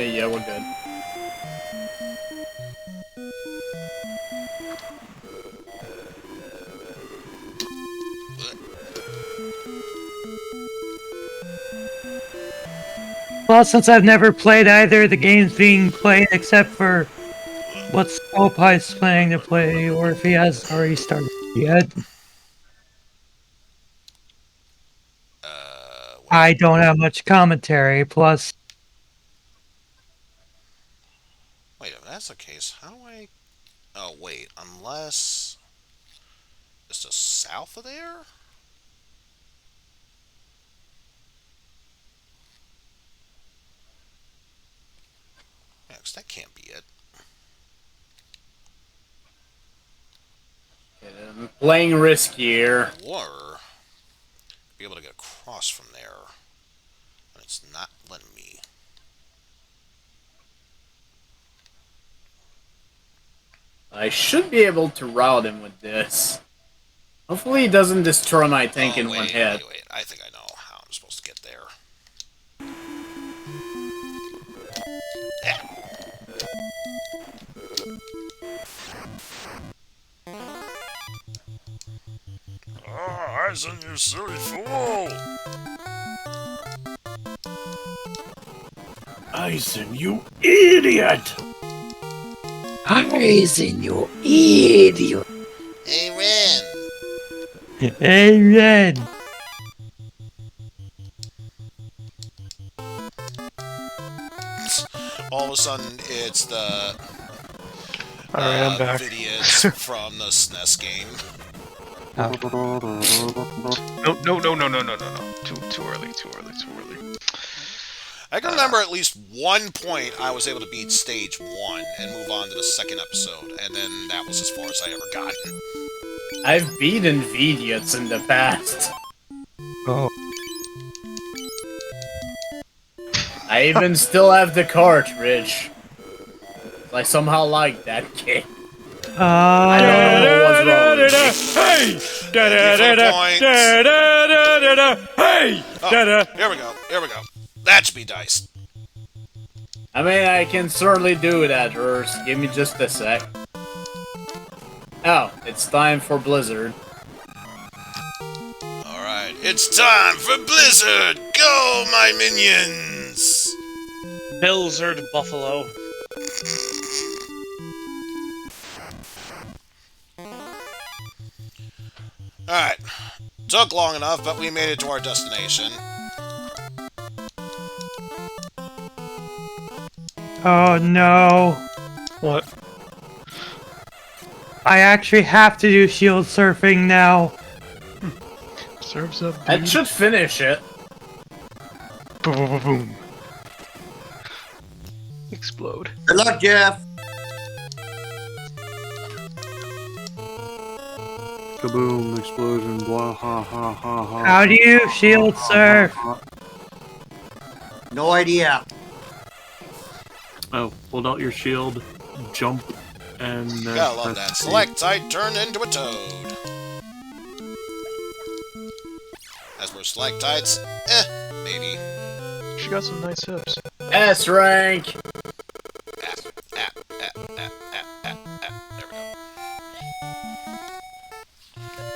Yeah, we're good. Well, since I've never played either of the games being played except for what Opie's planning to play, or if he has already started yet, I don't have much commentary, plus... Wait, if that's the case, how do I... Oh, wait, unless... It's just south of there? Yeah, 'cause that can't be it. I'm playing riskier. Or... be able to get across from there. And it's not letting me. I should be able to route him with this. Hopefully he doesn't destroy my tank in one hit. Wait, I think I know how I'm supposed to get there. Oh, Eizen, you silly fool! Eizen, you idiot! Eizen, you idiot! Hey, Ren! Hey, Red! All of a sudden, it's the Alright, I'm back. videos from the SNES game. No. Too early. I can remember at least one point I was able to beat stage 1 and move on to the second episode, and then that was as far as I ever got. I've beaten Vidiots in the past. Oh. I even still have the cartridge. I somehow like that game. I don't know what's wrong with me. Hey! Here we go. That should be dice. I mean, I can certainly do that, Urs. Give me just a sec. Oh, it's time for Blizzard. Alright, it's time for Blizzard! Go, my minions! Blizzard Buffalo. Alright. Took long enough, but we made it to our destination. Oh no. What? I actually have to do shield surfing now. Serves up. That should finish it. Boom, boom, boom, boom. Explode. Good luck, Jeff. Kaboom, explosion, blah, ha, ha, ha, ha. How do you shield, sir? No idea. Oh, hold out your shield, jump, and... Gotta love that. Stalactite turned into a toad. As for stalactites, maybe. She got some nice hips. S rank.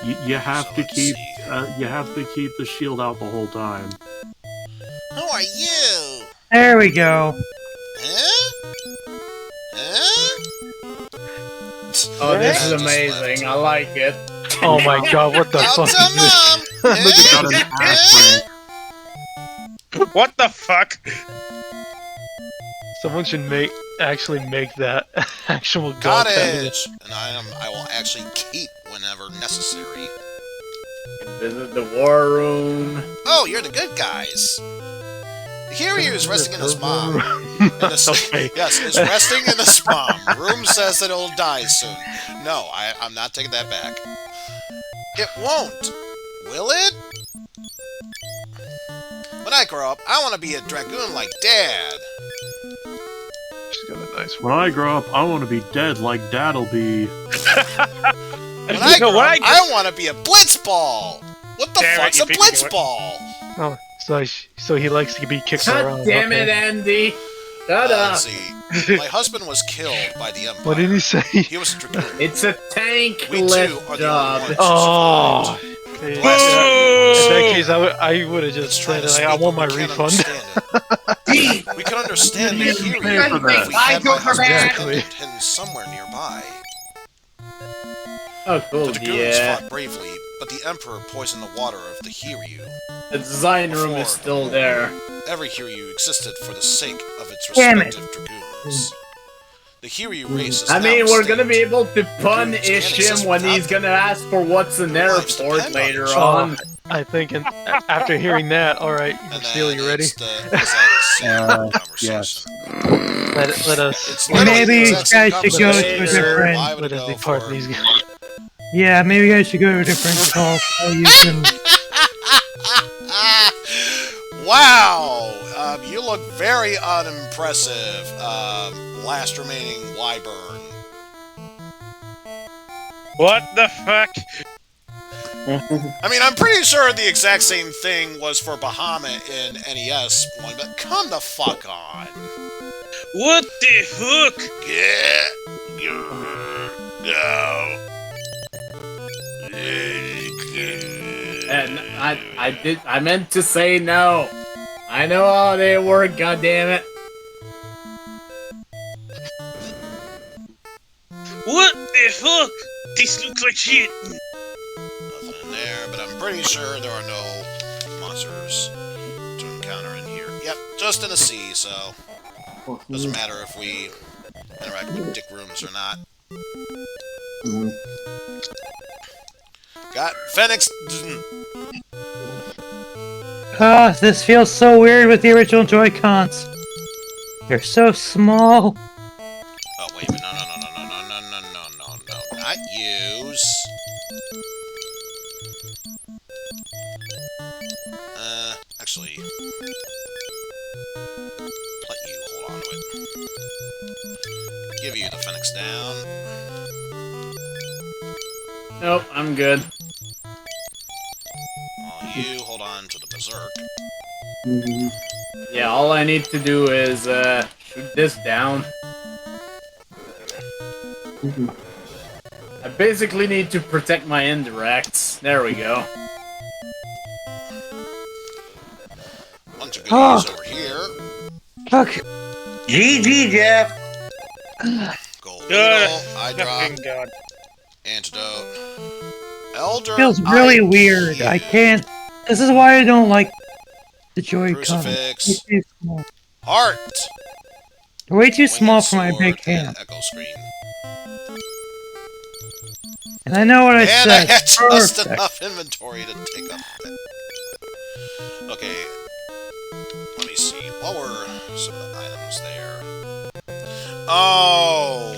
There we go. You have So to let's keep, see. you have to keep the shield out the whole time. Who are you? There we go. Huh? Huh? Oh, this is Just amazing. left. I like it. Oh my god, what the Out fuck to is this? mom! Got an ass rank. What the fuck? Someone should actually make that actual god Cottage! And I will actually keep whenever necessary. Visit the war room. Oh, you're the good guys. Here he is resting in his mom. Okay. Yes, is resting in his mom. Room says that it'll die soon. No, I'm not taking that back. It won't. Will it? When I grow up, I want to be a dragoon like Dad. She's got a nice When I grow up, I want to be dead like Dad'll be. When I grow up, I want to be a blitzball. What the Damn it, fuck's you a beat me to it. blitzball? Oh, so he likes to be kicked around. God damn it, okay. Andy. Shut up. Let's see. My husband was killed by the Empire. What did he say? He was a dragoon. It's a tank We too left are the job. only ones who Oh. survived. Okay, Boo! in that case, I would have just Trying said, to like, I speak, want my but we can't refund. understand it. We can understand the theory pay if for we that. had my husband Exactly. hidden somewhere nearby. Oh, cool. The dragoons Yeah. fought bravely, but the Emperor poisoned the water of the Hiryu. The design room is still there. Every Hiryu existed for the sake of its Damn it. respective dragoons. The Hiryu race is I now mean, we're extinct. gonna be able to Dragoons punish can't him exist when without he's gonna ask for what's in their Lives report depend on later it. on. I think after hearing that, alright, And Steel, then you ready? it's the exact same conversation. yes. Let us It's literally Maybe the you exact same guys should go conversation. to a different- Why would let it us go depart for- these guys. Yeah, maybe you guys should go to a different call. So you can. Wow! You look very unimpressive. Last remaining Wyvern. What the fuck? I mean, I'm pretty sure the exact same thing was for Bahamut in NES one, but come the fuck on. What the fuck? And I meant to say no. I know how they work, goddammit. What the fuck? This looks like shit. Nothing in there, but I'm pretty sure there are no monsters to encounter in here. Yep, just in the sea, so doesn't matter if we interact with dick rooms or not. Got Phoenix. Ah, this feels so weird with the original Joy-Cons. They're so small. Oh wait, but no, not use. Actually, let you hold on to it. Give you the Phoenix down. Nope, I'm good. While you hold on to the Berserk. Yeah, all I need to do is shoot this down. I basically need to protect my indirects. There we go. Bunch of goodies over here. Okay. GG, Jeff. Gold Good. needle, eye drop, Fucking god. antidote. Elder. Feels really Eye weird. I Cube, can't. This is why I don't like the Joy-Cons. Crucifix. They're too small. Heart. They're way too small Winged for my sword, big and hand. Echo screen. And I know what I And I said. had just Perfect. enough inventory to take up that. Okay. Let me see. What were some of the items there? Oh,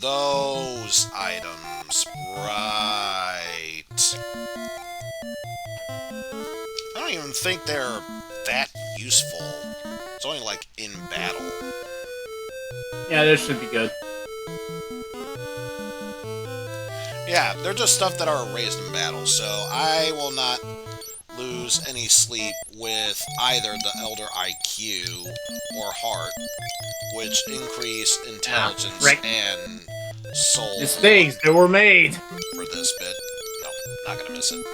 those items. Right. think they're that useful. It's only like in battle. Yeah, this should be good. Yeah, they're just stuff that are raised in battle, so I will not lose any sleep with either the Elder IQ or Heart, which increase intelligence and soul. Mistakes that were made. For this bit. No, not gonna miss it.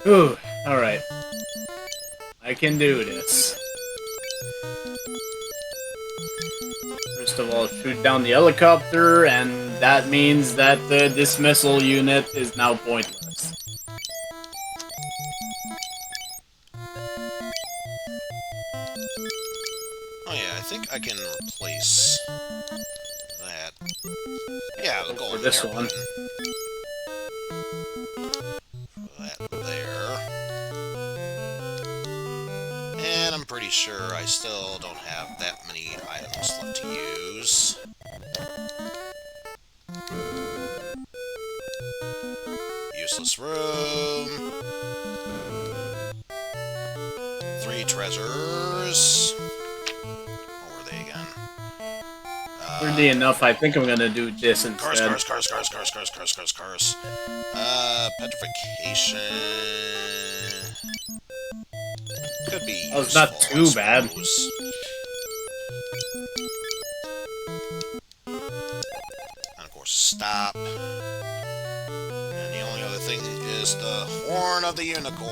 Ooh, alright. I can do this. First of all, shoot down the helicopter, and that means that the dismissal unit is now pointless. Oh yeah, I think I can replace that. Yeah, the golden this airplane. one. That there. And I'm pretty sure I still don't have that many items left to use. Useless room. 3 treasures. What were they again? Weirdly enough, I think I'm gonna do this instead. Curse. Petrification. Could be useful, it's not too bad. And of course, stop. And the only other thing is the Horn of the Unicorn.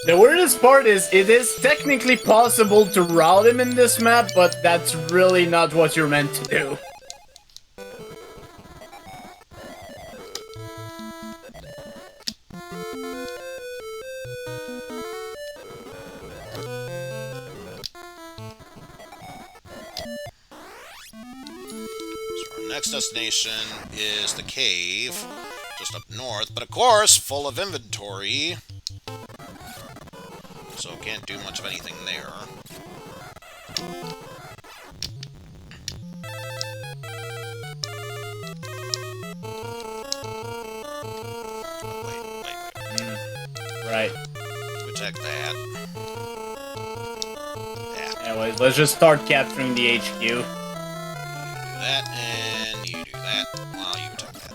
The weirdest part is, it is technically possible to route him in this map, but that's really not what you're meant to do. So our next destination is the cave, just up north, but of course, full of inventory. So can't do much of anything there. Oh, wait. Right. Protect that. Yeah. Anyways, let's just start capturing the HQ. You do that, and you do that while you attack that.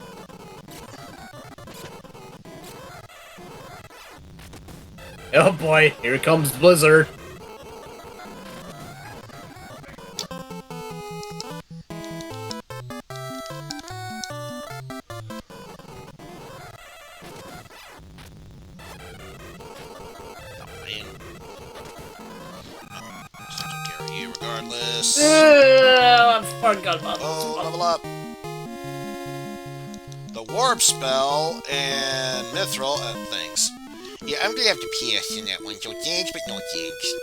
Oh boy, here comes Blizzard. Regardless. I forgot about Oh, level up. The warp spell and mithril. Thanks. Yeah, I'm gonna have to pass in that one. So thanks, but no thanks.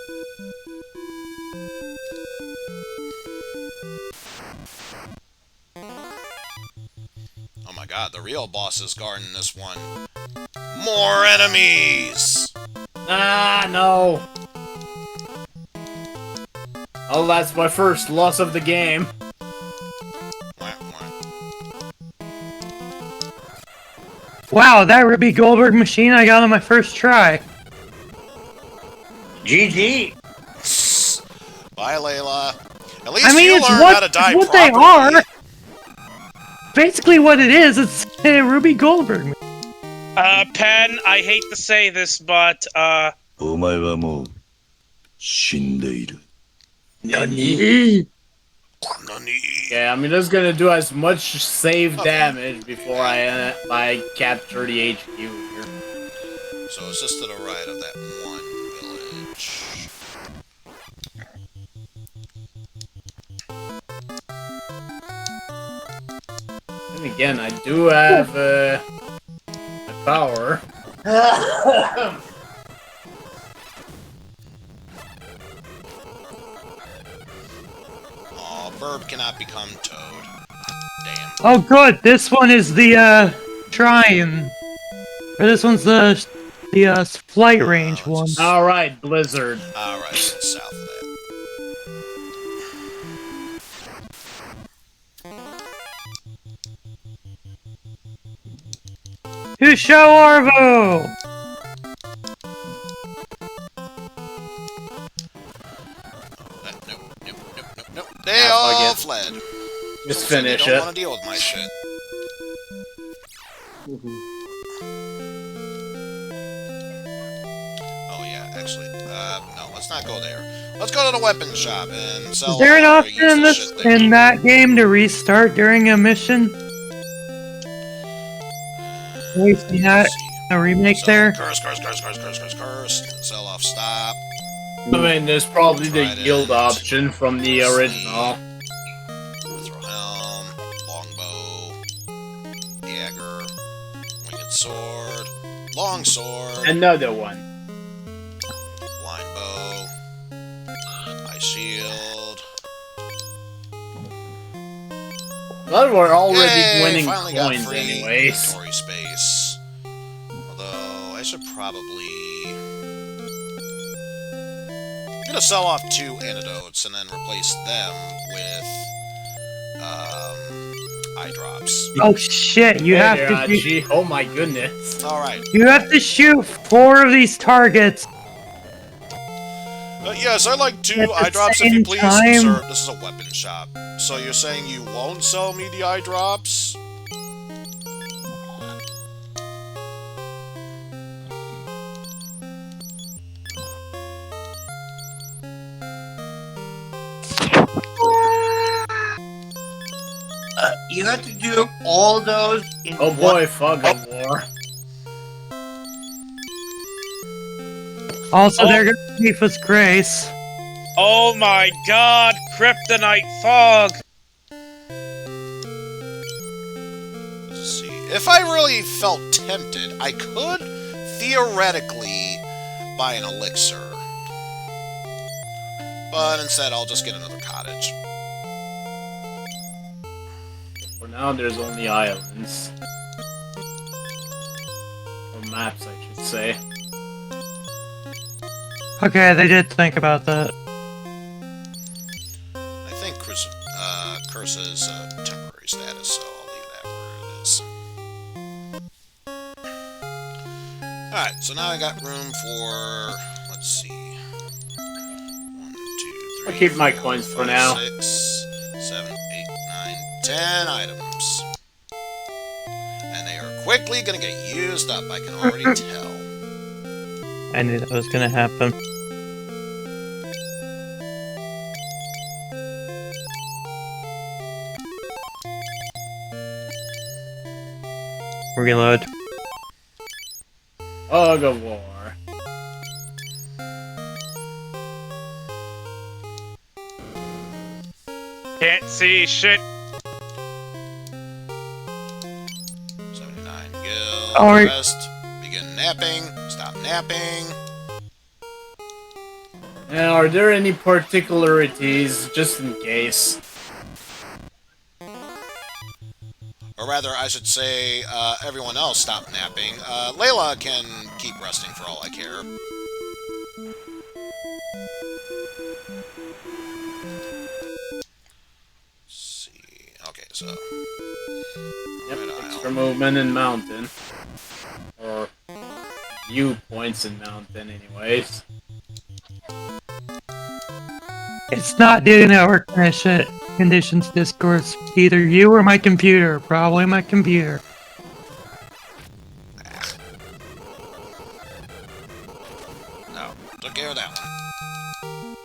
Oh my god, the real boss is guarding this one. More enemies! Ah, no. Oh, that's my first loss of the game. Wow, that Ruby Goldberg machine I got on my first try. GG. Bye, Layla. At least I mean, you it's learned what, how to die it's what properly. they are. Basically what it is, it's a Ruby Goldberg. Pen, I hate to say this, but, お前はもう死んでいる。 Nani? Yeah, I mean, that's gonna do as much save damage before I capture the HQ here. So it's just to the right of that one village. And again, I do have a power. Aw, Burb cannot become Toad. Damn. Oh, good. This one is the shrine, or this one's the flight range one. All right, Blizzard. Alright, so it's south of that. Husho Orvo! Nope. They all fled. Just So finish they don't it. want to deal with my shit. Oh yeah, actually, no, let's not go there. Let's go to the weapon shop and sell. Is there an all our option in useless this shit there. in that game to restart during a mission? We've seen that a remake there. Curse. Sell off, stop. I mean, there's probably the Trident. yield option from the original. Throw helm, longbow, dagger, winged sword, long sword, Another one. blind bow, high shield. Well, we're already Yay, winning finally got coins free anyways. inventory space. Although I should probably. I'm gonna sell off 2 antidotes and then replace them with eye drops. Oh shit! You Hey have there, to Archie. Oh my goodness. All right. you have to shoot 4 of these targets. Yes, I'd like 2 At the eye drops if you same please. time- Sir, this is a weapon shop. So you're saying you won't sell me the eye drops? You have to do all those in Oh one. boy, fog of war. Also, they're gonna beef us Grace. Oh my god, Kryptonite Fog! Let's see. If I really felt tempted, I could theoretically buy an elixir. But instead, I'll just get another cottage. For now, there's only islands. Or maps, I should say. Okay, they did think about that. I think Curse is a temporary status, so I'll leave that where it is. Alright, so now I got room for, let's see, 1, 2, 3, I'll keep my 4, coins for 5, now. 6, 7, 8, 9, 10 items. And they are quickly gonna get used up, I can already tell. I knew that was gonna happen. Reload. Fog of war. Can't see shit. 79 gil, Alright. rest, begin napping, stop napping. And are there any particularities, just in case? Or rather, I should say, everyone else stop napping. Layla can keep resting for all I care. Let's see. Okay, so. Yep, Red extra Isle. movement in mountain. Or viewpoints in mountain, anyways. It's not due to network conditions discourse. Either you or my computer. Probably my computer. No, took care of that one.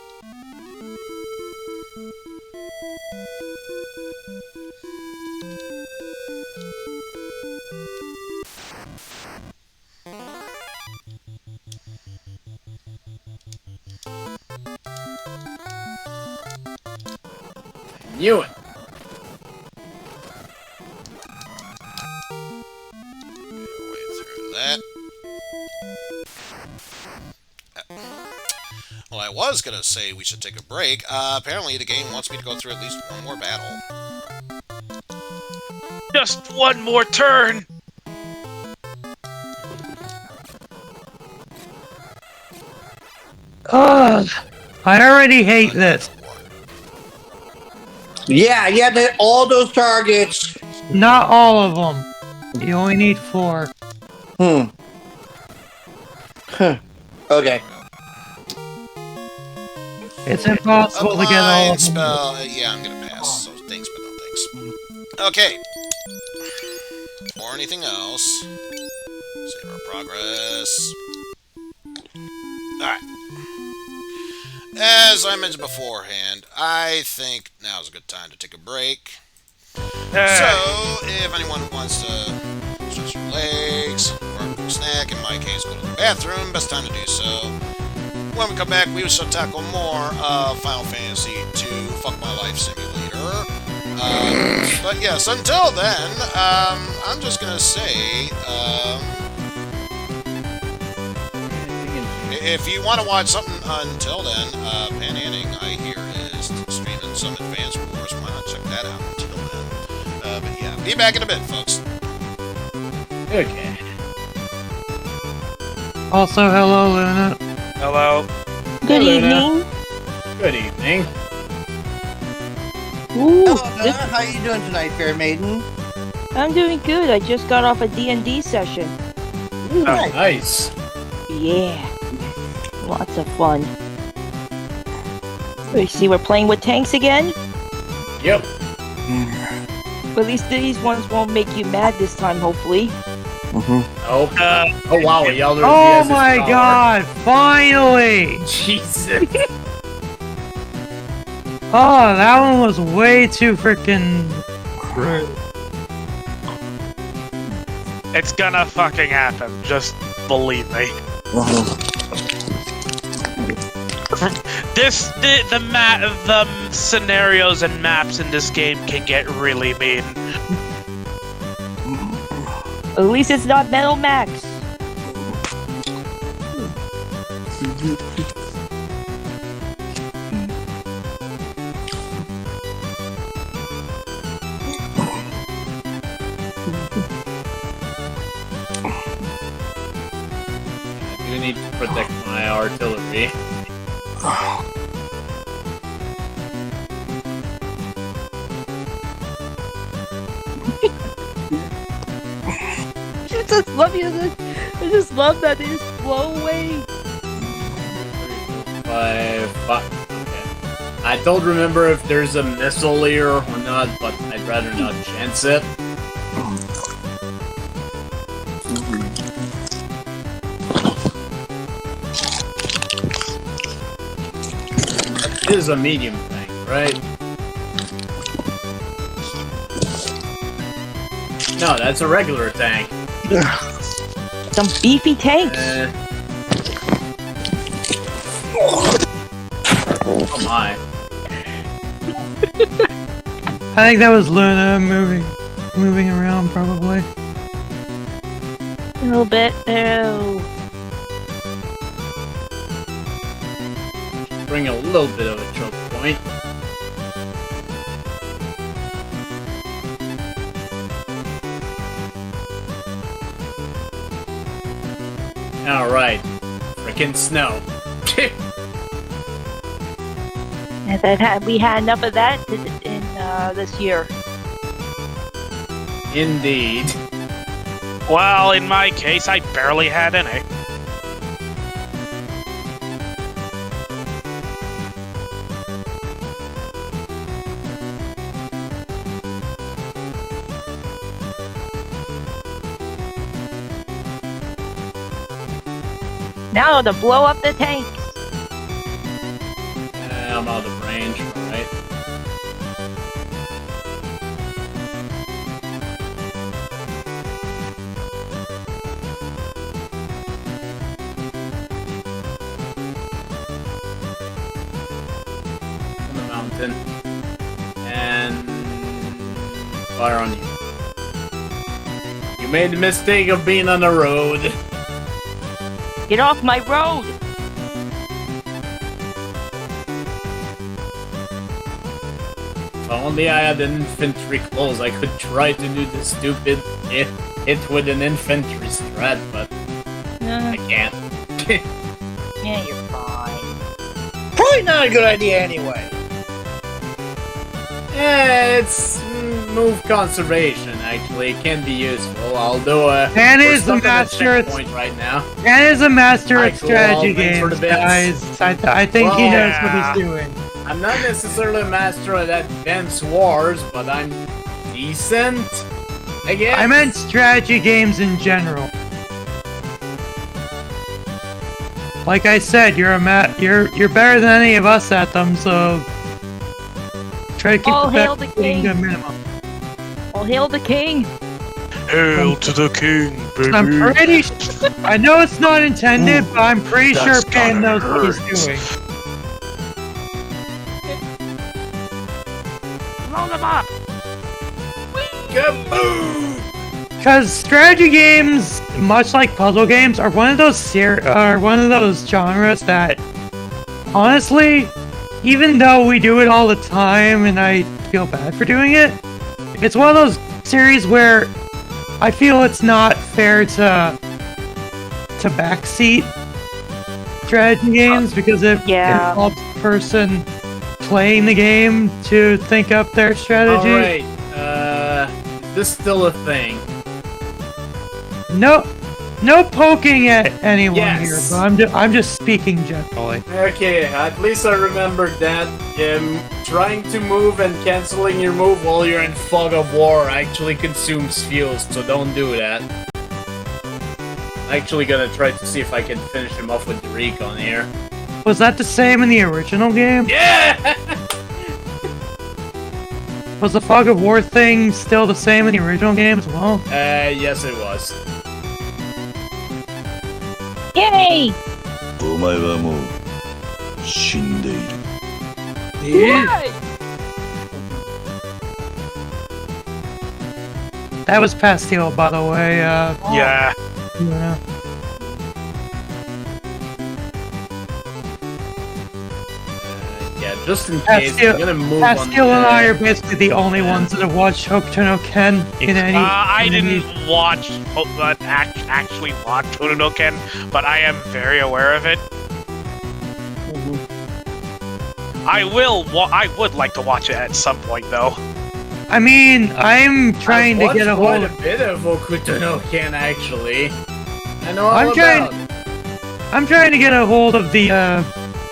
Knew it. Way through that. Well, I was gonna say we should take a break. Apparently the game wants me to go through at least one more battle. Just one more turn. Ugh, I already hate this. Yeah, all those targets. Not all of them. You only need 4. Huh. Okay. It's impossible to get all Blind of them. spell. Yeah, I'm gonna pass. So thanks, but no thanks. Okay. Or anything else. Save our progress. Alright. As I mentioned beforehand, I think now's a good time to take a break. So, if anyone wants to stretch your legs, or a snack, in my case, go to the bathroom, best time to do so. When we come back, we shall tackle more of Final Fantasy II Fuck My Life Simulator. But yes, until then, I'm just gonna say, if you want to watch something until then, Pan Anning, I hear, is streaming some Advanced Wars. Why not check that out until then? But yeah, be back in a bit, folks. Okay. Also, hello, Luna. Hello. Good Hello, evening. Good evening. Ooh, Hello, Nana. How you doing tonight, Fair Maiden? I'm doing good. I just got off a D&D session. Ooh, nice. Yeah. Lots of fun. You see, we're playing with tanks again? Yep. But at least these ones won't make you mad this time, hopefully. Oh, oh wow, a Yelder Oh has his my power. god, finally! Jesus. Oh, that one was way too freaking. It's gonna fucking happen. Just believe me. The scenarios and maps in this game can get really mean. At least it's not Metal Max. I do need to protect my artillery. I just love that they just blow away. 5. Okay. I don't remember if there's a missile here or not, but I'd rather not chance it. This is a medium thing, right? No, that's a regular tank. Some beefy tanks. Oh my. I think that was Luna moving around, probably. A little bit. Oh. Bring a little bit of a choke point. Alright. Frickin' snow. We had enough of that in this year. Indeed. Well, in my case, I barely had any. Now to blow up the tanks. I'm out of range, alright. On the mountain. Sunfire on you. You made the mistake of being on the road. Get off my road! If only I had an infantry close, I could try to do the stupid hit with an infantry strat, but I can't. Yeah, you're fine. Probably not a good idea anyway. Yeah, it's move conservation, actually. It can be useful, although Dan we're is the stuck at a master at checkpoint right now. Dan is a master at Michael, strategy thanks for the games, bits. guys. I think he Well, knows yeah. what he's doing. I'm not necessarily a master at Advanced Wars, but I'm decent, I guess. I meant strategy games in general. Like I said, you're better than any of us at them, so try to keep All the hail best the king. to a minimum. All hail the king! Hail to the king, baby. I'm pretty. I know it's not intended, but I'm pretty sure that's Pan gotta knows what he's hurt. doing. Roll them up! Because strategy games, much like puzzle games, are one of those genres that, honestly, even though we do it all the time, and I feel bad for doing it, it's one of those series where I feel it's not fair to backseat strategy games because it helps the person playing the game to think up their strategy. Alright, is this still a thing? No poking at anyone Yes. here, but I'm just speaking generally. Okay, at least I remembered that. Trying to move and canceling your move while you're in fog of war actually consumes fuel, so don't do that. I'm actually gonna try to see if I can finish him off with the recon here. Was that the same in the original game? Yeah! Was the fog of war thing still the same in the original game as well? Yes it was. Yay! お前はもう死んでいる。 Yay! That was Pastille, by the way. Yeah. Yeah. Yeah, just in case, I'm gonna move Pastille on. and I are basically the only ones that have watched Hokuto no Ken in any. I didn't actually watch Hokuto no Ken, but I am very aware of it. I would like to watch it at some point, though. I mean, I'm trying to get a hold quite a bit of Hokuto no Ken, actually. I know all I'm about. trying to get a hold of the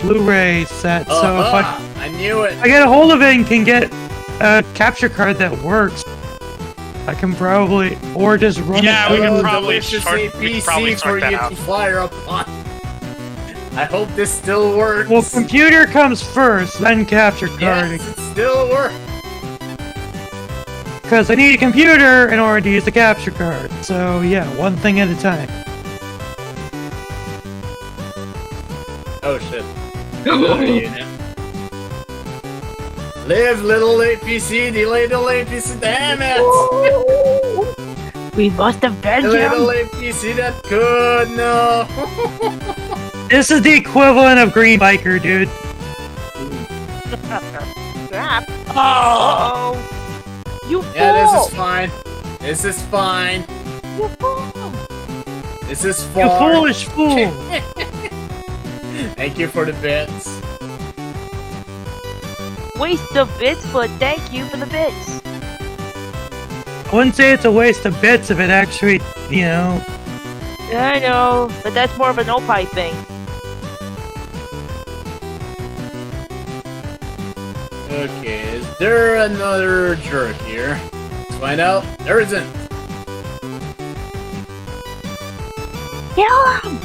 Blu-ray set, so if I knew it. I get a hold of it and can get a capture card that works, I can probably, or just run Yeah, it we through. can probably delicious sort- we can probably APC for sort that you out. to fire up on. I hope this still works. Well, computer comes first, then capture card. Yes, it still works. Because I need a computer in order to use the capture card. So yeah, one thing at a time. Oh shit. Live, little APC, delay, APC, damn it! We must have been Little him! APC that could, no! This is the equivalent of Green Biker, dude. Crap! Oh! You fool! Yeah, this is fine. This is fine. You fool! This is You fine. foolish fool! Thank you for the bits. Waste of bits, but thank you for the bits. I wouldn't say it's a waste of bits if it actually, you know. I know, but that's more of an Opie thing. Okay, is there another jerk here? Let's find out. There isn't. Kill him!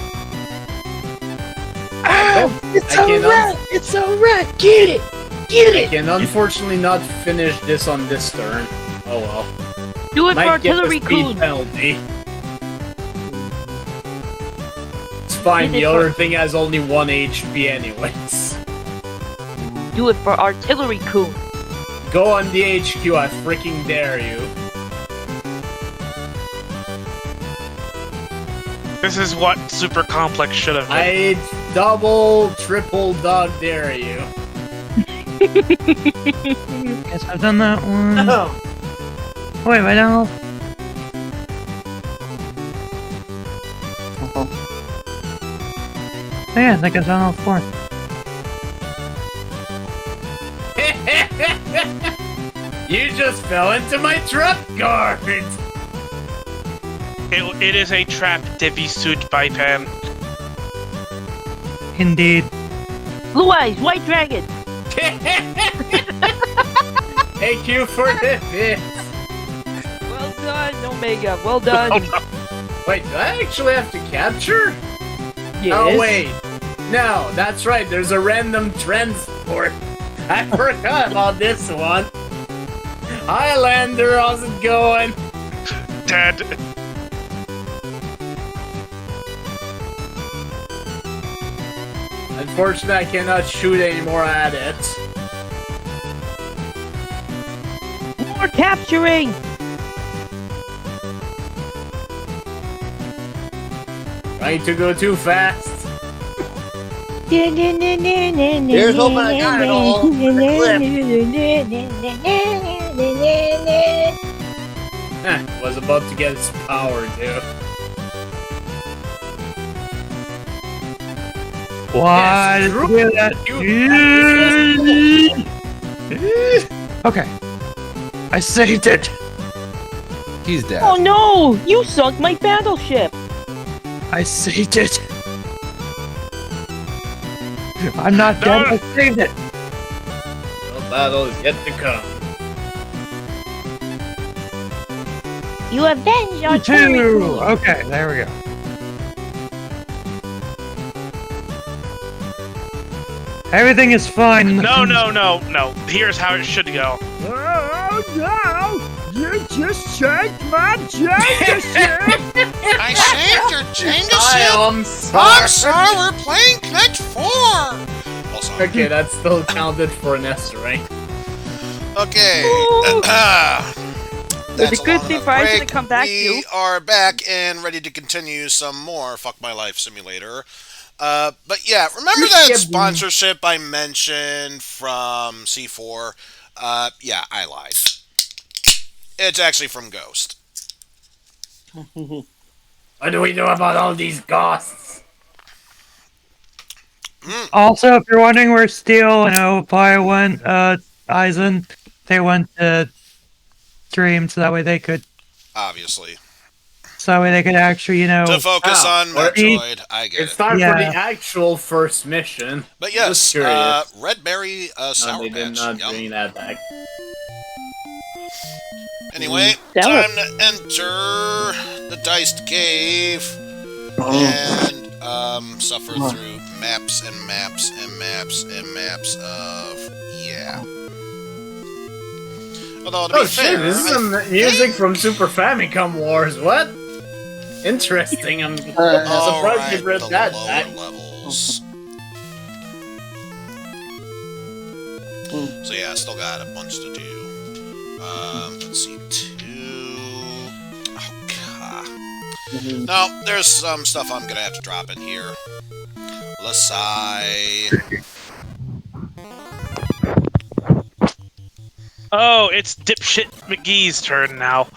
It's I cannot- alright! It's alright! Get it! Get I it! can unfortunately not finish this on this turn. Oh well. Do it for Might get a Artillery speed Coon! penalty. It's fine, Did it the for- other thing has only 1 HP anyways. Do it for Artillery Coon! Go on the HQ, I freaking dare you. This is what Super Complex should have been. I double, triple dog dare you. Guess I've done that one. Oh. Wait, right now. Oh yeah, I think I've done all 4. You just fell into my trap guard! It is a trap divvy suit Bipan. Indeed. Blue eyes, white dragon. Thank you for the bit. Well done, Omega. Well done. Wait, do I actually have to capture? Yes. Oh wait. No, that's right, there's a random transport. I forgot about this one. Highlander, how's it going? Dead. Unfortunately, I cannot shoot anymore at it. More capturing. Trying to go too fast. Here's hoping I got it all. Was about to get its power, dude. Why did you do that? Okay. I saved it. He's dead. Oh no! You sunk my battleship. I saved it. I'm not dead. I saved it. The battle is yet to come. You avenge our 2. territory. Okay, there we go. Everything is fine. No. Here's how it should go. Oh no! You just changed my Jenga ship! I saved your Jenga I ship! am sorry. I'm sorry, we're playing Connect 4! Also, Okay, that's still counted for an S rank. okay. Ooh. That's It's a good long thing enough for Eizen break. to come back We to. are back and ready to continue some more Fuck My Life Simulator. But yeah, remember that sponsorship I mentioned from C4? Yeah, I lied. It's actually from Ghost. What do we do about all these ghosts? Also, if you're wondering where Steel and Opie went, Eizen, they went to stream so that way they could Obviously. actually, To focus on or- Metroid, I get It's it. time Yeah. for the actual first mission. But Just yes, curious. Red Berry Sour They did Patch. not Yum. bring that back. Anyway, Sour. time to enter the Diced Cave and suffer through maps and maps and maps and maps of Although to be Oh shit, fair, this is some music from Super Famicom Wars, what? Interesting, I'm surprised you read the that lower back. levels. So yeah, I still got a bunch to do. Let's see, 2. Oh god. No, there's some stuff I'm gonna have to drop in here. Sigh. Oh, it's dipshit McGee's turn now.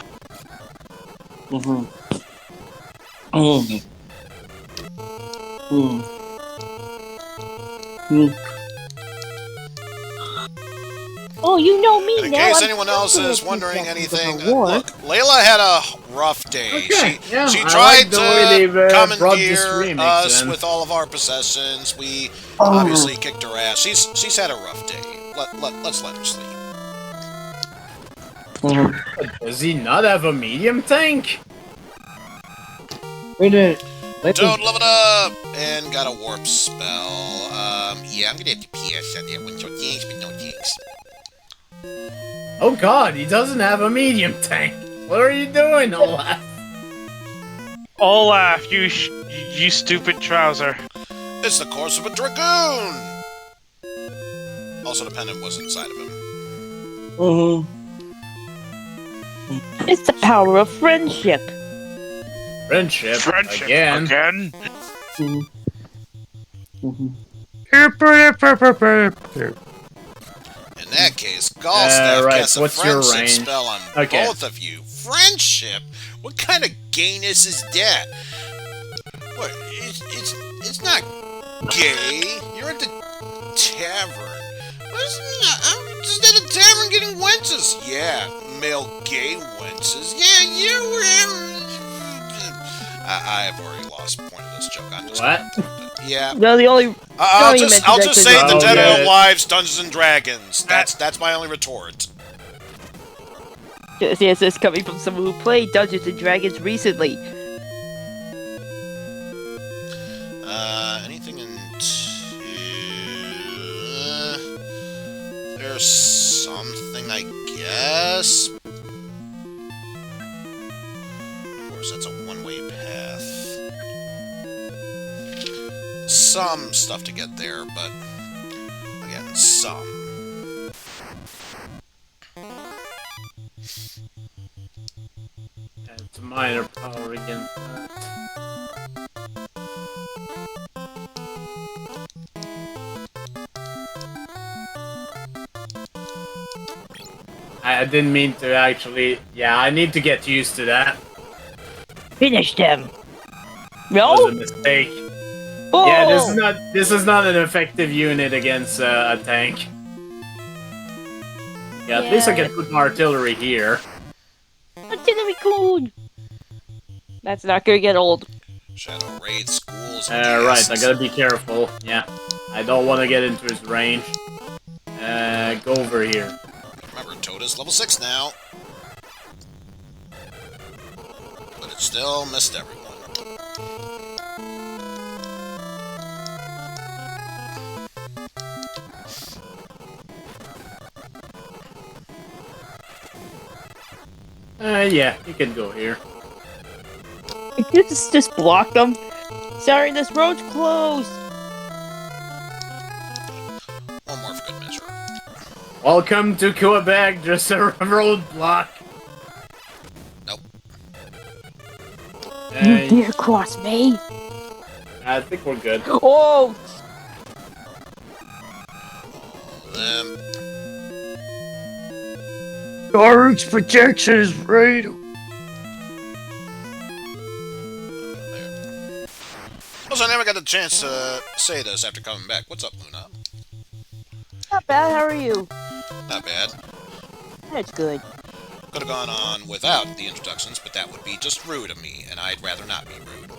Oh, you know me And in now. case I'm anyone else confident is wondering in anything, the war. look, Layla had a rough day. Okay, yeah, she I tried like the way they've, to brought this commandeer remix us in. with all of our possessions. We obviously kicked her ass. She's had a rough day. Let's let her sleep. Does he not have a medium tank? Wait a minute. Don't love it up! And got a warp spell. Yeah, I'm gonna have to PS on that one, so thanks, but no thanks. Oh god, he doesn't have a medium tank. What are you doing, Olaf? Olaf, you stupid trouser. It's the corpse of a dragoon! Also, the pendant was inside of him. It's the power of friendship. Friendship again. In that case, Gallstaff right, casts a what's your friendship range? spell on Okay. both of you. Friendship? What kind of gayness is that? What? It's not gay. You're at the tavern. I'm just at a tavern getting wenches. Yeah, male gay wenches. Yeah, I've already lost point of this joke. I'm just What? Yeah. No, the only. I'll just say the Oh, Dead yeah. Old Wives Dungeons and Dragons. That's my only retort. Yes, this is coming from someone who played Dungeons and Dragons recently. Anything in there's something, I guess. Of course, that's a one-way path. Some stuff to get there, but again, some. It's a minor power against that. I didn't mean to actually. Yeah, I need to get used to that. Finish them. That No. was a mistake. Oh! Yeah, this is not an effective unit against a tank. Yeah, at least I can put my artillery here. Artillery coon. That's not gonna get old. Shadow Raid schools. Right, I gotta be careful. Yeah, I don't want to get into his range. Go over here. Remember, Toda's level 6 now. But it still missed everyone. Yeah, you can go here. Just block them. Sorry, this road's closed. One more for good measure. Welcome to Quebec, just a roadblock. Nope. You dare cross me? I think we're good. Oh! Them. Orange protection is right. Also, I never got a chance to say this after coming back. What's up, Luna? Not bad, how are you? Not bad. That's good. Could have gone on without the introductions, but that would be just rude of me, and I'd rather not be rude.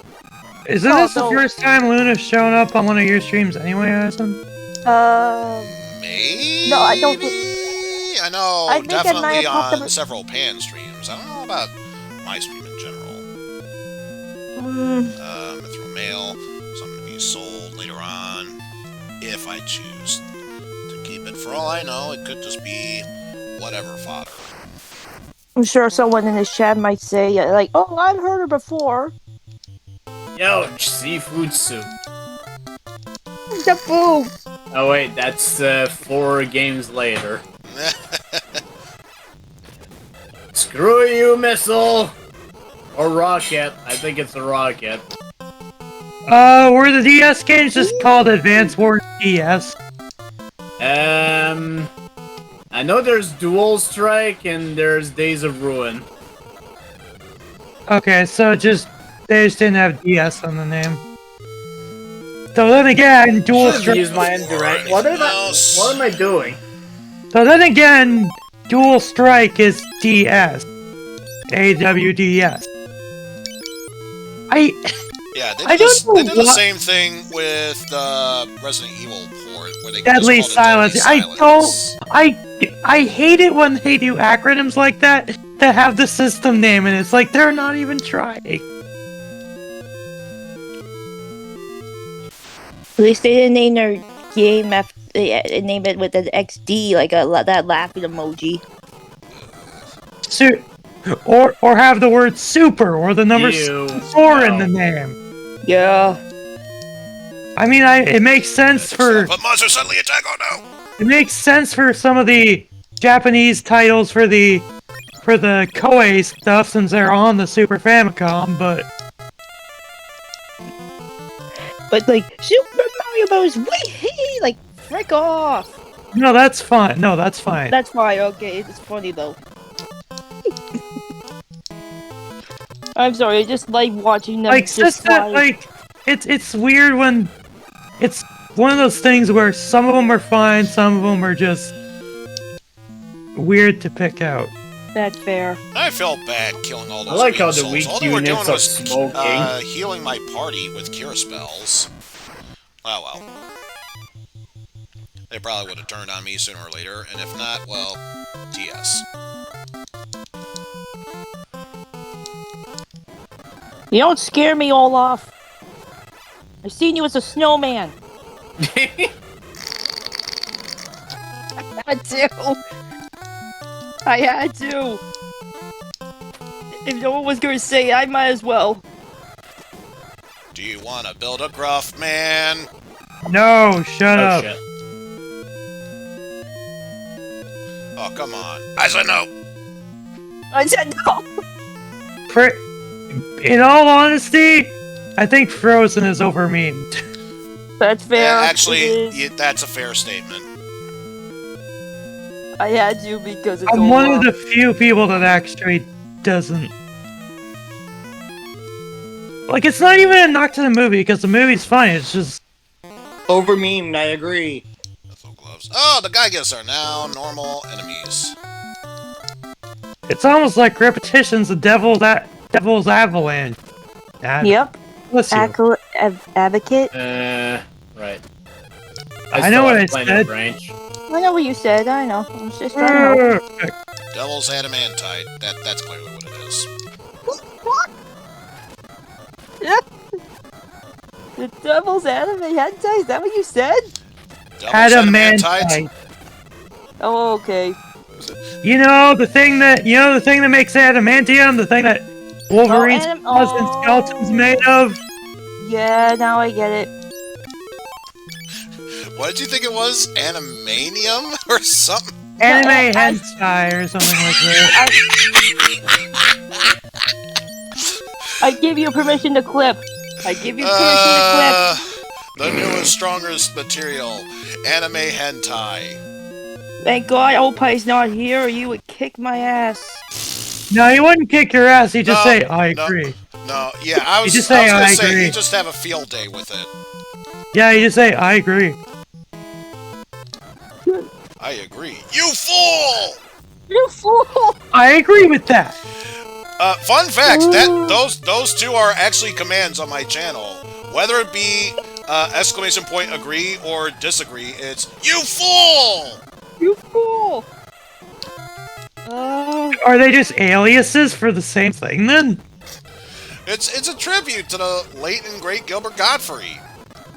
Isn't this the first time Luna's shown up on one of your streams anyway, Eizen? Maybe? No, I don't think... I know, I think at night definitely I popped on up- several Pan streams. I don't know about my stream in general. Mithril Mail, something to be sold later on, if I choose to keep it. For all I know, it could just be whatever fodder. I'm sure someone in this chat might say, like, oh, I've heard her before. Yo, seafood soup. The food! Oh wait, that's 4 games later. Screw you, missile! Or rocket. I think it's a rocket. Were the DS games just called Advance Wars DS? I know there's Dual Strike and there's Days of Ruin. Okay, so they just didn't have DS on the name. So then again, Dual Should've Strike. used my indirect. What am I doing? So then again, Dual Strike is DS. AWDS. Yeah, they I did, don't know they did the what- same thing with the Resident Evil port, where they Deadly just called it Silence. Deadly I hate it when they do acronyms like that have the system name, and it's like they're not even trying. At least they didn't name their game after they name it with an XD, like that laughing emoji. Or have the word super or the number Ew. 4 in the name. Yeah. I mean, it makes sense for But monsters suddenly attack! Oh no! it makes sense for some of the Japanese titles for the Koei stuff since they're on the Super Famicom, but like Super Mario Bros. Wee like frick off. no, that's fine. No, that's fine. That's fine. Okay, it's funny though. I'm sorry. I just like watching them. Like, just fly. like it's weird when it's one of those things where some of them are fine, some of them are just weird to pick out. That's fair. I felt bad killing all those I like how the souls. weak All they were doing units are was smoking. healing my party with cure spells. Oh well. They probably would have turned on me sooner or later, and if not, well, TS. You don't scare me, Olaf. I seen you as a snowman. I had to. I had to. If no one was gonna say it, I might as well. Do you want to build a gruff man? No, shut up. Shit. Oh, come on. I said no. I said no. In all honesty, I think Frozen is overmeaned. That's fair. Actually, that's a fair statement. I had to because it's I'm one of Olaf. the few people that actually doesn't. Like, it's not even a knock to the movie, because the movie's fine, it's just... Over memed, I agree. Gloves. Oh, the Gygas are now normal enemies. It's almost like repetition's the devil's avalanche. Yep. Bless you. Advocate. Right. I know what I still have plenty said. of branch. I know what you said. I know. I was just trying to help. Devil's adamantite. That's clearly what it is. The devil's anime hentai? Is that what you said? Devil's Adamantite. Oh, okay. You know the thing that makes adamantium, the thing that Wolverine's claws and skeletons made of. Yeah, now I get it. What did you think it was? Animanium or something? Anime hentai or something like that. I give you permission to clip. I give you permission to clip. The newest, strongest material. Anime hentai. Thank God Opie's not here or you would kick my ass. No, he wouldn't kick your ass. He'd just say, "I agree." No, yeah, I was just gonna say, "I say agree." you just have a field day with it. Yeah, you just say, "I agree." I agree. You fool! You fool! I agree with that. Fun fact, those two are actually commands on my channel. Whether it be exclamation point agree or disagree, it's you fool! You fool! Are they just aliases for the same thing then? It's a tribute to the late and great Gilbert Godfrey.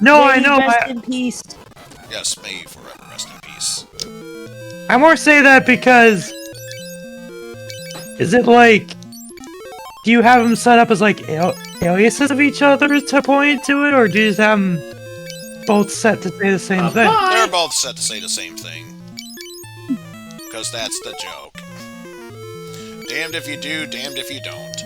No, May I know. Rest in peace. Yes, may you forever rest in peace. I more say that because is it like, do you have them set up as like aliases of each other to point to it, or do you just have them both set to say the same thing? They're both set to say the same thing. Because that's the joke. Damned if you do, damned if you don't.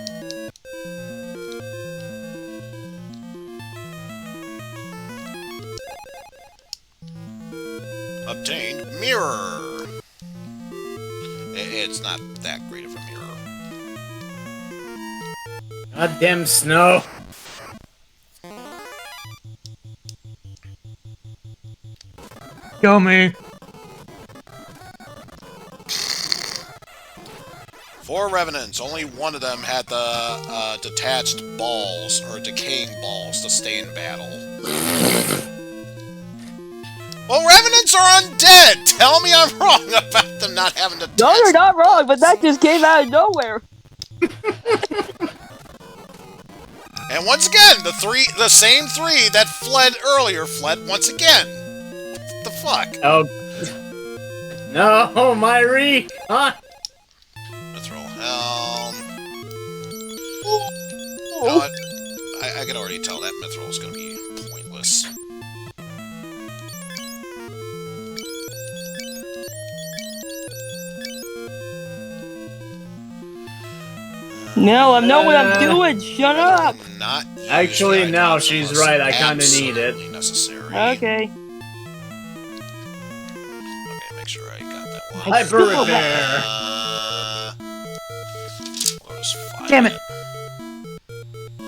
Obtained mirror. It's not that great of a mirror. Goddamn snow. Go me. 4 revenants, only one of them had the detached balls, or decaying balls, to stay in battle. Well, revenants are undead! Tell me I'm wrong about them not having detached. No, you're not wrong, but that just came out of nowhere. And once again, the same 3 that fled earlier fled once again. What the fuck? Oh. No, my recon! Mithril helm. No, I could already tell that Mithril is going to be pointless. No, I know what I'm doing. Shut up. Not use Actually, the no, items she's unless right. I kind of need it. absolutely necessary. Okay. Okay, make sure I got that one. Hyper repair. Lotus fire. Damn it.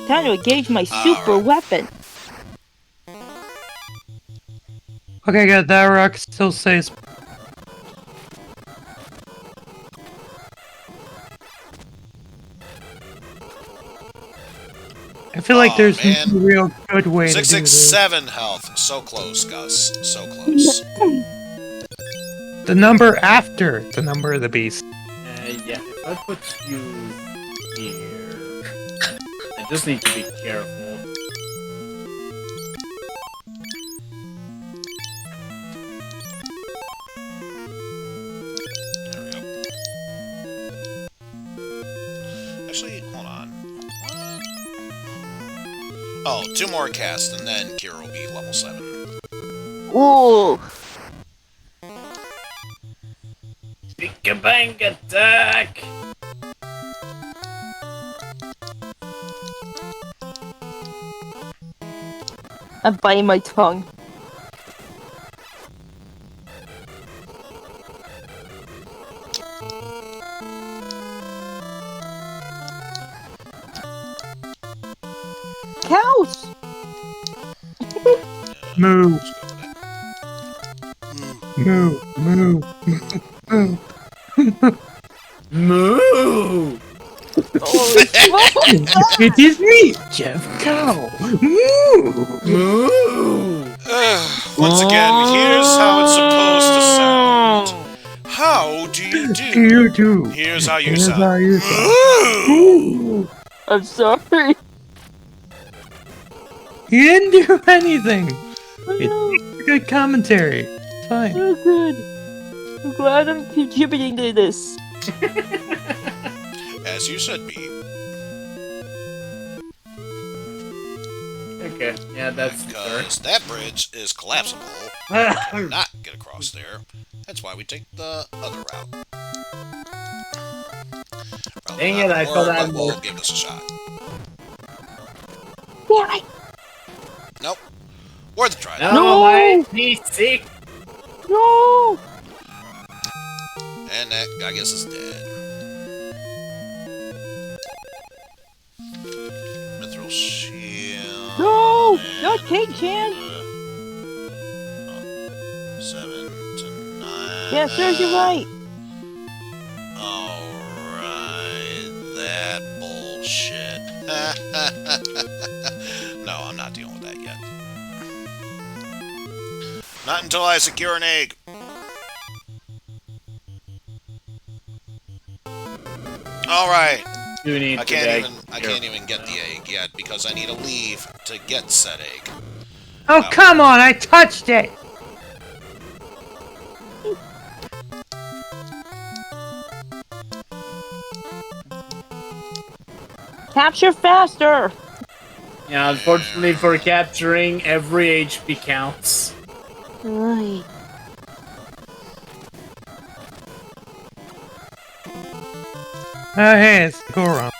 Time to engage my super weapon. Okay, good. That rock still says. I feel like there's man. no real good way to do this. 667 health. So close, Gus. So close. The number after the number of the beast. Yeah, if I put you here... I just need to be careful. There we go. Actually, hold on. What? Oh, 2 more casts, and then Kira will be level 7. Ooh. Big bang attack! I'm biting my tongue. Cows! Moo. Moo. Moo. Moo. Moo! It is me, Jeff Cow. Moo. Moo! Once again, here's how it's supposed to sound. How do you do? You do. Here's how you Here's sound. how you sound. Moo. I'm sorry. You didn't do anything. It's good commentary. Fine. Oh, good. I'm glad I'm contributing to this. As you should be. Okay, yeah, that's Because that bridge is collapsible. Not get across there. That's why we take the other route. Well, Dang it, I thought I will would. give this a shot. Damn it. Nope. Worth a try. No, my PC! No! And that, I guess, is dead. Mithril shield. No! Not Cake-chan! 7 to 9. Yeah, sir, you're right. Alright, that bullshit. No, I'm not dealing with that yet. Not until I secure an egg. Alright. I can't even get the egg yet because I need to leave to get said egg. Oh, come on, I touched it! Capture faster! Yeah, unfortunately for capturing, every HP counts. Right. Oh, hey, it's Goron.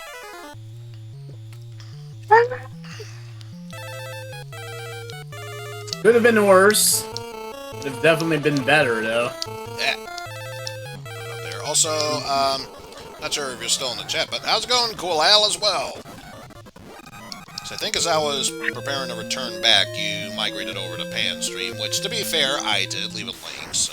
Could have been worse. Could have definitely been better, though. Yeah. Up there. Also, not sure if you're still in the chat, but how's it going, Cool Al, as well? So I think as I was preparing to return back, you migrated over to Pan Stream, which, to be fair, I did leave a link, so...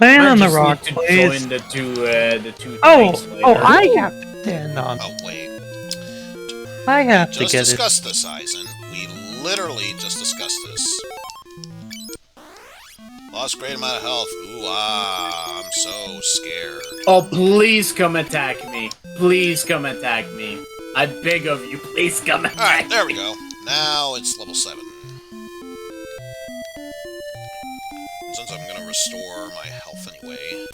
Land I on the just rock, need to please. join the two Oh, things later. oh, I have to stand on. Oh, wait. I have to Just get it. discussed this, Eizen. We literally just discussed this. Lost great amount of health. Ooh, I'm so scared. Oh, please come attack me. Please come attack me. I beg of you, please come attack Alright, there we go. Now it's level 7. Since I'm gonna restore my health anyway.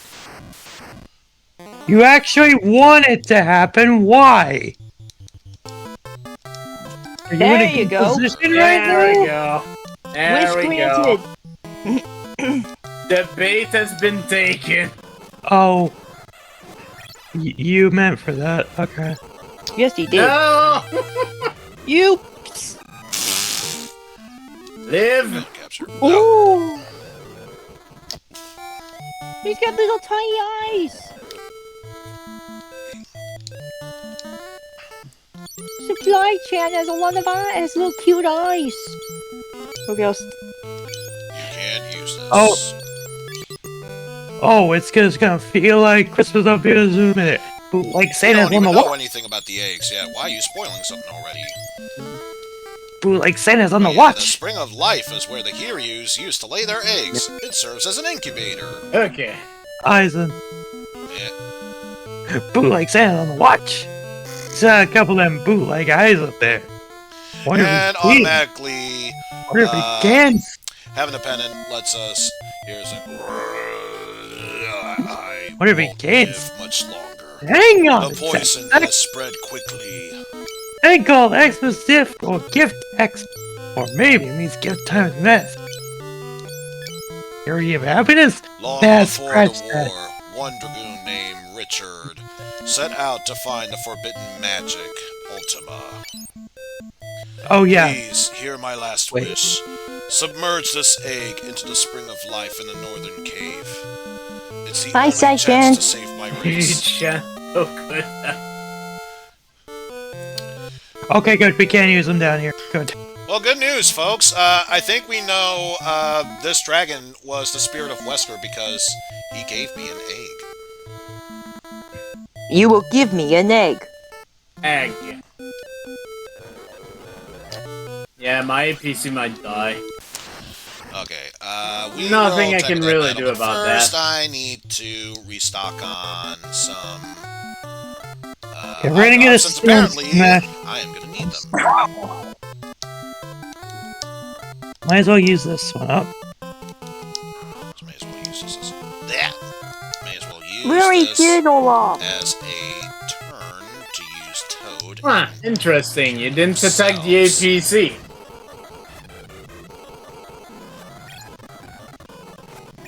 You actually want it to happen. Why? Are There in a you good go. position There we now? go. There Wish we go. granted. The bait has been taken. Oh. You meant for that. Okay. Yes, he did. No! You. Live! Capture. Ooh. He's got little tiny eyes. Supply chain has a lot of eyes. Has little cute eyes. Okay, You can't use this. Oh. Oh, it's just gonna feel like Christmas up here in a minute. Like You Santa's don't on the even know watch. anything about the eggs yet. Why are you spoiling something already? Like Santa's on the The watch. Spring of Life is where the Hiryus used to lay their eggs. It serves as an incubator. Okay. Eizen. Yeah. Bootleg Santa on the watch. Saw a couple of them bootleg eyes up there. Wonder And if we can. automatically, Wonder if we can. having a pennant lets us. Here's a. I Wonder if we won't can. live much longer. Hang on. The poison has spread quickly. Thing called Xmas gift or gift X, or maybe it means gift time mess. Area of happiness. Long That's before scratch the that. war, one dragoon named Richard set out to find the forbidden magic, Ultima. Oh yeah. Please hear my last Wait. wish. Submerge this egg into the spring of life in the northern cave. It's the Hi, only Sai-chan. chance to save my race. Oh, good. Okay, good. We can't use them down here. Good. Well, good news, folks. I think we know this dragon was the spirit of Wesker because he gave me an egg. You will give me an egg. Egg. Yeah, my PC might die. Okay, we Nothing will I tackle can that really later, do but about first, that. I need to restock on some. Get ready to get a since stone apparently smash. I am gonna need them. Might as well use this one up. So may as well use this as that. May as well use Very this good, Olaf. as a turn to use Toad. Huh, interesting. You didn't attack the APC.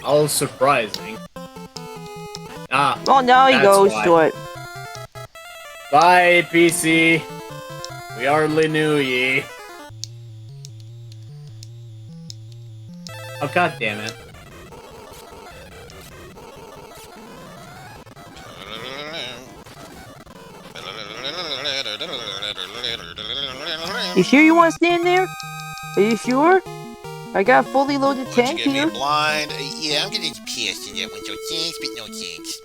All surprising. Ah. Oh, now he that's goes why. to it. Bye, APC. We hardly knew ye. Oh, god damn it. You sure you want to stand there? Are you sure? I got a fully loaded Would tank you give me here. a blind? Yeah, I'm gonna pass in that one. So thanks, but no thanks.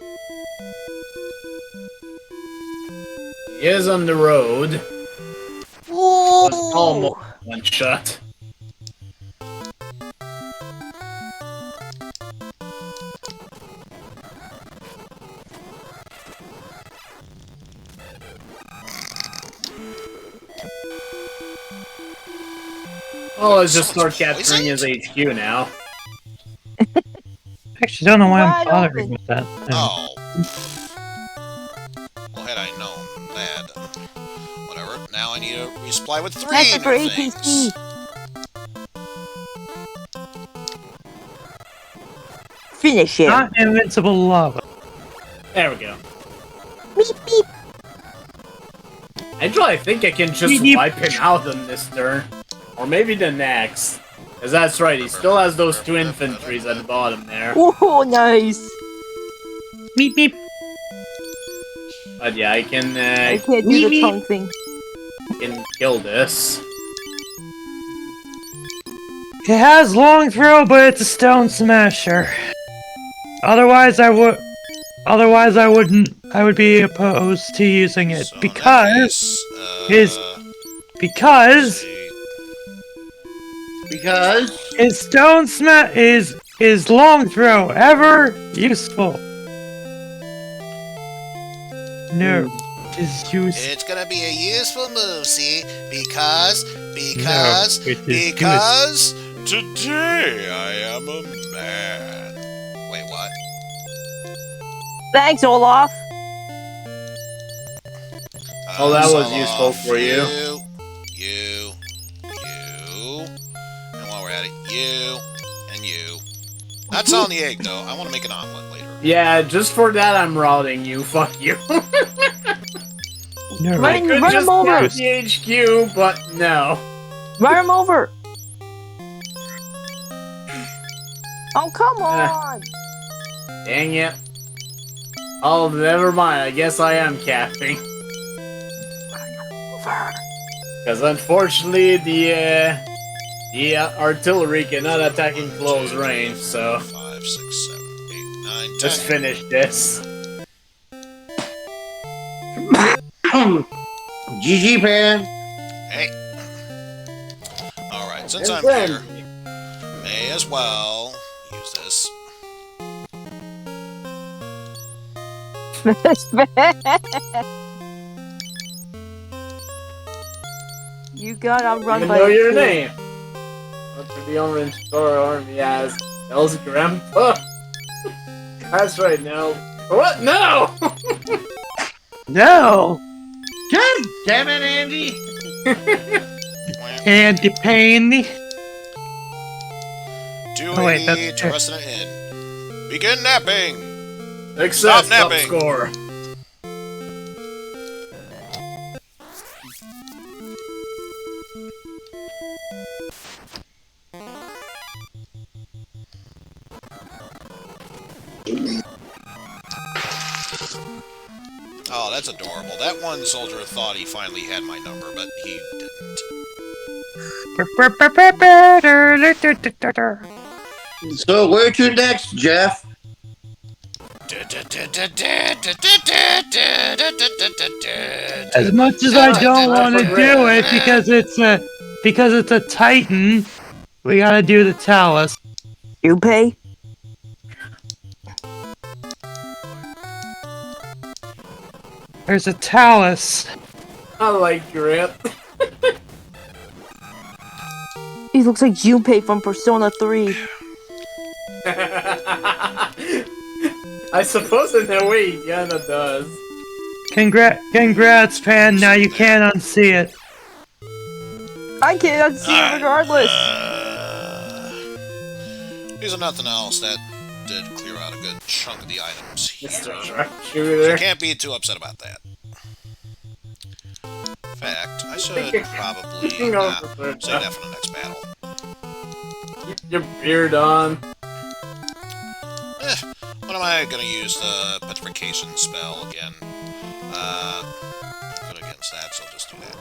He is on the road. Whoa! Almost one shot. Oh, let's just start capturing his HQ now. Actually, don't know why Wide I'm bothering open. with that. Oh. Well, had I known that. Whatever. Now I need to resupply with 3 That's it for new things. APC. Finish him. Not invincible lava. There we go. Beep beep. Actually, I think I can just Beep. wipe him out on this turn. Or maybe the next. Because that's right, he still has those 2 infantries at the bottom there. Oh, nice. Beep beep. But yeah, I can, I can't do the beep. tongue thing. can kill this. It has long throw, but it's a stone smasher. Otherwise, I would. Otherwise, I wouldn't. I would be opposed to using it So in that because case, because Because his stone smash is long throw ever useful. No, is useful. it's gonna be a useful move, see? Because today I am a man. Wait, what? Thanks, Olaf. Oh, that was Soloff, useful for you. You. That's on the egg, though. I want to make an omelet later. Yeah, just for that I'm routing you. Fuck you. No. I could run just him over. get the HQ, but no. Run him over. Oh, come on. Dang it. Oh, never mind. I guess I am capping. Because unfortunately, the artillery cannot attack in close range, so 5, 6, 7, 8, 9, 10. just finish this. GG, Pan. Hey. Alright, since I'm Friend. here, may as well use this. You got outrun Even by know a your kid. name. What the orange star army as El's grandpa. That's right now. What? No! No! God damn it, Andy. Andy Payne. 280 that's- to rest in an inn. Begin napping! Success, Stop top napping. score. Oh, that's adorable. That one soldier thought he finally had my number, but he didn't. So, where to next, Jeff? As much as I don't want to do it because it's a Titan, we gotta do the Talus. You pay? There's a Talus. I like Grip. He looks like Junpei from Persona 3. I suppose in a way he kinda does. Congrats, Pan. Now you can't unsee it. I can't see it regardless. These are nothing else. That did clear out a good chunk of the items here. Mr. So Shooter. can't be too upset about that. In fact, I should probably save that for the next battle. Keep your beard on. When am I gonna use the petrification spell again? Good against that, so I'll just do that.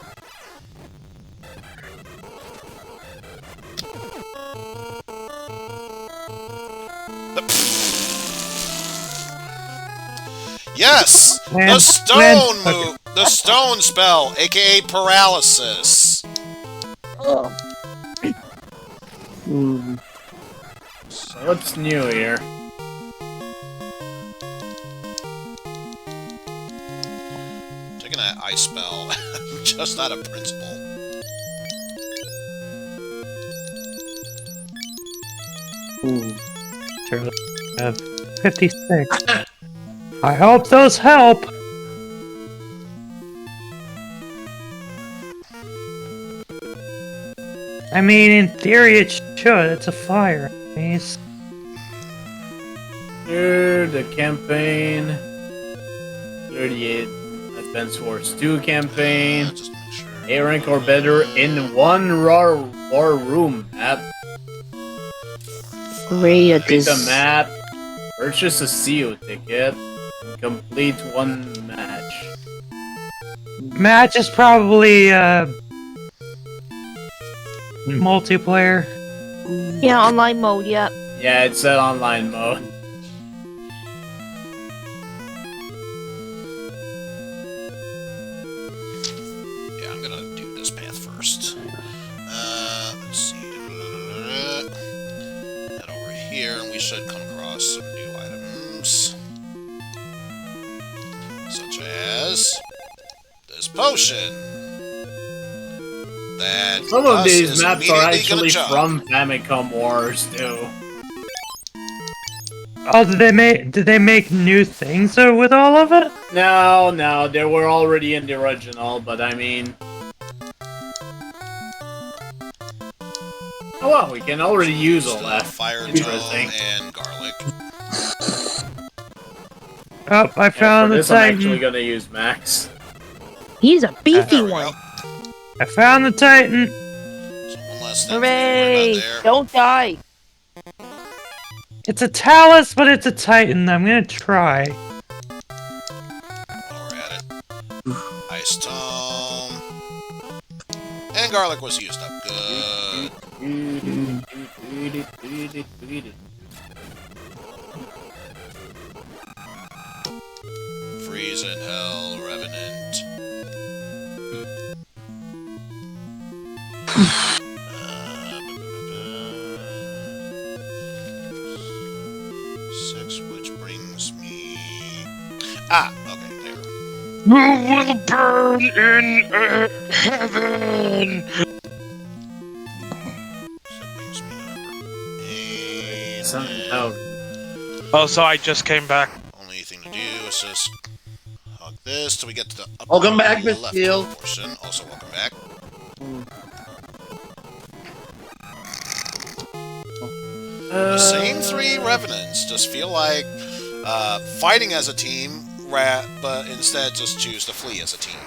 Yes! The stone move! The stone spell, aka paralysis! So what's new here? Taking that ice spell, just out of principle. Ooh. 56. I hope those help. I mean, in theory it should. It's a fire. He's... Here, the campaign. 38 Advance Wars 2 campaign. Just make sure. A rank or better in one raw war room map. Great at Beat this. the map. Purchase a CO ticket. Complete one match. Match is probably, multiplayer. Yeah, online mode, yeah. Yeah, it's set online mode. Yeah, I'm gonna do this path first. Let's see. Head over here, and we should come across some new items. Such as this potion. That Some of Gus these is maps are immediately gonna actually chug. from Famicom Wars too. Oh, did they make new things with all of it? No, they were already in the original, but I mean... Oh well, we can already use all Still that. Fire Tome Interesting. and Garlic. Oh, I Yeah, found for the this I'm actually Titan. gonna use Max. He's a beefy There we one. go. I found the Titan. So one less thing for me to worry Hooray! about there. Don't die. It's a Talus, but it's a Titan. I'm gonna try. While we're at it. Ice Tome. And Garlic was used up. Good. Freeze in Hell, Revenant. Six, which brings me... Ah, okay, there. You will burn in heaven. That brings me number 8. Something out. Oh, so I just came back. Only thing to do is just hug this till we get to the upper Welcome back, Miss left Steele. portion. Also, welcome back. The same 3 Revenants just feel like fighting as a team, but instead just choose to flee as a team.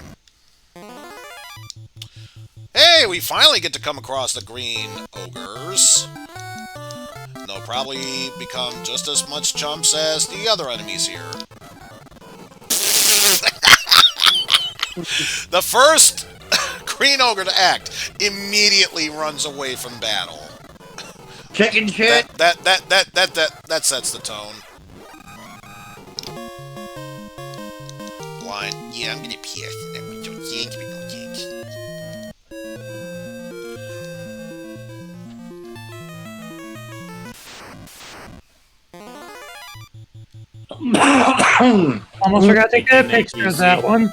Hey, we finally get to come across the green ogres. They'll probably become just as much chumps as the other enemies here. The first green ogre to act immediately runs away from battle. Chicken shit. That sets the tone. Blind. Yeah, I'm gonna pierce that one. Don't yank me, no yanks. Almost forgot to get a picture of that one.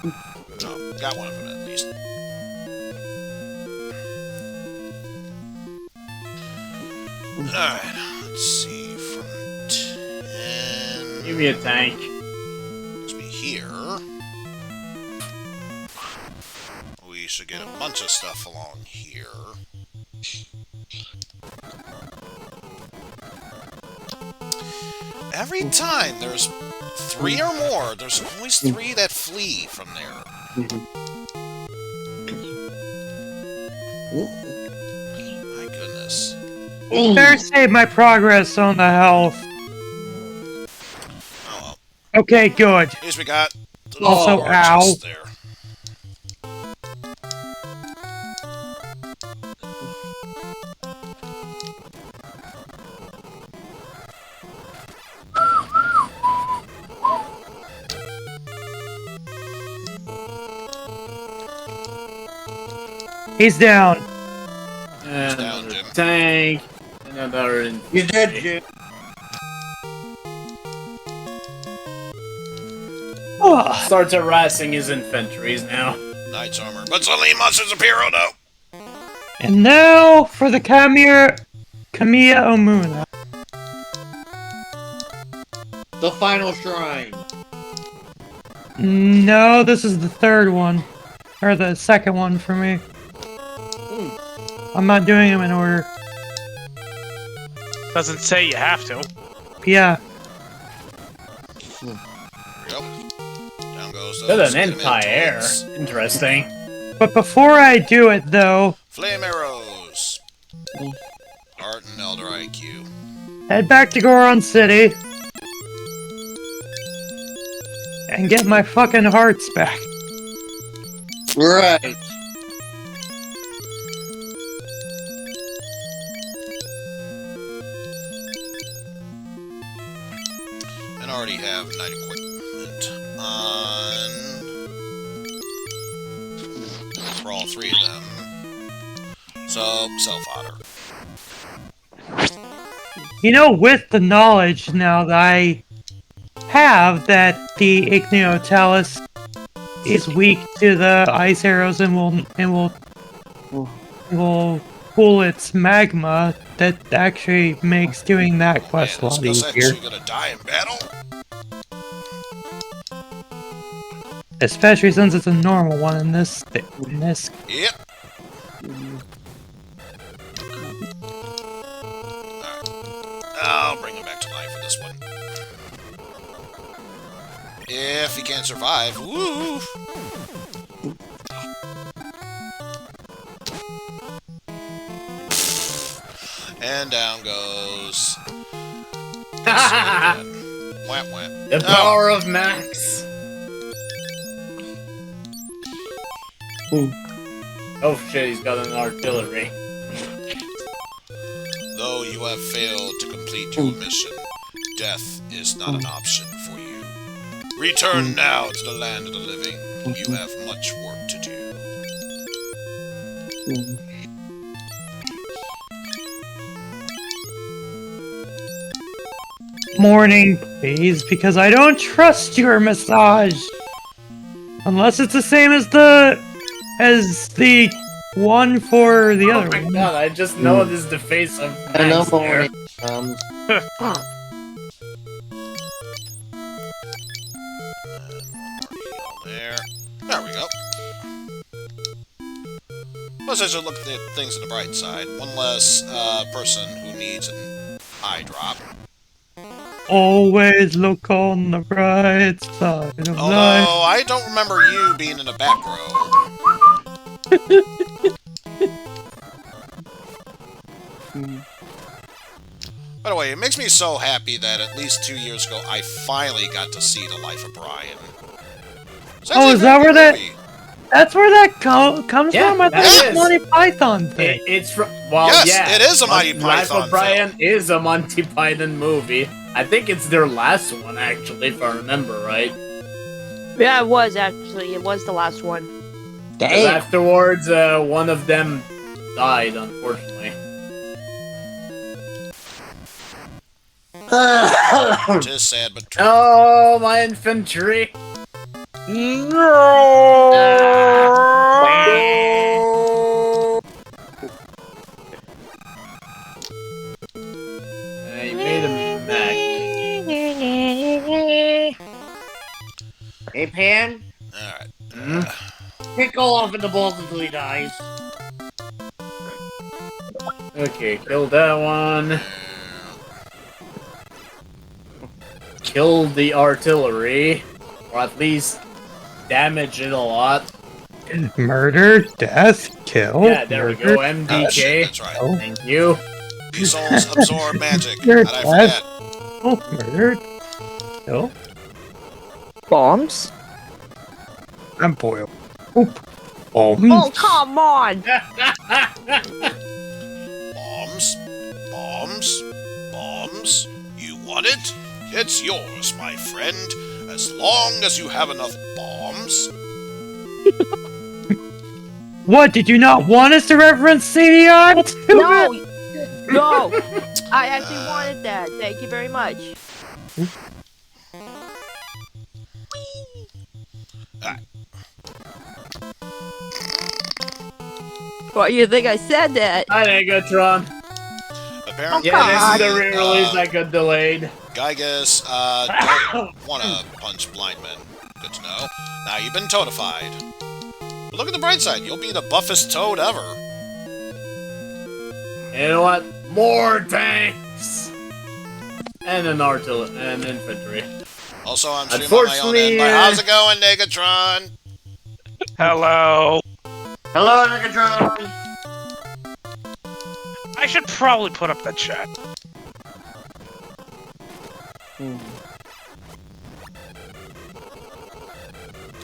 Oh, got one of them at least. Alright, let's see. From 10. Give me a tank. Let's be here. We should get a bunch of stuff along here. Every time there's 3 or more, there's always 3 that flee from there. My goodness. Better save my progress on the health. Oh well. Okay, good. At least we got the Also, large ow. chest there. He's down. And down, another Jim. tank. Another. He's dead, Jim. Oh, Starts harassing his infantries now. Knight's armor. But suddenly monsters appear, oh no! and now for the Kamiya Omuna. The final shrine. No, this is the third one. Or the second one for me. I'm not doing them in order. Doesn't say you have to. Yeah. There we go. Down goes Good, those an enemy empire. twins. Interesting. But before I do it, though, Flame arrows. Heart and Elder IQ. head back to Goron City. And get my fucking hearts back. Right. And already have night equipment on for all 3 of them. So, self-honor. You know, with the knowledge now that I have that the Ichneotalus is weak to the ice arrows and will cool its magma, that actually makes doing that quest a Man, lot this easier. actually gonna die in battle? Especially since it's a normal one in this. Yep. I'll bring him back to life for this one. If he can't survive, woo! And down goes. Wham wham. The power of Max. Oh shit, he's got an artillery. Though you have failed to complete your mission, death is not an option for you. Return now to the land of the living. You have much work to do. Morning, please, because I don't trust your massage. Unless it's the same as the one for the other Oh my one. god, I just noticed the face of Max there. There. There we go. Plus, I should look at things on the bright side. One less person who needs an eye drop. Always look on the bright side of Although, life. I don't remember you being in the back row. By the way, it makes me so happy that at least 2 years ago, I finally got to see The Life of Brian. Oh, is that where that? That's where that comes Yeah, from? I thought that it is. was Monty Python thing. It's from. Well, Yes, yeah. it is a Monty Life Python of Brian is a Monty Python movie. I think it's their last one, actually, if I remember right. Yeah, it was actually. It was the last one. 'Cause afterwards, one of them died, unfortunately. It is sad, but true. Oh, my infantry! I made him back. Hey, Pan, Alright. pickle off in the balls until he dies. Okay, kill that one. Kill the artillery. Or at least damage it a lot. Murder, death, kill. Yeah, there we go. murder, MDK. That's right. Oh. Thank you. These souls absorb magic. Murder, How'd I forget? Oh, murder, kill. Bombs? And boil. Oop. Bombs. Oh, come on! Bombs? Bombs? Bombs? You want it? It's yours, my friend, as long as you have enough bombs. What, did you not want us to reference CDI? No! No! I actually wanted that. Thank you very much. What, you think I said that? Hi, Negatron. Apparently, Yeah, this is the re-release I got delayed. Gygus, don't want to punch blind men. Good to know. Now you've been toadified. But look at the bright side. You'll be the buffest toad ever. You know what? More tanks! And an artillery and infantry. Also, I'm streaming on my own end. How's it going, Negatron? Hello. Hello, Negatron. I should probably put up that chat.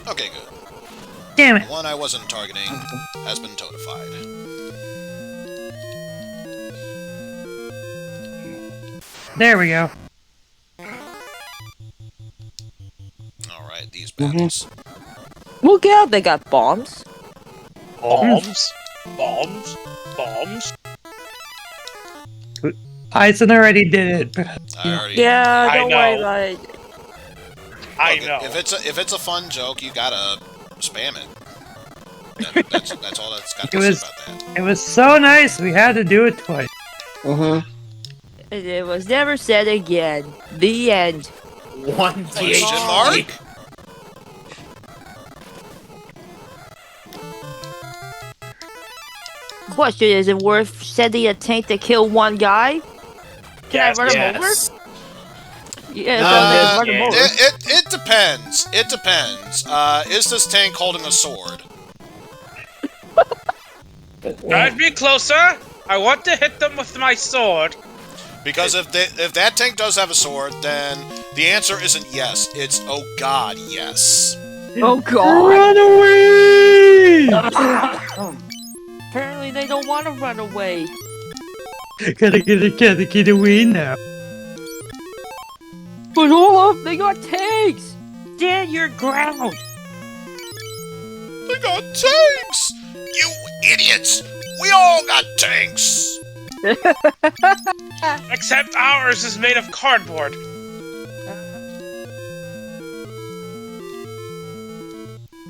Okay, good. Damn it. The one I wasn't targeting has been toadified. There we go. Alright, these battles. Look out, they got bombs. Bombs. Bombs. Bombs. Eizen already did it. I already... Yeah, I don't worry know. about it. I Look, know. If it's a fun joke, you gotta spam it. That's all that's got to It say was- about that. It was so nice, we had to do it twice. It was never said again. The end. One Question mark? Question, is it worth sending a tank to kill one guy? Can I run him over? Yeah, run him over. It depends. It depends. Is this tank holding a sword? Drive me closer. I want to hit them with my sword. Because if that tank does have a sword, then the answer isn't yes. It's oh god, yes. Oh god. Run away! Apparently they don't want to run away. Gotta get away now. But Olaf, they got tanks! Stand your ground! They got tanks! You idiots! We all got tanks! Except ours is made of cardboard.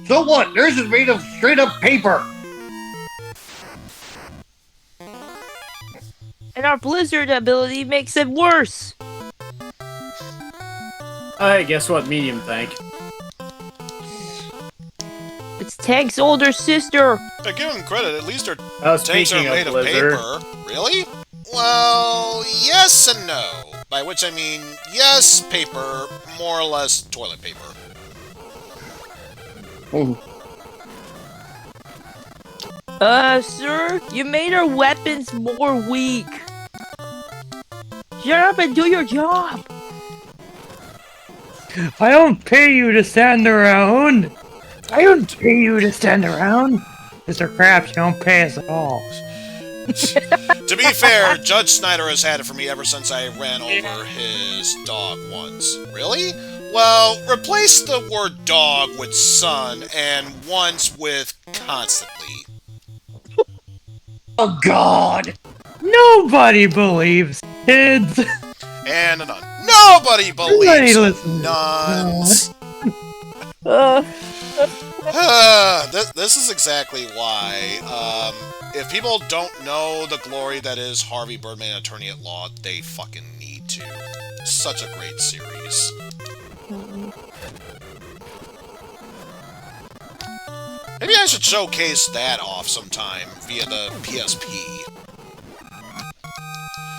So what? Theirs is made of straight up paper. And our blizzard ability makes it worse! Hey, guess what? Medium tank. It's Tank's older sister! I give them credit, at least their tanks are Speaking made of Blizzard, paper. Really? Well, yes and no. By which I mean, yes, paper, more or less toilet paper. Sir, you made our weapons more weak. Shut up and do your job! I don't pay you to stand around. Mr. Krabs, you don't pay us at all. To be fair, Judge Snyder has had it for me ever since I ran over his dog once. Really? Well, replace the word dog with son and once with constantly. Oh God! Nobody believes kids. And a nun. Nobody believes listens. nuns! This is exactly why, if people don't know the glory that is Harvey Birdman Attorney at Law, they fucking need to. Such a great series. Maybe I should showcase that off sometime via the PSP.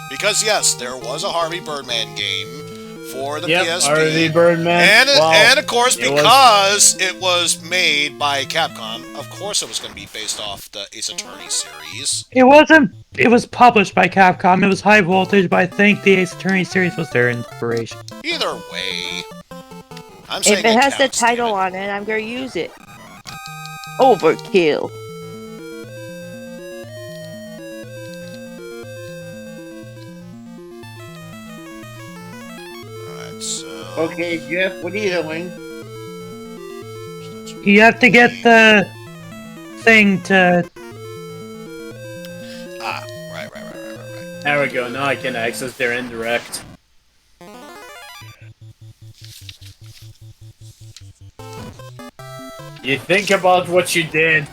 Because yes, there was a Harvey Birdman game for the PSP. Harvey Birdman. And of course, because it was made by Capcom, of course it was going to be based off the Ace Attorney series. It wasn't. It was published by Capcom. It was High Voltage, but I think the Ace Attorney series was their inspiration. Either way, I'm saying If it has the counts, title on it, I'm gonna use it. Overkill. Alright, so... Okay, Jeff, what are you doing? You have to get the thing to. Ah, right. There we go. Now I can access their indirect. You think about what you did.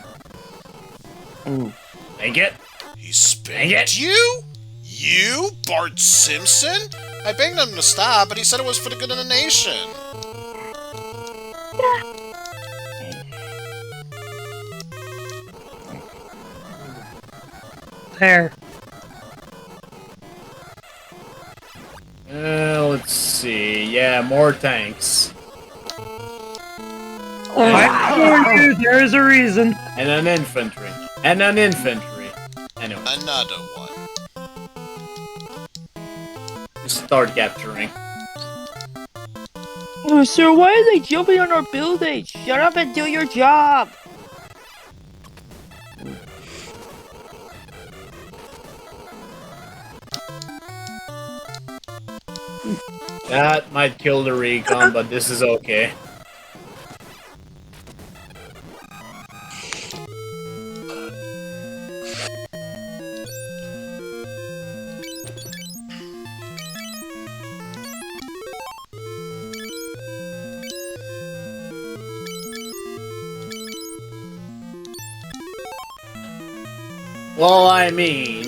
Think it. He spanked you? You, Bart Simpson? I begged him to stop, but he said it was for the good of the nation. There. Let's see. Yeah, more tanks. I told you, there's a reason. And an infantry. And an infantry. Anyway, Another one. start capturing. Oh, sir, why are they jumping on our building? Shut up and do your job! That might kill the recon, but this is okay. Well, I mean...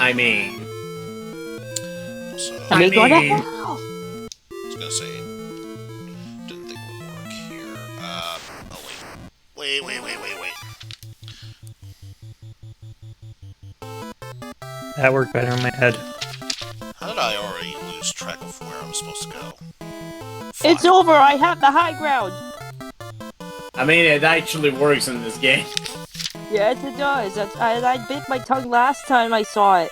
You mean? Time to go to I hell! was gonna say, didn't think it would work. That worked better in my head. How did I already lose track of where I'm supposed to go? It's over. I have the high ground. I mean, it actually works in this game. Yes, it does. I bit my tongue last time I saw it.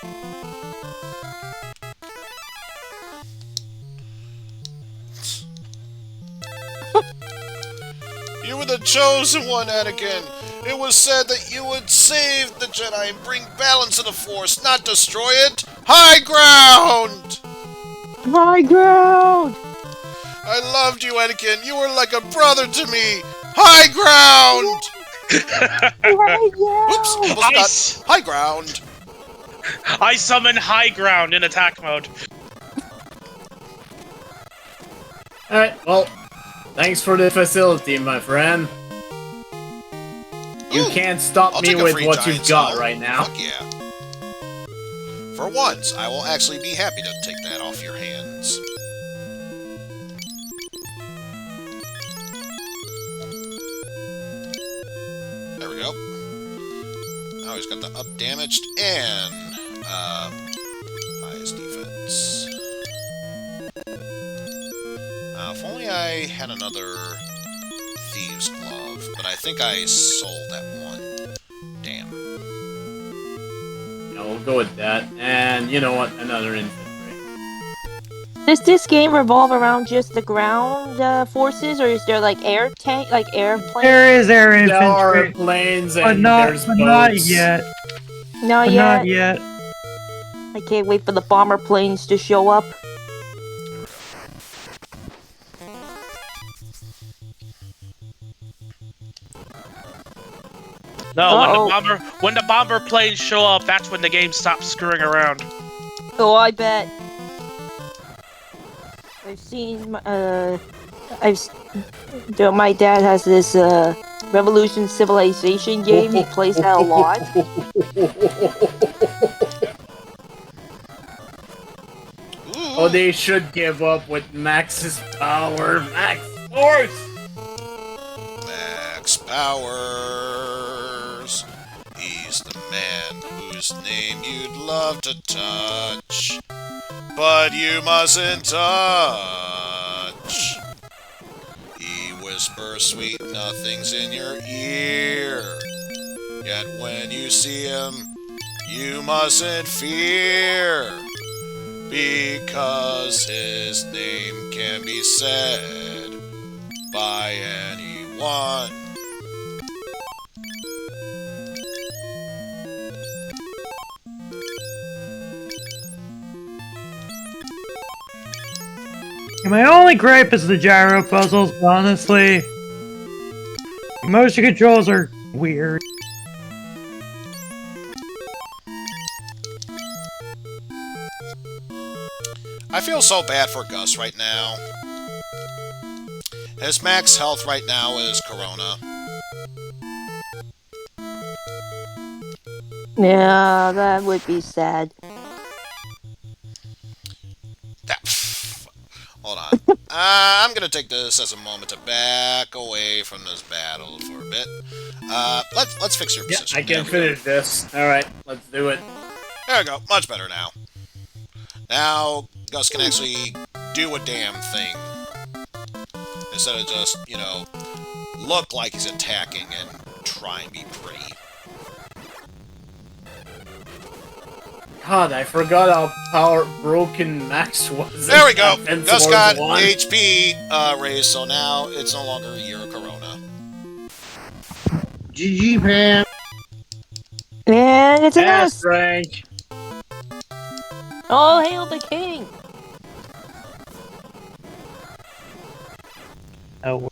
You were the chosen one, Anakin. It was said that you would save the Jedi and bring balance to the Force, not destroy it. High ground! High ground! I loved you, Anakin. You were like a brother to me. High ground! Oops, almost got high ground. I summon high ground in attack mode. Alright, well, thanks for the facility, my friend. You can't stop me with what you've got right now. Fuck yeah. For once, I will actually be happy to take that off your hands. There we go. Now he's got the up damaged and highest defense. If only I had another Thieves Glove, but I think I sold that one. Damn. Yeah, we'll go with that. And you know what? Another infantry. Does this game revolve around just the ground forces, or is there like air tank, like airplanes? There is air There are infantry, planes but and not, there's but boats. not yet. Not But yet. not yet. I can't wait for the bomber planes to show up. No, when the bomber planes show up, that's when the game stops screwing around. Oh, I bet. I've seen, my dad has this, Revolution Civilization game. He plays that a lot. Oh, they should give up with Max's power. Max Force! Max Powers. He's the man whose name you'd love to touch, but you mustn't touch. He whispers sweet nothings in your ear, yet when you see him, you mustn't fear, because his name can be said by anyone. My only gripe is the gyro puzzles, but honestly. Motion controls are weird. I feel so bad for Gus right now. His max health right now is Corona. Yeah, that would be sad. Hold on. I'm gonna take this as a moment to back away from this battle for a bit. Let's fix your position. I can finish this. Alright, let's do it. There we go. Much better now. Now, Gus can actually do a damn thing. Instead of just, you know, look like he's attacking and try and be pretty. God, I forgot how broken Max was. There we go! in Gus Force got 1. HP raised, so now it's no longer your Corona. GG, Pam. And it's an S. rank. Oh, hail the king! Oh.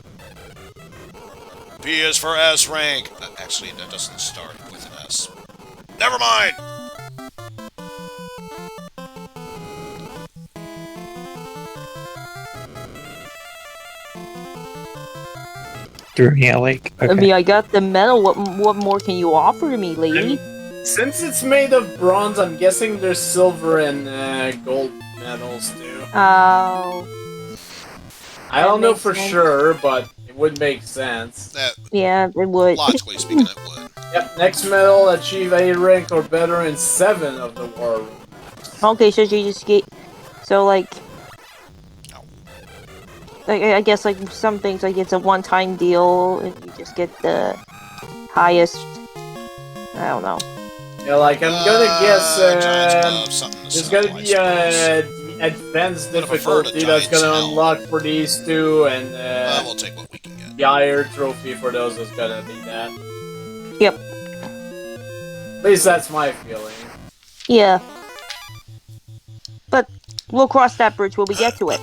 P is for S rank. Actually, that doesn't start with an S. Never mind! Broniac Lake. Okay. I mean, I got the medal. What more can you offer to me, lady? Since it's made of bronze, I'm guessing there's silver and gold medals too. Oh. I don't know makes for sense. sure, but It would make sense. That, Yeah, it would. logically speaking, it would. Yep, next medal, achieve A rank or better in 7 of the war rooms. Okay, so you just get... So, like... I guess, like, some things, like, it's a one-time deal, and you just get the highest... I don't know. Yeah, like, I'm gonna guess, there's gonna be advanced Would have preferred a difficulty that's Giants gonna Hell. unlock for these two, and We'll take what we can get. the higher trophy for those is gonna be that. Yep. At least that's my feeling. Yeah. But we'll cross that bridge when we get to it.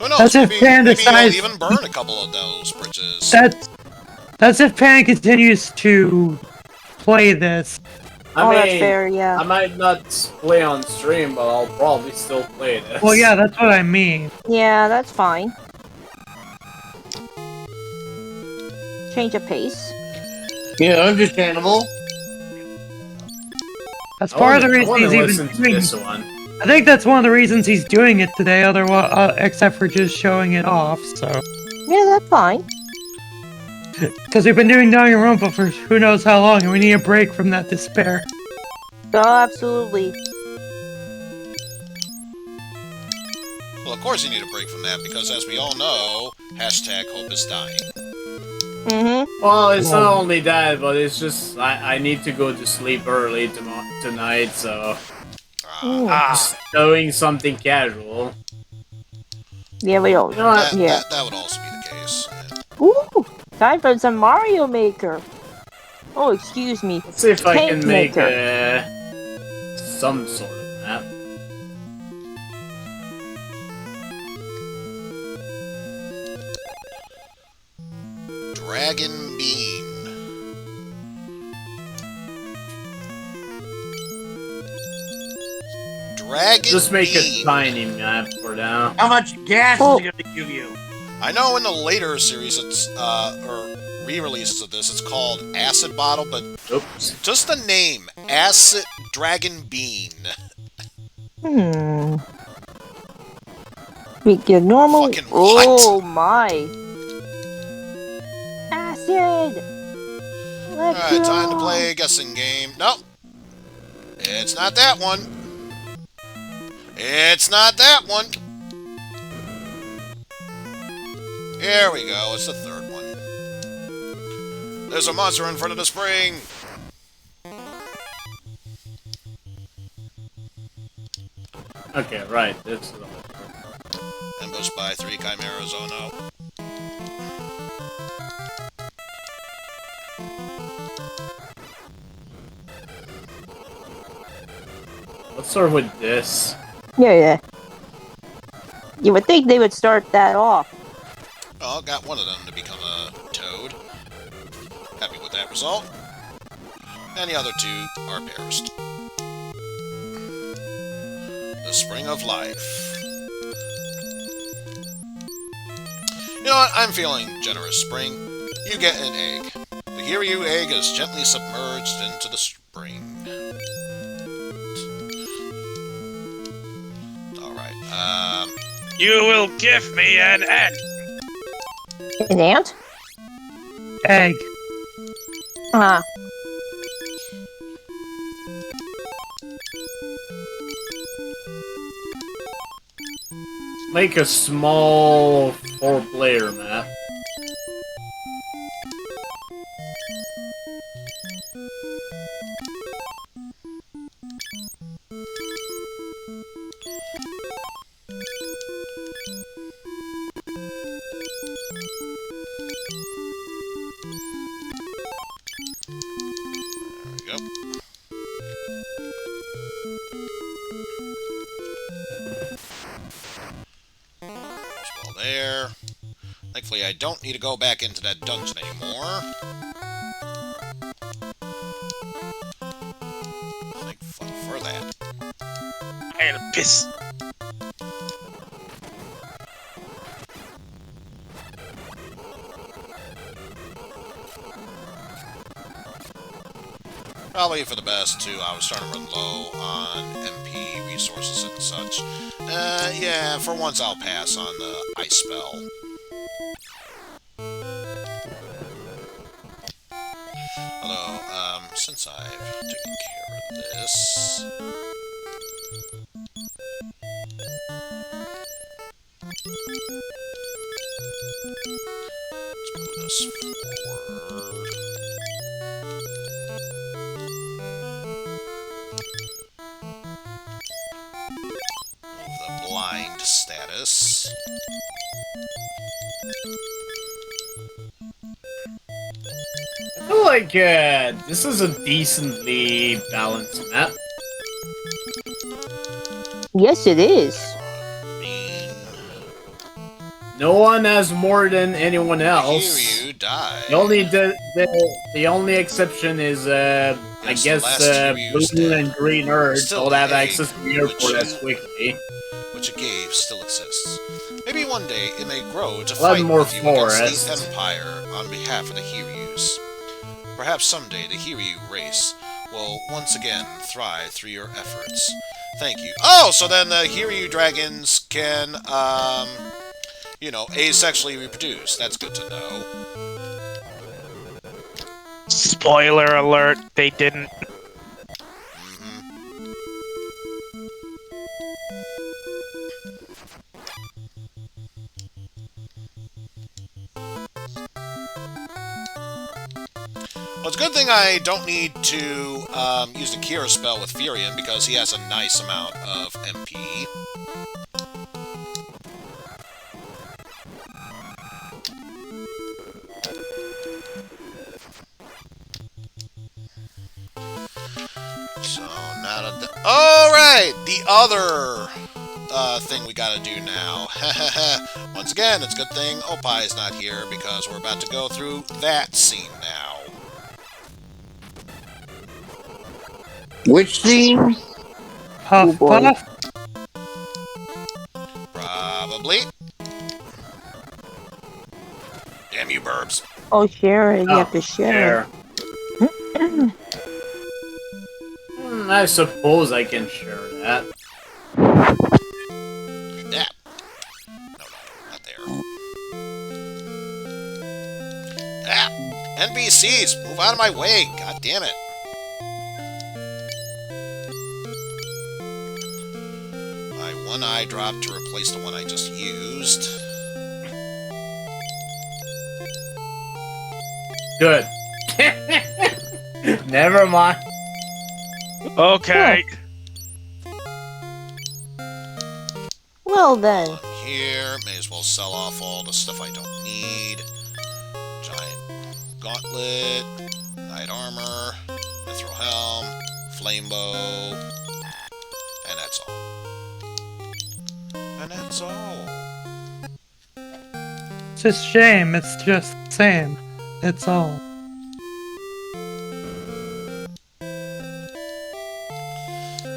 Who knows? That's if Pan Maybe decides- he'll even burn a couple of those bridges. That's if Pan continues to play this. Oh, that's fair, yeah. I might not play on stream, but I'll probably still play this. Well, yeah, that's what I mean. Yeah, that's fine. Change of pace. Yeah, understandable. That's part of the reason he's even listen to doing. this one. I think that's one of the reasons he's doing it today. Otherwise, except for just showing it off. So, Yeah, that's fine. because we've been doing Danganronpa for who knows how long, and we need a break from that despair. Oh, absolutely. Well, of course you need a break from that, because as we all know, #hope is dying. Mm-hmm. Well, it's not only that, but it's just I need to go to sleep early tonight, so just doing something casual. Yeah, we don't. You know what? Yeah. That would also be the case. Ooh, time for some Mario Maker. Oh, excuse me. Let's see if I Cake can make Maker. some sort of map. Dragon Bean. Dragon Just make Bean. a tiny map for now. How much gas Oh. is it gonna give you? I know in the later series, it's or re-releases of this, it's called Acid Bottle, but Oops. just the name, Acid Dragon Bean. We get normal. Fucking what? Oh my. Acid. Let's Alright, time to go. play a guessing game. Nope. It's not that one. It's not that one. Here we go. It's the third one. There's a monster in front of the spring. Okay, right. This is Ambushed by 3 chimeras. Oh no. Let's start with this. Yeah. You would think they would start that off. Well, got one of them to become a toad. Happy with that result. And the other 2 are perished. The Spring of Life. You know what? I'm feeling generous, Spring. You get an egg. The Giryu egg is gently submerged into the spring. Alright, You will give me an egg. An ant? Egg. Ah. Make a small 4-player map. there we go. Well, there. Thankfully, I don't need to go back into that dungeon anymore. Thank fuck for that. I had a piss. Probably for the best, too. I was starting to run low on MP resources and such. Yeah, for once I'll pass on the ice spell. Although, since I've taken care of this... let's move this forward. Move the blind status. I feel like this is a decently balanced map. Yes, it is. No one has more than anyone else. Hiryu died. The only exception is I guess blue and green Earth don't have access to the airport as quickly. Which it gave still exists. Maybe one day it may grow to A lot fight more with you against forests. the Empire on behalf of the Hiryus. Perhaps someday the Hiryu race will once again thrive through your efforts. Thank you. Oh, so then the Hiryu dragons can, you know, asexually reproduce. That's good to know. Spoiler alert, they didn't. Well, it's a good thing I don't need to use the Kira spell with Furion because he has a nice amount of MP. So, now to alright! The other thing we gotta do now. Once again, it's a good thing Opie is not here because we're about to go through that scene now. Which scene? Puff, boy. puff. Probably. Damn you, burbs. Oh, share it. You have to share. I suppose I can share that. Yeah. No, not there. Ah! NPCs, move out of my way! God damn it. My one eye dropped to replace the one I just used. Good. Never mind. Okay. Well then. Here, may as well sell off all the stuff I don't need. Giant gauntlet, knight armor, mithril helm, flame bow, and that's all. And that's all. It's a shame. It's just same. It's all.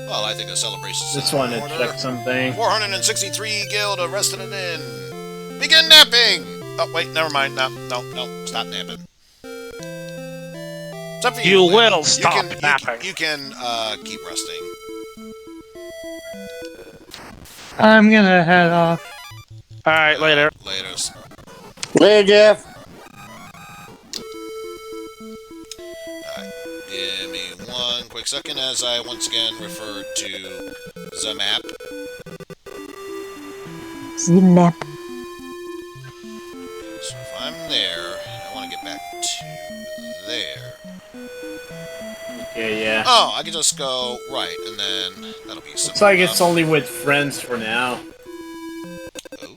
Well, I think the celebration's Just in want to order. check something. 463 guild arrested and in. Begin napping! Oh, wait, never mind. No, stop napping. It's up for You Lynn. will stop napping. You can keep resting. I'm gonna head off. Alright, later. Laters. Later, Jeff. Give me one quick second as I once again refer to the map. The map. So if I'm there, I want to get back to there. Okay, yeah. Oh, I can just go right, and then that'll be simple Looks like enough. it's only with friends for now. Oh.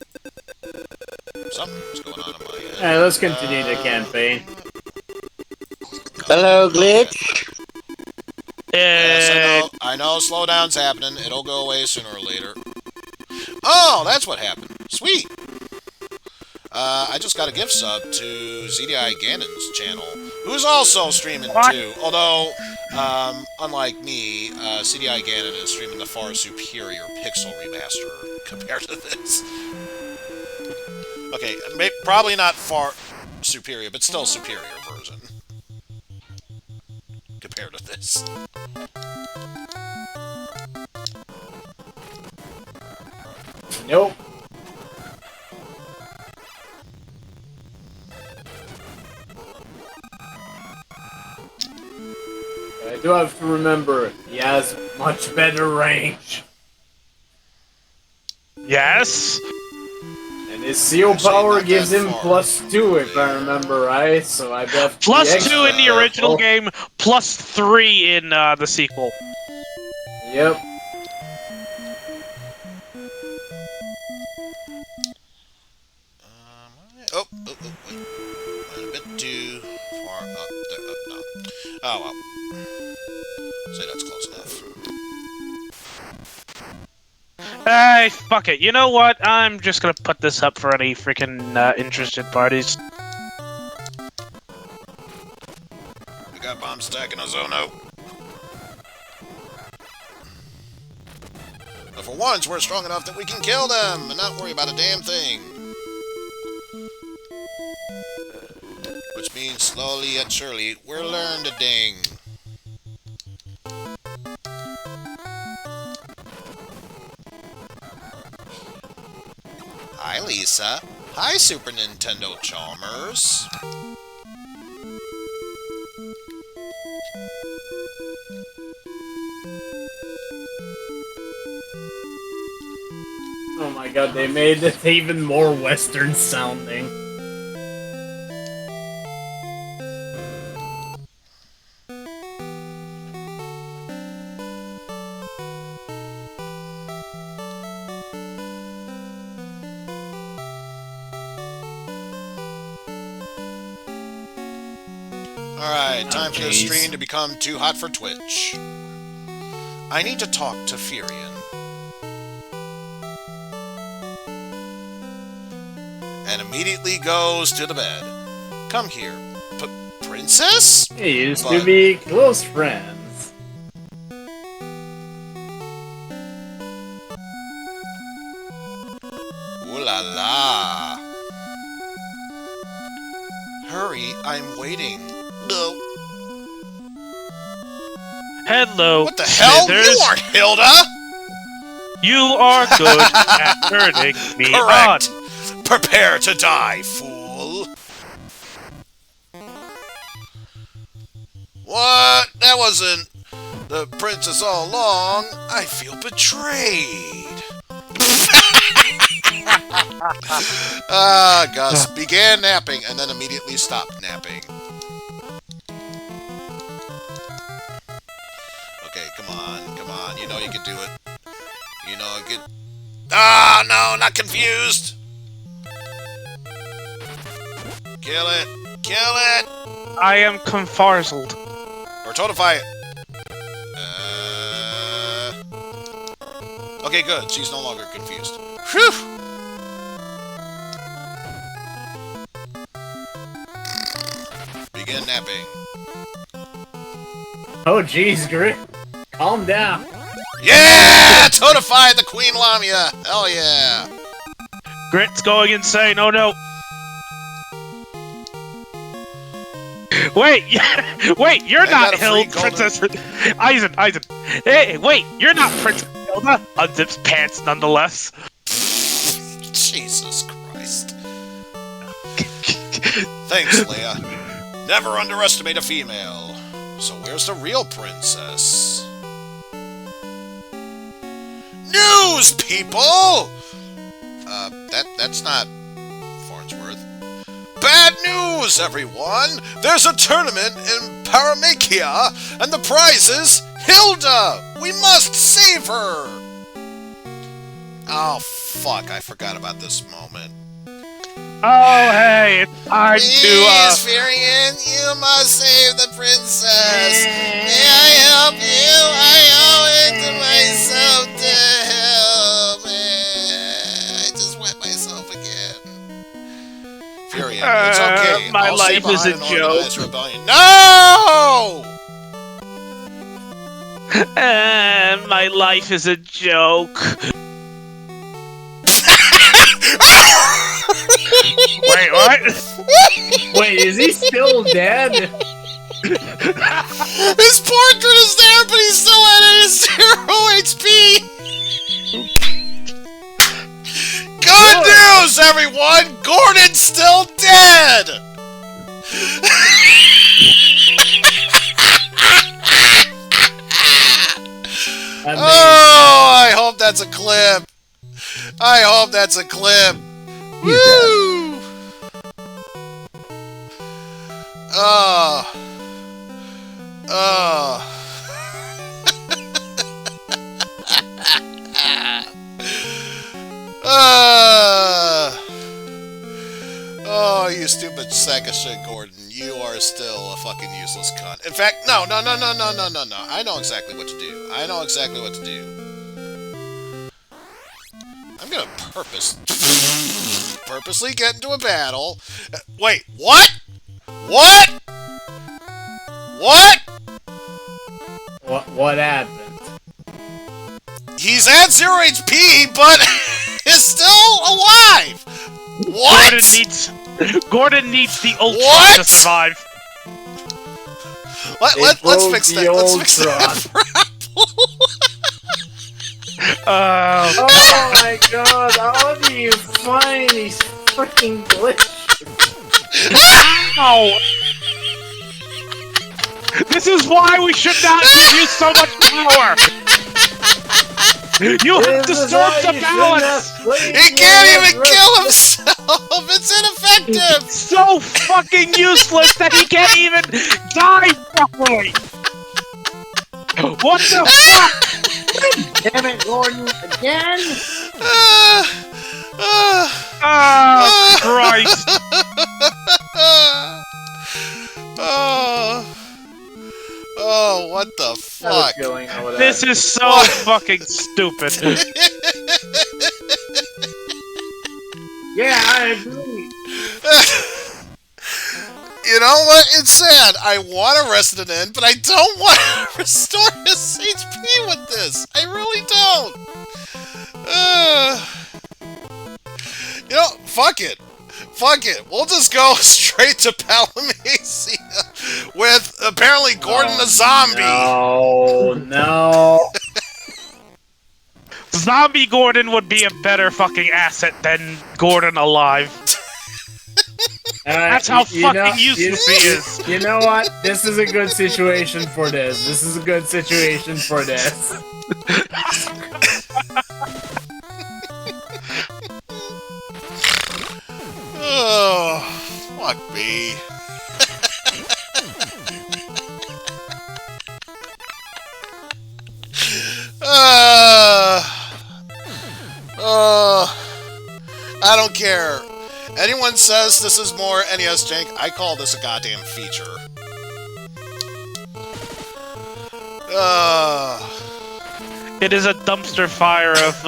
Something's going on my end. Alright, let's continue the campaign. Hello, Glitch. Yes, I know slowdown's happening. It'll go away sooner or later. Oh, that's what happened. Sweet. I just got a gift sub to ZDI Ganon's channel, who's also streaming too. Although, unlike me, CDI Ganon is streaming the far superior Pixel remaster compared to this. Okay, probably not far superior, but still superior version compared to this. Nope. do have to remember, he has much better range. Yes. And his seal power gives him +2, if I remember right. So I bet +2 in the original game, +3 in the sequel. Yep. Oh, wait. Went a bit too far up there. No. Oh, well. Say that's close enough. Hey, fuck it. You know what? I'm just gonna put this up for any freaking interested parties. We got bombs stacking us, oh no. But for once, we're strong enough that we can kill them and not worry about a damn thing. Which means slowly yet surely, we'll learn to ding. Hi, Lisa. Hi, Super Nintendo Chalmers. Oh my god, they made it even more Western sounding. Alright, time for this stream to become too hot for Twitch. I need to talk to Furion. And immediately goes to the bed. Come here, Princess? They used to be close friends. Ooh la la. Hurry, I'm waiting. No. Hello, What the hell? Smithers. You aren't Hilda! You are good at turning me Correct. on. Prepare to die, fool. What? That wasn't the princess all along. I feel betrayed. Gus began napping and then immediately stopped napping. Okay, come on. You know you can do it. You know you can... Ah, no, not confused. Kill it. Kill it. I am confarzled. Or totify it. Okay, good. She's no longer confused. Whew! Begin napping. Oh jeez, Grit. Calm down. Yeah! Totify the Queen Lamia! Hell yeah! Grit's going insane. Oh no. Wait, wait, you're not Hilda, Princess Eizen. Hey, wait, you're not Princess Hilda. Unzips pants nonetheless. Jesus Christ. Thanks, Leia. Never underestimate a female. So where's the real princess? News, people! That's not Farnsworth. Bad news, everyone! There's a tournament in Paramakia, and the prize is Hilda! We must save her! Oh, fuck, I forgot about this moment. Oh, hey, it's time Please, Furion, you must save the princess! May I help you? I owe it to myself to help! I just wet myself again. Furion, it's okay. My I'll stay life is a behind and organize joke. rebellion. No! My life is a joke. Wait, what? Wait, is he still dead? His portrait is there, but he's still at 0 HP! Good news, everyone! Gordon's still dead! that's a clip. I hope that's a clip. He's Woo! Oh. Oh. Oh, you stupid sack of shit, Gordon. You are still a fucking useless cunt. In fact, no. I know exactly what to do. I know exactly what to do. I'm gonna purposely get into a battle. Wait, what? What? What? What happened? He's at 0 HP, but is still alive. What? Gordon needs the Ultron What? to survive. Let's fix that. Let's fix that problem. Oh my god, how do you find these freaking glitches? Ow! This is why we should not use so much power! You have disturbed the balance! He can't even kill himself! It's ineffective! It's so fucking useless that he can't even die properly! What the fuck? Damn it, Gordon, again? Oh, Christ! Oh, what the fuck? This is so fucking stupid. Yeah, I agree. You know what? It's sad. I want to rest it in, but I don't want to restore his HP with this. I really don't. You know, fuck it. Fuck it. We'll just go straight to Palamacia with apparently Gordon the zombie. No. Zombie Gordon would be a better fucking asset than Gordon alive. That's how fucking useless he is. You know what? This is a good situation for this. This is a good situation for this. Oh, fuck me. I don't care. Anyone says this is more NES jank, I call this a goddamn feature. It is a dumpster fire of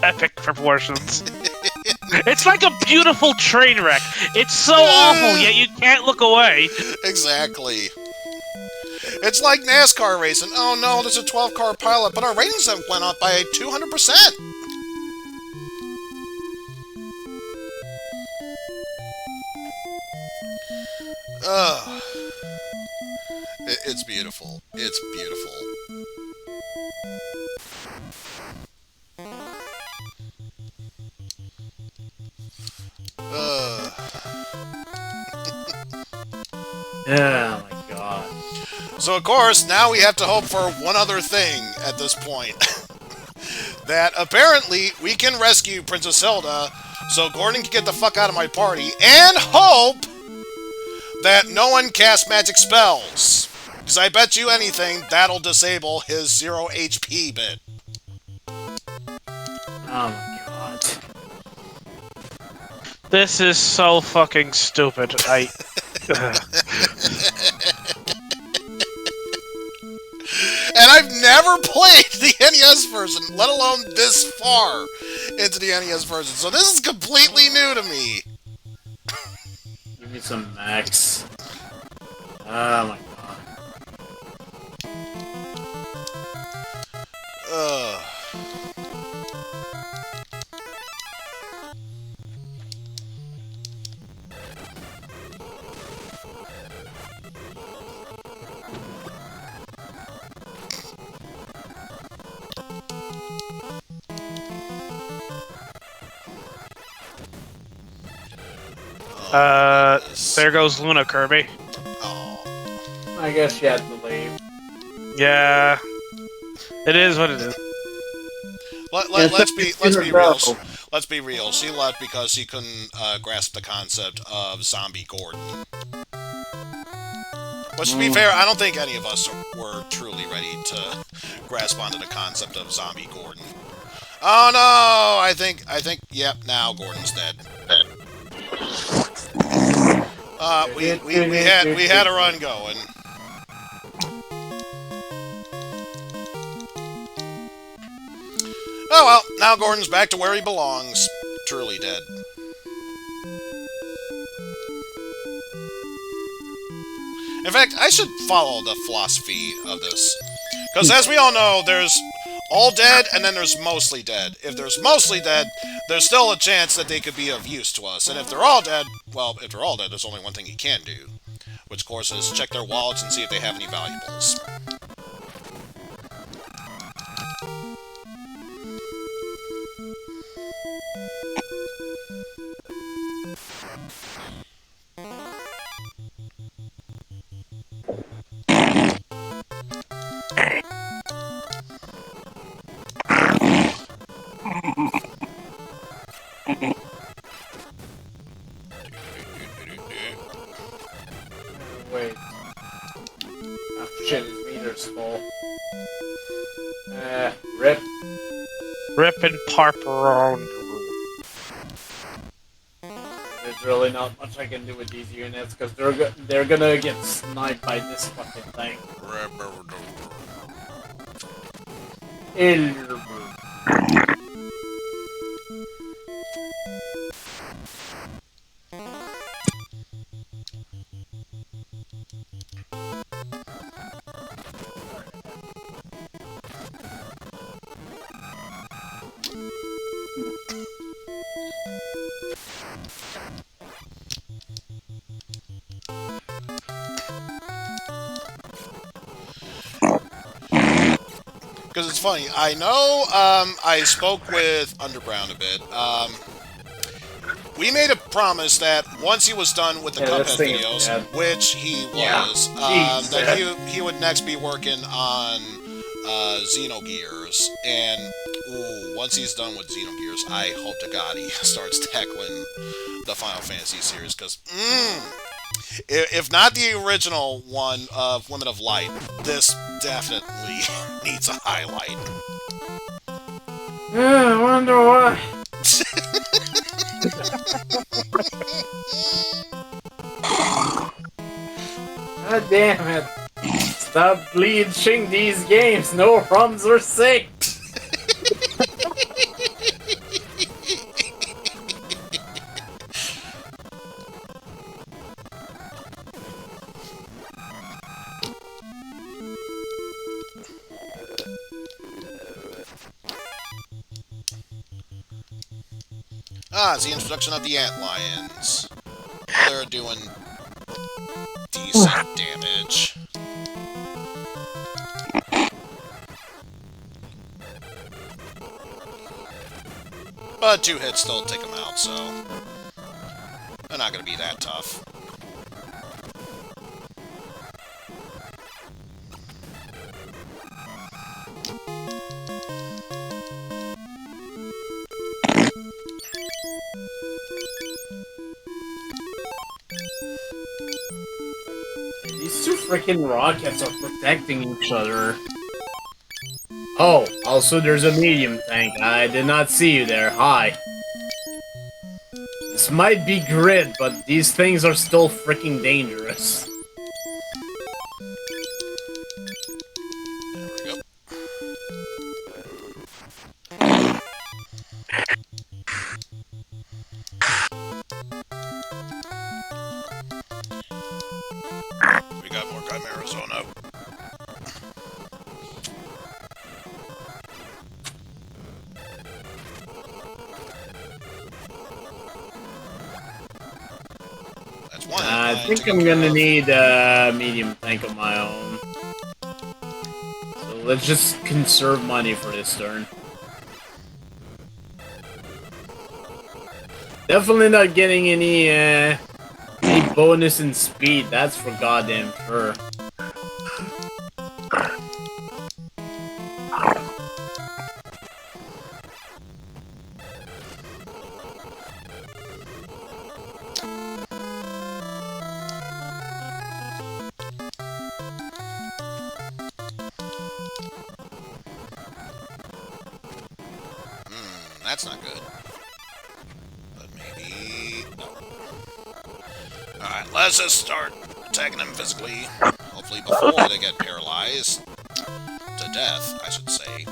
epic proportions. It's like a beautiful train wreck. It's so awful, yet you can't look away. Exactly. It's like NASCAR racing. Oh no, there's a 12-car pilot, but our ratings have went up by 200%. It's beautiful. It's beautiful. Oh my god. So of course, now we have to hope for one other thing at this point. That apparently we can rescue Princess Hilda, so Gordon can get the fuck out of my party, and hope that no one casts magic spells. Because I bet you anything, that'll disable his 0 HP bit. Oh my god. This is so fucking stupid. And I've never played the NES version, let alone this far into the NES version, so this is completely new to me. Give me some max. Oh my god. There goes Luna Kirby. I guess she had to leave. Yeah. It is what it is. Let's be Consider real. go. Let's be real. She left because she couldn't grasp the concept of Zombie Gordon. Which, to be fair, I don't think any of us were truly ready to grasp onto the concept of Zombie Gordon. Oh no! I think, yep, now Gordon's dead. We had a run going. Oh well, now Gordon's back to where he belongs. Truly dead. In fact, I should follow the philosophy of this. Because as we all know, there's all dead, and then there's mostly dead. If there's mostly dead, there's still a chance that they could be of use to us. And if they're all dead, well, if they're all dead, there's only one thing you can do. Which, of course, is check their wallets and see if they have any valuables. Wait. Oh shit, his meter's full. Rip. Rip and parp around the room. There's really not much I can do with these units because they're gonna get sniped by this fucking thing. Because it's funny, I know, I spoke with Underground a bit. We made a promise that once he was done with the Cuphead videos, which he was, that he would next be working on Xenogears. And once he's done with Xenogears, I hope to God he starts tackling the Final Fantasy series. Because, if not the original one of Women of Light, this definitely needs a highlight. I wonder why. God damn it. Stop bleaching these games. No ROMs are safe. It's the introduction of the Antlions. They're doing decent damage. But 2 hits still take them out, so they're not going to be that tough. These two freaking rockets are protecting each other. Oh, also there's a medium tank. I did not see you there. Hi. This might be grid, but these things are still freaking dangerous. There we go. We got more chimeras on up. That's one. I think I'm gonna need a medium tank of my own. So let's just conserve money for this turn. Definitely not getting any bonus in speed, that's for goddamn sure. that's not good. But maybe... no. Alright, let's just start attacking them physically. Hopefully before they get paralyzed. To death, I should say.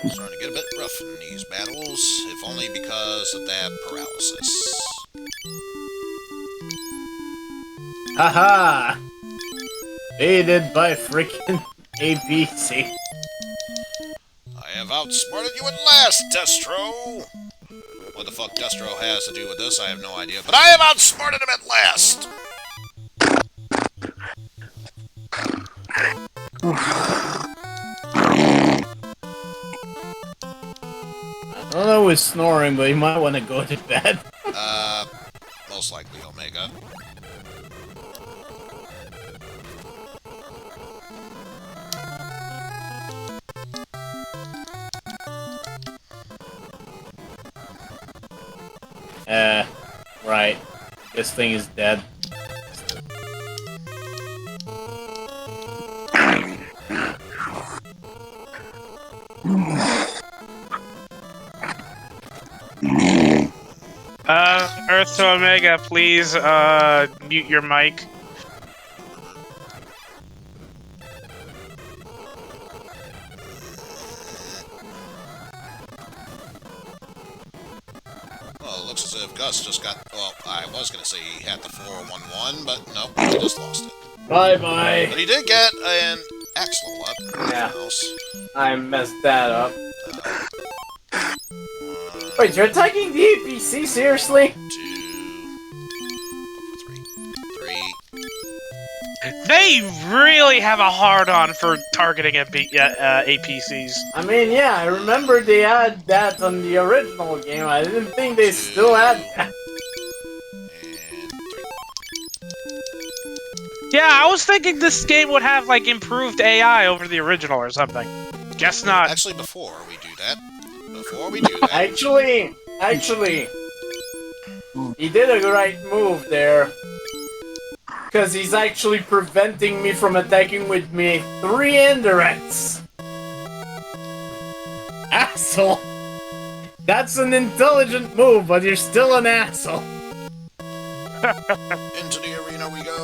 Starting to get a bit rough in these battles, if only because of that paralysis. Haha! Aided by freaking APC. I have outsmarted you at last, Destro! What the fuck Destro has to do with this, I have no idea, but I have outsmarted him at last! I don't know who's snoring, but you might want to go to bed. Most likely Omega. Right. This thing is dead. Earth to Omega, please, mute your mic. Well, it looks as if Gus just got... well, I was gonna say he had the 411, but nope, he just lost it. Bye-bye! But he did get an axe level up. Yeah. Else. I messed that up. Wait, you're attacking the APC? Seriously? 3. They really have a hard-on for targeting APCs. I mean, yeah, I remember they had that on the original game. I didn't think they still had that. And 3. Yeah, I was thinking this game would have, like, improved AI over the original or something. Guess not. Actually, before we do that... Actually, he did a right move there. Because he's actually preventing me from attacking with me 3 indirects. Asshole! That's an intelligent move, but you're still an asshole. Into the arena we go!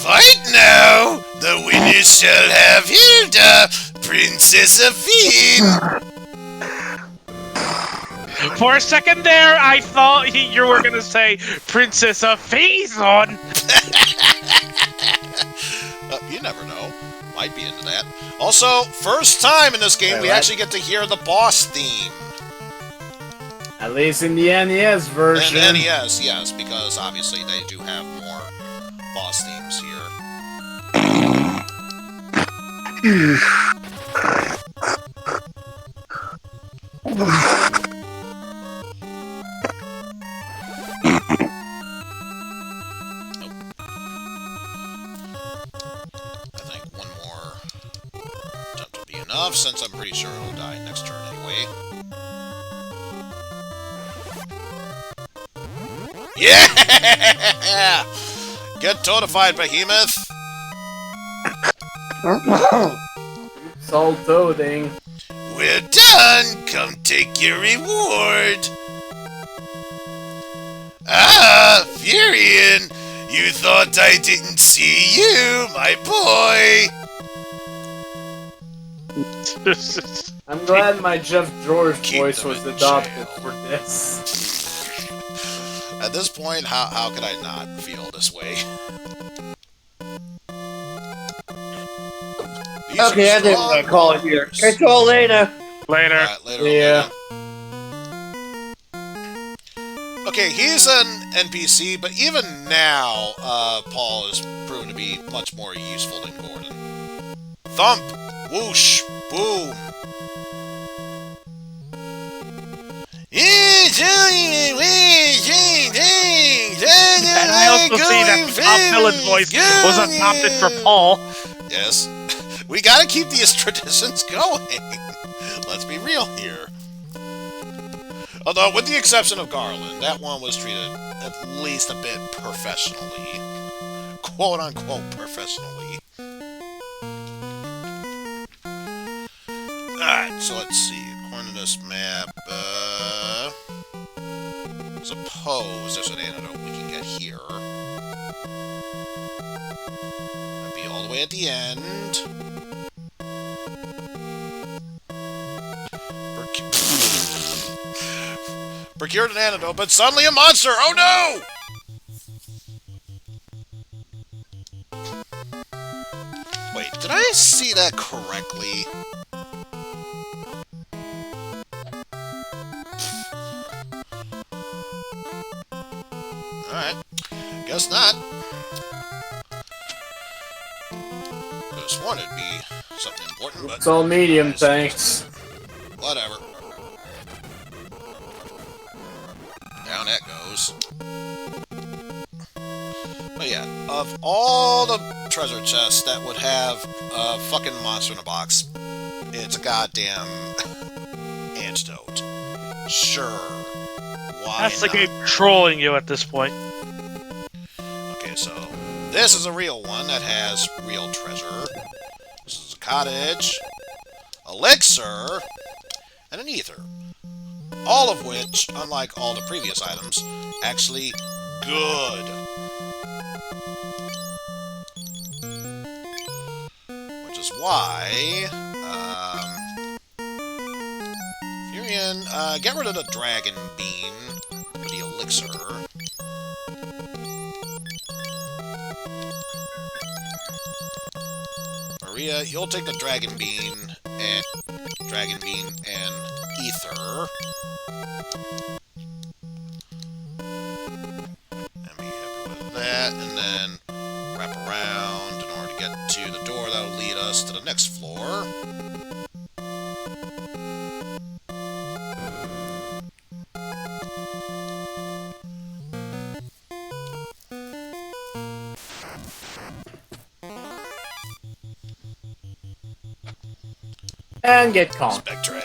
Fight now! The winner shall have Hilda, Princess of Fiend! For a second there, I thought you were gonna say Princess of Phazon! You never know. Might be into that. Also, first time in this game we actually get to hear the boss theme. At least in the NES version. And NES, yes, because obviously they do have more boss themes here. Enough, since I'm pretty sure it'll die next turn anyway. Yeah! Get toadified, Behemoth! Soul toading. We're done! Come take your reward! Ah, Furion! You thought I didn't see you, my boy! I'm glad my Jeff George voice was adopted for this. At this point, how could I not feel this way? Okay, I think I'm gonna call it here. Catch you all later. Later. Later. Yeah. Okay, he's an NPC, but even now, Paul is proven to be much more useful than Gordon. Thump! Whoosh! Boom! And I also see that the top villain voice was adopted for Paul. Yes. We gotta keep these traditions going. Let's be real here. Although, with the exception of Garland, that one was treated at least a bit professionally. Quote-unquote professionally. Alright, so let's see. According to this map, suppose there's an antidote we can get here. That'd be all the way at the end. Procured an antidote, but suddenly a monster! Oh no! Wait, did I see that correctly? Alright. Guess not. Could have sworn it'd be something important, but... It's all medium, thanks. Whatever. Down that goes. But yeah, of all the treasure chests that would have a fucking monster in a box, it's a goddamn antidote. Sure. Why That's the not? game trolling you at this point. Okay, so this is a real one that has real treasure. This is a cottage, elixir, and an ether. All of which, unlike all the previous items, actually good. Which is why, Furion, get rid of the dragon bean for the elixir. Maria, you'll take the dragon bean and ether. And be happy with that, and then wrap around in order to get to the door that will lead us to the next floor. And get calm. Spectre.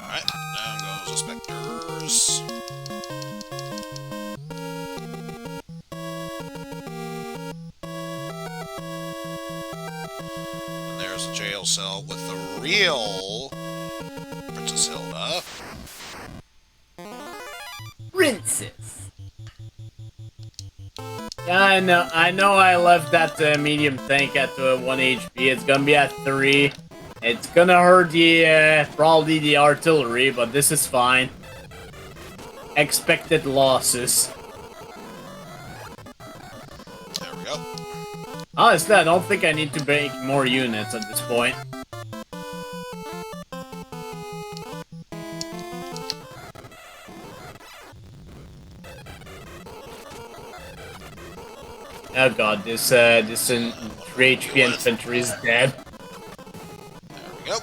Alright, down goes the specters. And there's a jail cell with the real Princess Hilda. Princess. Yeah, I know I left that medium tank at 1 HP. It's gonna be at 3. It's gonna hurt the, probably the artillery, but this is fine. Expected losses. There we go. Honestly, I don't think I need to make more units at this point. Oh god, this 3 HP infantry is dead. There we go.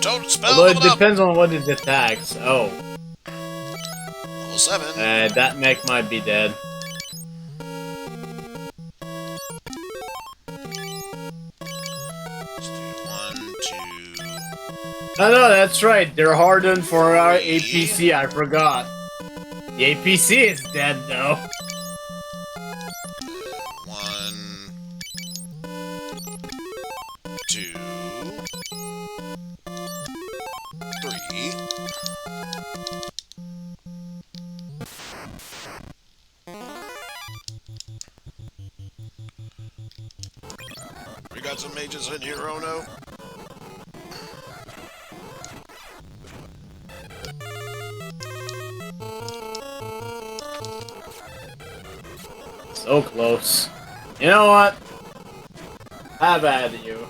Total spell Although it leveled up. depends on what it attacks. Oh. Level 7. That mech might be dead. Let's do 1, 2. Oh no, that's right. They're hardened for our APC. I forgot. The APC is dead though. 1, 2, 3. got some mages in here, oh no. So close. You know what? Have at you.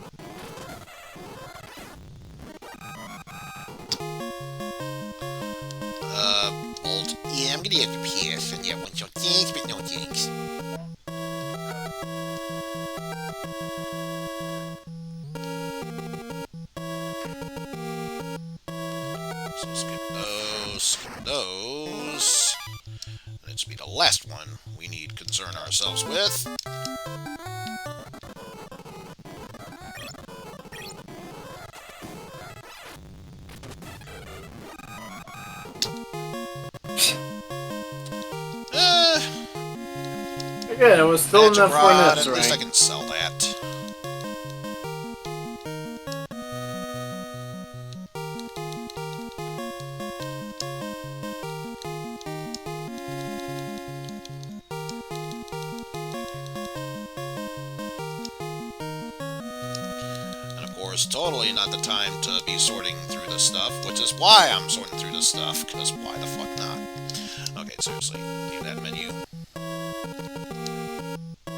Bolt. Yeah, I'm gonna have to pass on that one, so thanks, but no thanks. So skip those. That should be the last one we need to concern ourselves with. Okay, it was still Magic enough for rod, this, at least I right? can sell that. And of course, totally not the time to be sorting through this stuff, which is why I'm sorting through this stuff, because why the fuck not? Okay, seriously, leave that menu.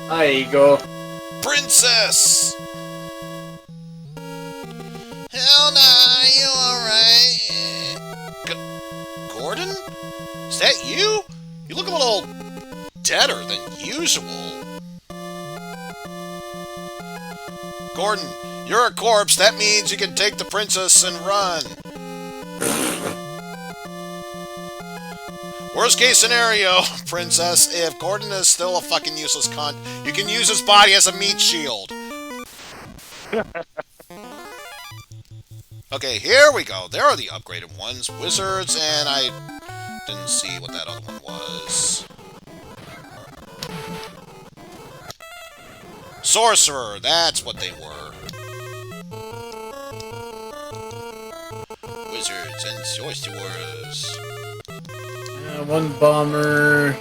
There you go. Princess! Hell nah, you alright? Gordon? Is that you? You look a little deader than usual. Gordon, you're a corpse. That means you can take the princess and run. Worst case scenario, princess, if Gordon is still a fucking useless cunt, you can use his body as a meat shield. Okay, here we go. There are the upgraded ones. Wizards, and I didn't see what that other one was. Sorcerer, that's what they were. Wizards and sorcerers. One bomber,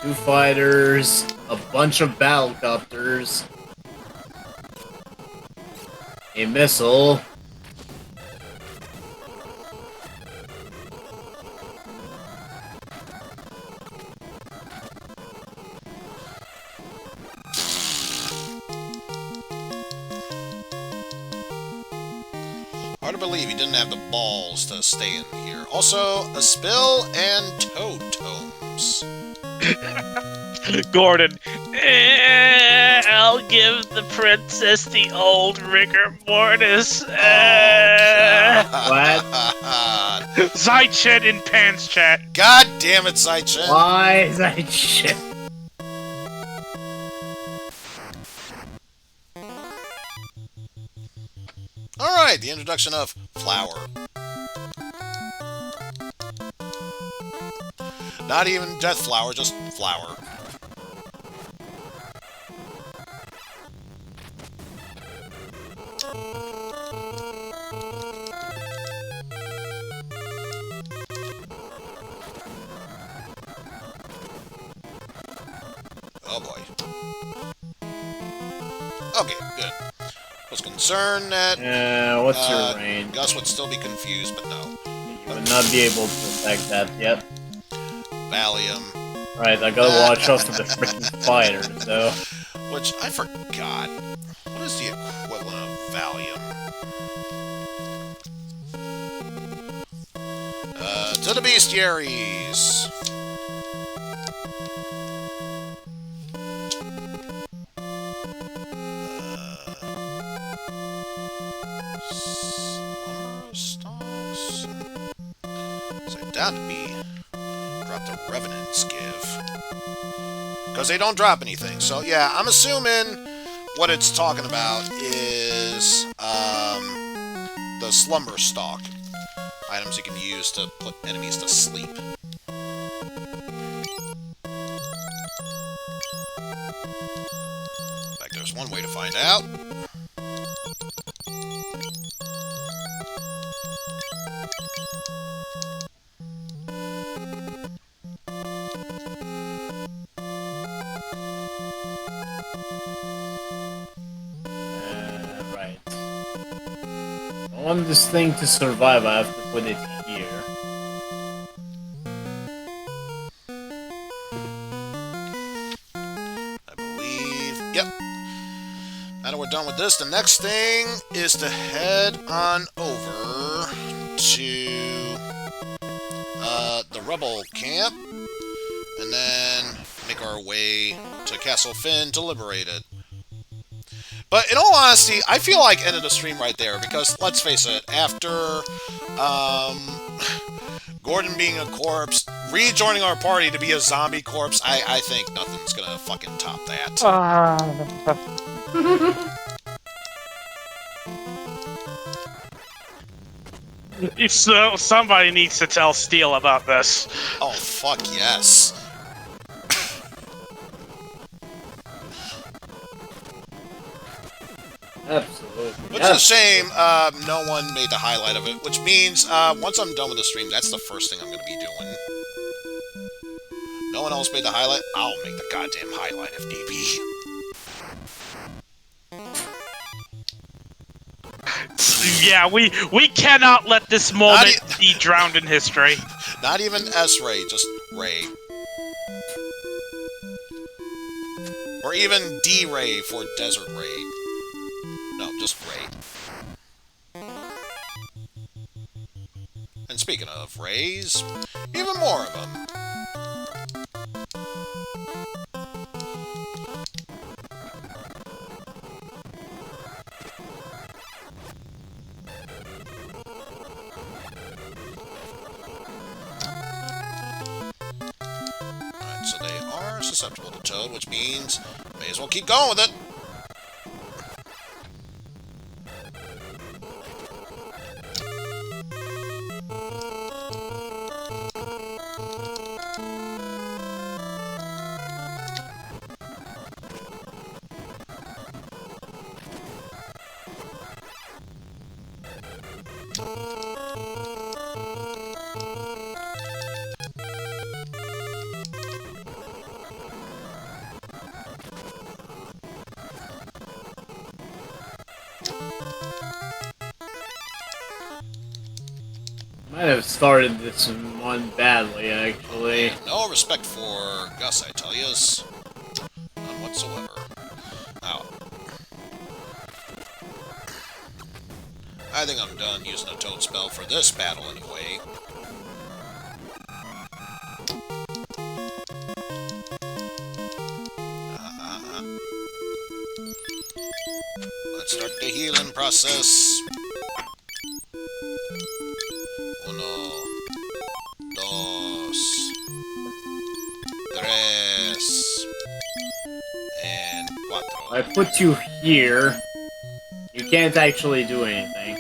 2 fighters, a bunch of battlecopters, a missile, Hard to believe he didn't have the balls to stay in here. Also, a spill and toad tomes. Gordon, I'll give the princess the old rigor mortis. What? Zai-Chet in pants chat. God damn it, Zai-Chen. Why is that shit? Alright, the introduction of flour. Not even death flour, just flour. Oh boy. Okay, good. Was concerned that What's your range? Gus would still be confused, but no. You would not be able to affect that yet. Valium. Right, I gotta watch out for the freaking fighters, though. Which, I forgot. What is the equivalent of Valium? To the bestiaries! Slumber stocks? So down to be drop the Revenants give. Because they don't drop anything. So yeah, I'm assuming what it's talking about is the Slumber Stalk. Items you can use to put enemies to sleep. In fact, there's one way to find out. want this thing to survive, I have to put it here. I believe. Yep. Now that we're done with this, the next thing is to head on over to the Rebel camp, and then make our way to Castle Finn to liberate it. But in all honesty, I feel like ended the stream right there, because let's face it, after Gordon being a corpse, rejoining our party to be a zombie corpse, I think nothing's gonna fucking top that. So somebody needs to tell Steel about this. Oh, fuck yes. Absolutely. Which is a shame no one made the highlight of it, which means once I'm done with the stream, that's the first thing I'm going to be doing. No one else made the highlight? I'll make the goddamn highlight if need be. Yeah, we cannot let this moment be drowned in history. Not even S-Ray, just Ray. Or even D-Ray for Desert Ray. No, just Ray. And speaking of Rays, even more of them. Alright, so they are susceptible to Toad, which means may as well keep going with it. Might have started this one badly, actually. No respect for Gus, I tell yous. None whatsoever. Now, I think I'm done using a Toad spell for this battle anyway. Let's start the healing process. Uno, dos, tres, and cuatro. I put you here. You can't actually do anything.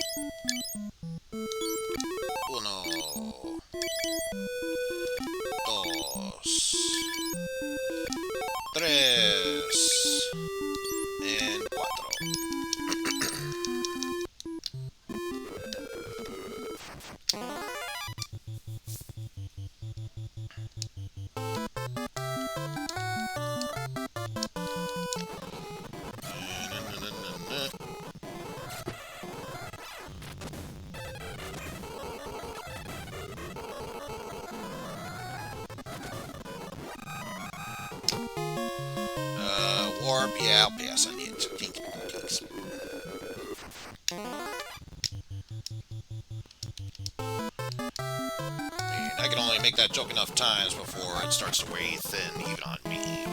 Uno, dos, tres, and cuatro. Warp, yeah, yes, I need it. Thank you, please. I mean, I can only make that joke enough times before it starts to wear thin, even on me.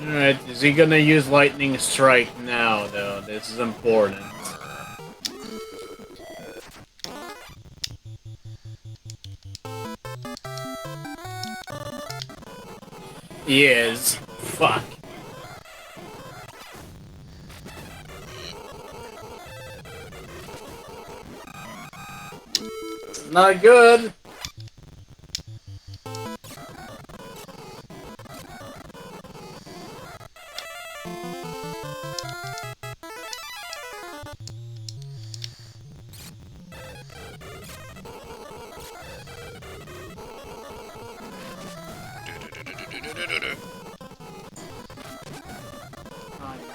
Alright, is he gonna use Lightning Strike now, though? This is important. He is. Fuck. not good.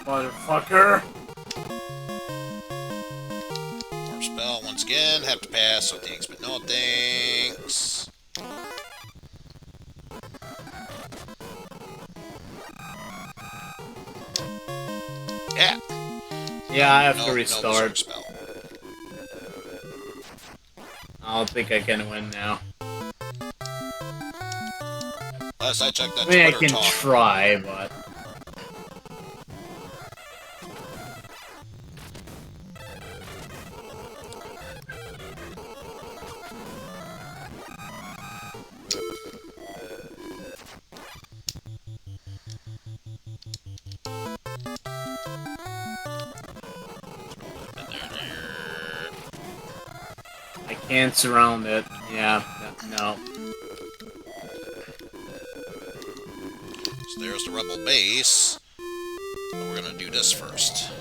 Motherfucker. More spell once again. Have to pass, so thanks, but no thanks. Yeah. Yeah, I have No, to no restart. spell. I don't think I can win now. Last I checked, that I mean, I Twitter can talk. try, but... I can't surround it. Yeah, no. So there's the rebel base. But we're gonna do this first.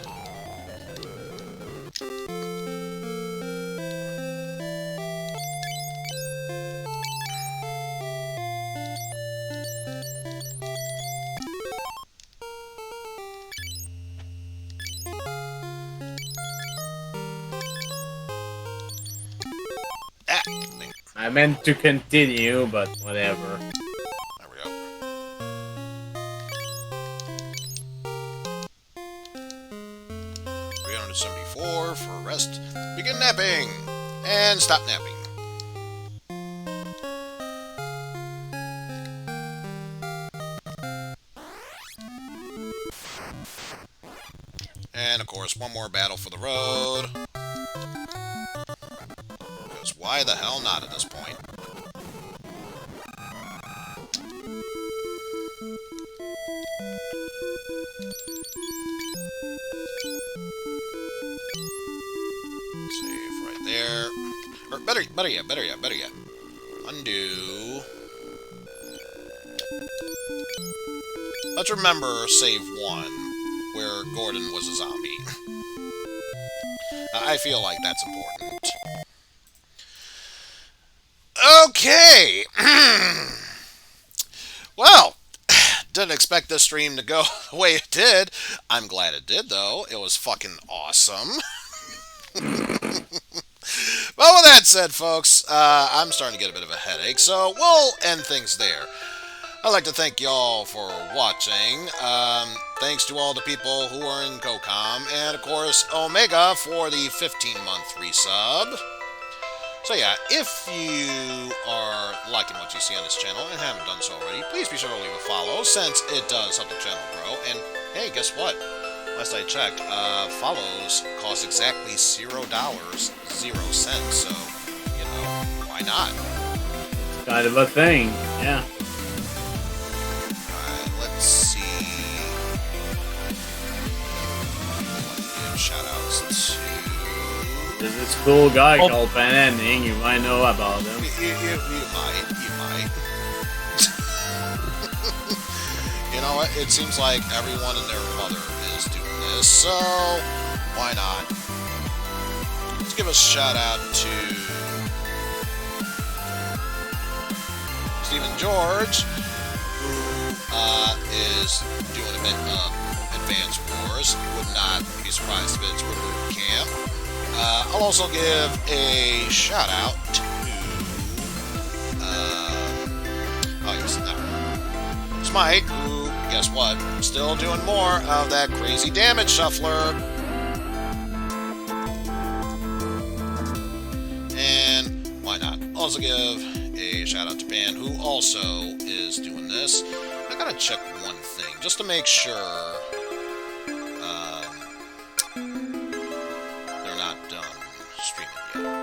Ah, I meant to continue, but whatever. there we go. $374 for rest. Begin napping! And stop napping. And of course, one more battle for the road. Because why the hell not at this point? Save right there. Or better yet. Undo. Let's remember save 1, where Gordon was a zombie. I feel like that's important. Okay! Well, didn't expect this stream to go the way it did. I'm glad it did, though. It was fucking awesome. Well, with that said, folks, I'm starting to get a bit of a headache, so we'll end things there. I'd like to thank y'all for watching. Thanks to all the people who are in COCOM, and of course, Omega for the 15-month resub. So yeah, if you are liking what you see on this channel and haven't done so already, please be sure to leave a follow, since it does help the channel grow. And hey, guess what? Last I checked, follows cost exactly $0.00, so, you know, why not? It's kind of a thing, yeah. Alright, let's see. Give shoutouts to... There's this cool guy called Panending, you might know about him. You might. You know what? It seems like everyone and their mother is doing this, so why not? Let's give a shout out to Stephen George, who is doing a bit of Advanced Wars. Would not be surprised if it's Boot Camp. I'll also give a shout out to Smite, who, guess what, still doing more of that crazy damage shuffler. And why not? Also give a shout out to Pan, who also is doing this. I gotta check one thing, just to make sure they're not done streaming yet.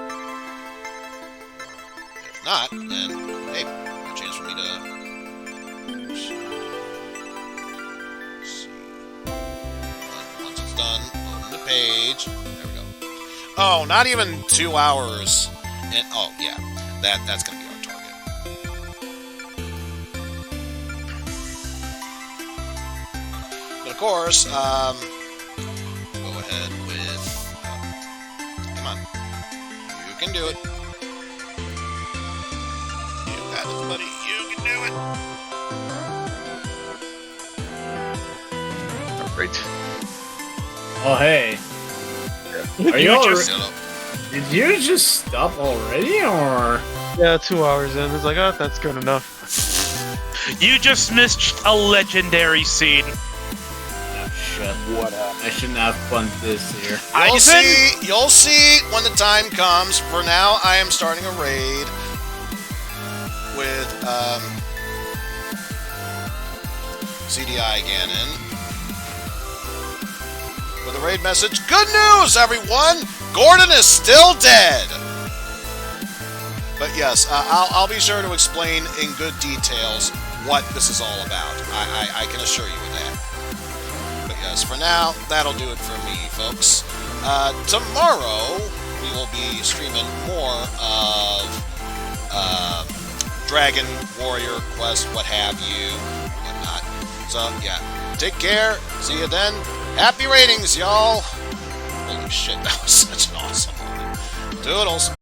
If not, then, hey, a chance for me to... Once it's done, open the page. There we go. Oh, not even 2 hours And, oh, yeah. That's going to be our target. But of course, go ahead with... come on. You can do it. You got it, buddy. You can do it. Right. Oh, hey. Are you Did you just stop already, or? Yeah, 2 hours in. It's like, oh, that's good enough. You just missed a legendary scene. Oh, shit. What up? I shouldn't have fun this here. You'll see when the time comes. For now, I am starting a raid with CDI Ganon. With a raid message. Good news, everyone! Gordon is still dead! But yes, I'll be sure to explain in good details what this is all about. I can assure you of that. But yes, for now, that'll do it for me, folks. Tomorrow, we will be streaming more of Dragon, Warrior, Quest, what have you, whatnot. So, yeah. Take care. See you then. Happy ratings, y'all! Holy shit, that was such an awesome moment. Doodles.